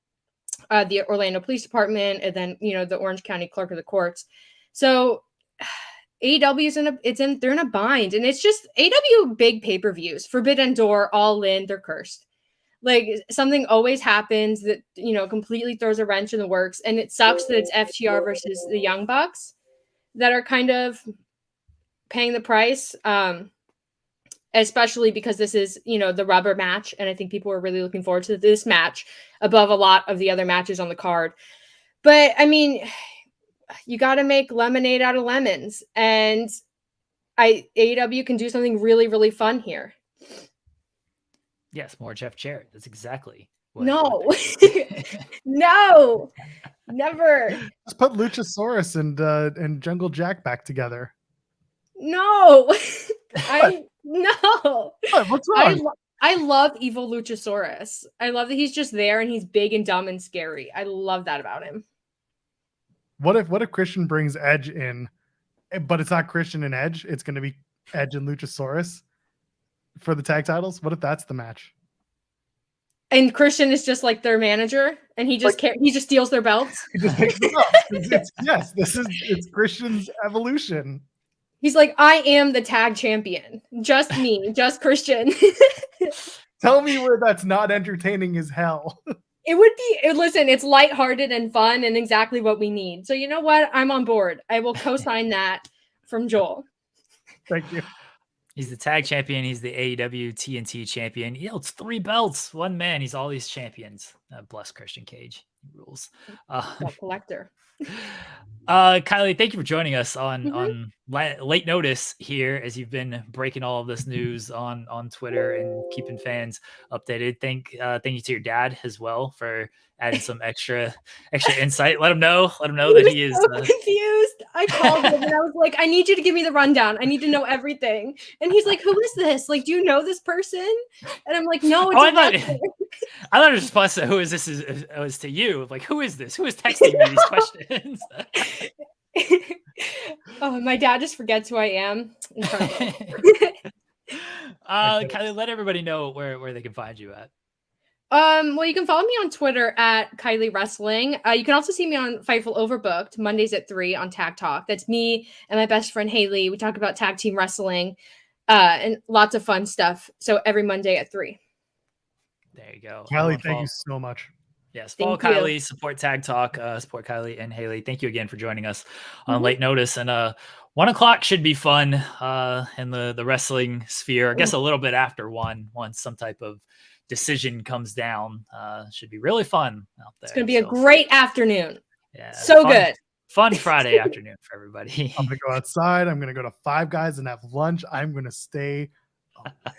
the Orlando Police Department, and then, the Orange County Clerk of the Courts. So AEW they're in a bind, and it's just AEW big pay-per-views, Forbidden Door, All In, they're cursed. Like something always happens that, completely throws a wrench in the works. And it sucks that it's FTR versus the Young Bucks that are kind of paying the price. Especially because this is, the rubber match. And I think people are really looking forward to this match above a lot of the other matches on the card. But I mean, you got to make lemonade out of lemons. And AEW can do something really, really fun here. Yes, more Jeff Jarrett. That's exactly what. No, no, never. Just put Luchasaurus and Jungle Jack back together. No, no. What's wrong? I love evil Luchasaurus. I love that he's just there and he's big and dumb and scary. I love that about him. What if Christian brings Edge in, but it's not Christian and Edge? It's going to be Edge and Luchasaurus for the tag titles. What if that's the match? And Christian is just like their manager, and he just he just steals their belts. He just picks them up. It's Christian's evolution. He's like, I am the tag champion. Just me, just Christian. Tell me where that's not entertaining as hell. It would be. Listen, it's lighthearted and fun, and exactly what we need. So you know what? I'm on board. I will co-sign that from Joel. Thank you. He's the tag champion. He's the AEW TNT champion. He holds 3 belts. One man. He's all these champions. Bless Christian Cage. He rules. Collector. Kylie, thank you for joining us on late notice here as you've been breaking all of this news on Twitter and keeping fans updated. Thank you to your dad as well for adding some extra insight. Let him know that he is so confused. I called him and I was like, I need you to give me the rundown. I need to know everything. And he's like, who is this? Like, do you know this person? And I'm like, no, it's I thought his response to who is this was to you. Like, who is this? Who is texting me these questions? Oh, my dad just forgets who I am. Kylie, let everybody know where they can find you at. Well, you can follow me on Twitter at Kylie Wrestling. You can also see me on Fightful Overbooked Mondays at 3 on Tag Talk. That's me and my best friend Haley. We talk about tag team wrestling and lots of fun stuff. So every Monday at 3. There you go. Kylie, thank you so much. Yes, follow Kylie, support Tag Talk, support Kylie and Haley. Thank you again for joining us on late notice. And 1 o'clock should be fun in the wrestling sphere. I guess a little bit after 1, once some type of decision comes down. Should be really fun out there. It's going to be a great afternoon. Yeah, good. Fun Friday afternoon for everybody. I'm going to go outside. I'm going to go to Five Guys and have lunch. I'm going to stay away.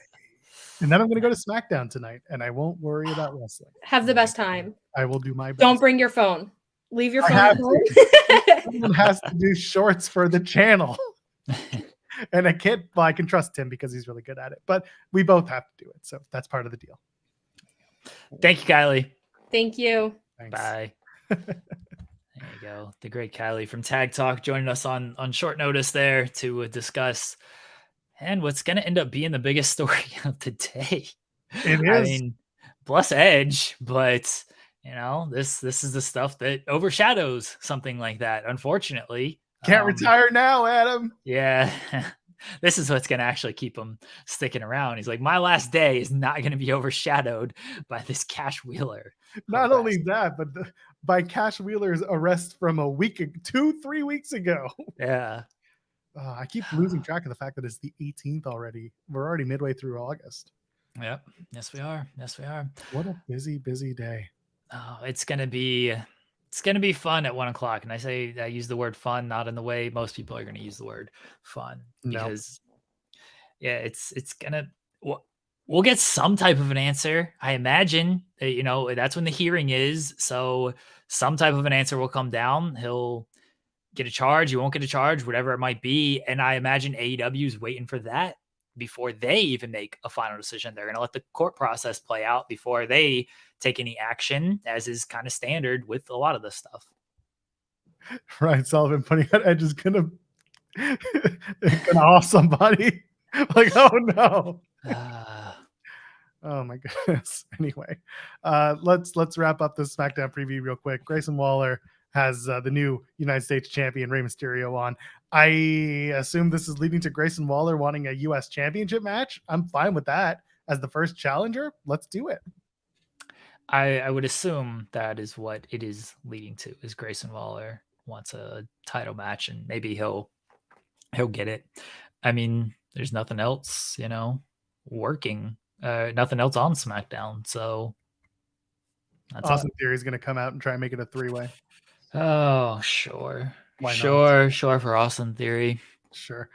And then I'm going to go to SmackDown tonight, and I won't worry about wrestling. Have the best time. I will do my best. Don't bring your phone. Leave your I phone have at home. Someone has to do shorts for the channel. And I can't, well, I can trust Tim because he's really good at it, but we both have to do it. So that's part of the deal. Thank you, Kylie. Thank you. Thanks. Bye. There you go. The great Kylie from Tag Talk joining us on short notice there to discuss and what's going to end up being the biggest story of the day. It I is. mean, bless Edge, but this is the stuff that overshadows something like that. Unfortunately, Can't retire now, Adam. Yeah. This is what's going to actually keep him sticking around. He's like, my last day is not going to be overshadowed by this Cash Wheeler. Not only that, but by Cash Wheeler's arrest from 2-3 weeks ago. Yeah. I keep losing track of the fact that it's the 18th already. We're already midway through August. Yep. Yes, we are. Yes, we are. What a busy, busy day. Oh, it's going to be fun at 1 o'clock. And I use the word fun, not in the way most people are going to use the word fun, because it's going to, we'll get some type of an answer. I imagine, that's when the hearing is. So some type of an answer will come down. He'll get a charge. You won't get a charge, whatever it might be. And I imagine AEW is waiting for that before they even make a final decision. They're going to let the court process play out before they take any action, as is kind of standard with a lot of this stuff. Ryan Sullivan putting out Edge is gonna off somebody. Like, oh no. Oh my goodness. Anyway, let's wrap up this SmackDown preview real quick. Grayson Waller has the new United States champion Rey Mysterio on. I assume this is leading to Grayson Waller wanting a U.S. championship match. I'm fine with that as the first challenger. Let's do it. I would assume that is what it is leading to, is Grayson Waller wants a title match, and maybe he'll get it. I mean, there's nothing else, working, nothing else on SmackDown. So that's Austin Theory is going to come out and try and make it a 3-way. Oh, sure. Why not? Sure for Austin Theory. Sure.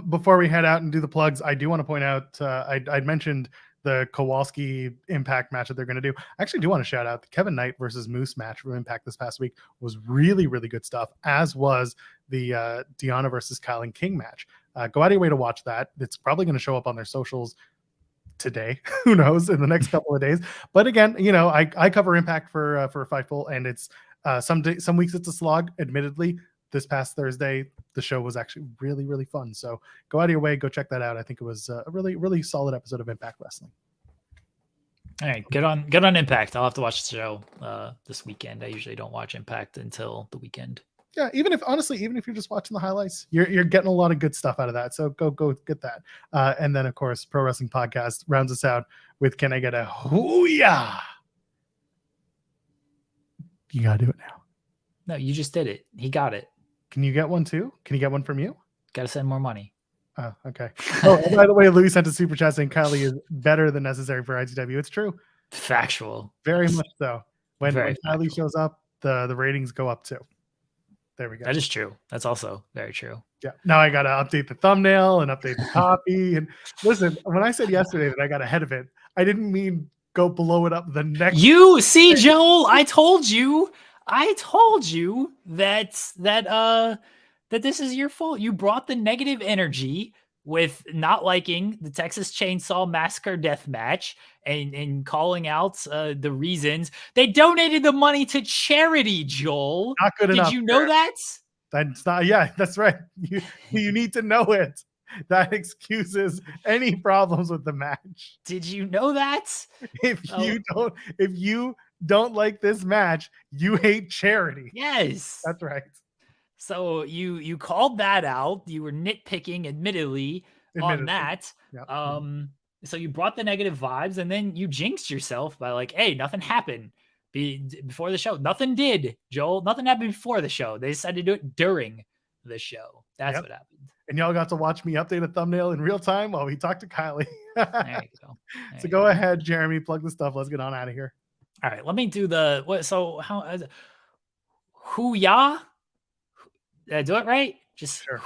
Before we head out and do the plugs, I do want to point out, I'd mentioned the Kowalski Impact match that they're going to do. I actually do want to shout out the Kevin Knight versus Moose match from Impact this past week. Was really, really good stuff, as was the Deonna versus Kylie King match. Go out of your way to watch that. It's probably going to show up on their socials today. Who knows, in the next couple of days. But again, I cover Impact for Fightful, and it's some weeks it's a slog, admittedly. This past Thursday, the show was actually really, really fun. So go out of your way, go check that out. I think it was a really, really solid episode of Impact Wrestling. All right, good on Impact. I'll have to watch the show this weekend. I usually don't watch Impact until the weekend. Yeah, even if you're just watching the highlights, you're getting a lot of good stuff out of that. So go get that. And then of course, Pro Wrestling Podcast rounds us out with "Can I get a hoo-yah?" You gotta do it now. No, you just did it. He got it. Can you get one too? Can you get one from you? Got to send more money. Oh, okay. Oh, by the way, Louis sent a super chat saying Kylie is better than necessary for ITW. It's true. Factual. Very much so. When Kylie factual. shows up, the ratings go up too. There we go. That is true. That's also very true. Yeah. Now I got to update the thumbnail and update the copy. And listen, when I said yesterday that I got ahead of it, I didn't mean go blow it up the next. You see, Joel, I told you that this is your fault. You brought the negative energy with not liking the Texas Chainsaw Massacre death match and calling out the reasons. They donated the money to charity, Joel. Not good enough. Did you know that? That's not. Yeah, that's right. You need to know it. That excuses any problems with the match. Did you know that? If you don't like this match, you hate charity. Yes, that's right. So you called that out. You were nitpicking, admittedly. On that. Yep. So you brought the negative vibes, and then you jinxed yourself by like, hey, nothing happened before the show. Nothing did, Joel. Nothing happened before the show. They decided to do it during the show. That's what happened. And y'all got to watch me update a thumbnail in real time while we talk to Kylie. There you go. So go ahead, Jeremy, plug the stuff. Let's get on out of here. All right, let me do the what. So how? Hoo-yah? Did I do it right? Just sure.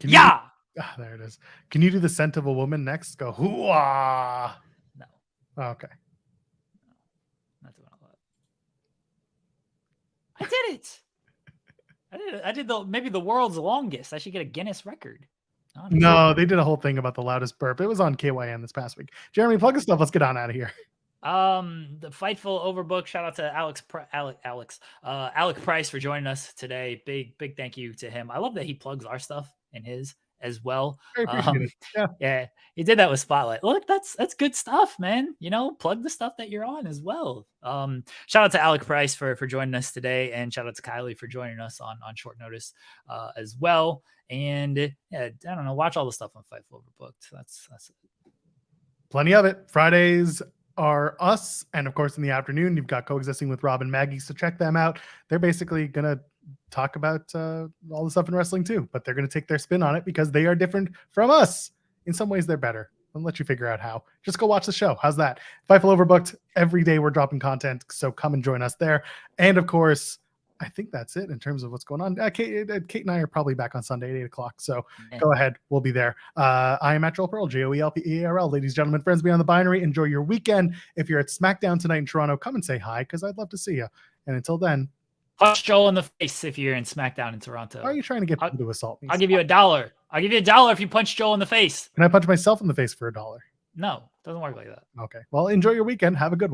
Can you there it is. Can you do the scent of a woman next? Go hoo-ah. No. Oh, okay. Not doing all that. I did it. I did maybe the world's longest. I should get a Guinness record. Honestly. No, they did a whole thing about the loudest burp. It was on KYN this past week. Jeremy, plug the stuff. Let's get on out of here. The Fightful Overbook. Shout out to Alec Price for joining us today. Big thank you to him. I love that he plugs our stuff and his as well. Very appreciated. Yeah, he did that with Spotlight. Look, that's good stuff, man. You know, plug the stuff that you're on as well. Shout out to Alec Price for joining us today, and shout out to Kylie for joining us on short notice as well. And yeah, I don't know, watch all the stuff on Fightful Overbooked. That's it. Plenty of it. Fridays are us, and of course in the afternoon you've got Coexisting with Rob and Maggie, so check them out. They're basically gonna talk about all the stuff in wrestling too, but they're gonna take their spin on it because they are different from us. In some ways they're better. I'll let you figure out how. Just go watch the show. How's that? Fightful Overbooked. Every day we're dropping content, so come and join us there. And of course, I think that's it in terms of what's going on. Kate and I are probably back on Sunday at 8 o'clock. So go ahead. We'll be there. I am at Joel Pearl, JOELPEARL. Ladies, gentlemen, friends beyond the binary, enjoy your weekend. If you're at SmackDown tonight in Toronto, come and say hi because I'd love to see you. And until then, punch Joel in the face if you're in SmackDown in Toronto. Why are you trying to get people to assault me? I'll give you $1. I'll give you $1 if you punch Joel in the face. Can I punch myself in the face for $1? No, it doesn't work like that. Okay. Well, enjoy your weekend. Have a good one.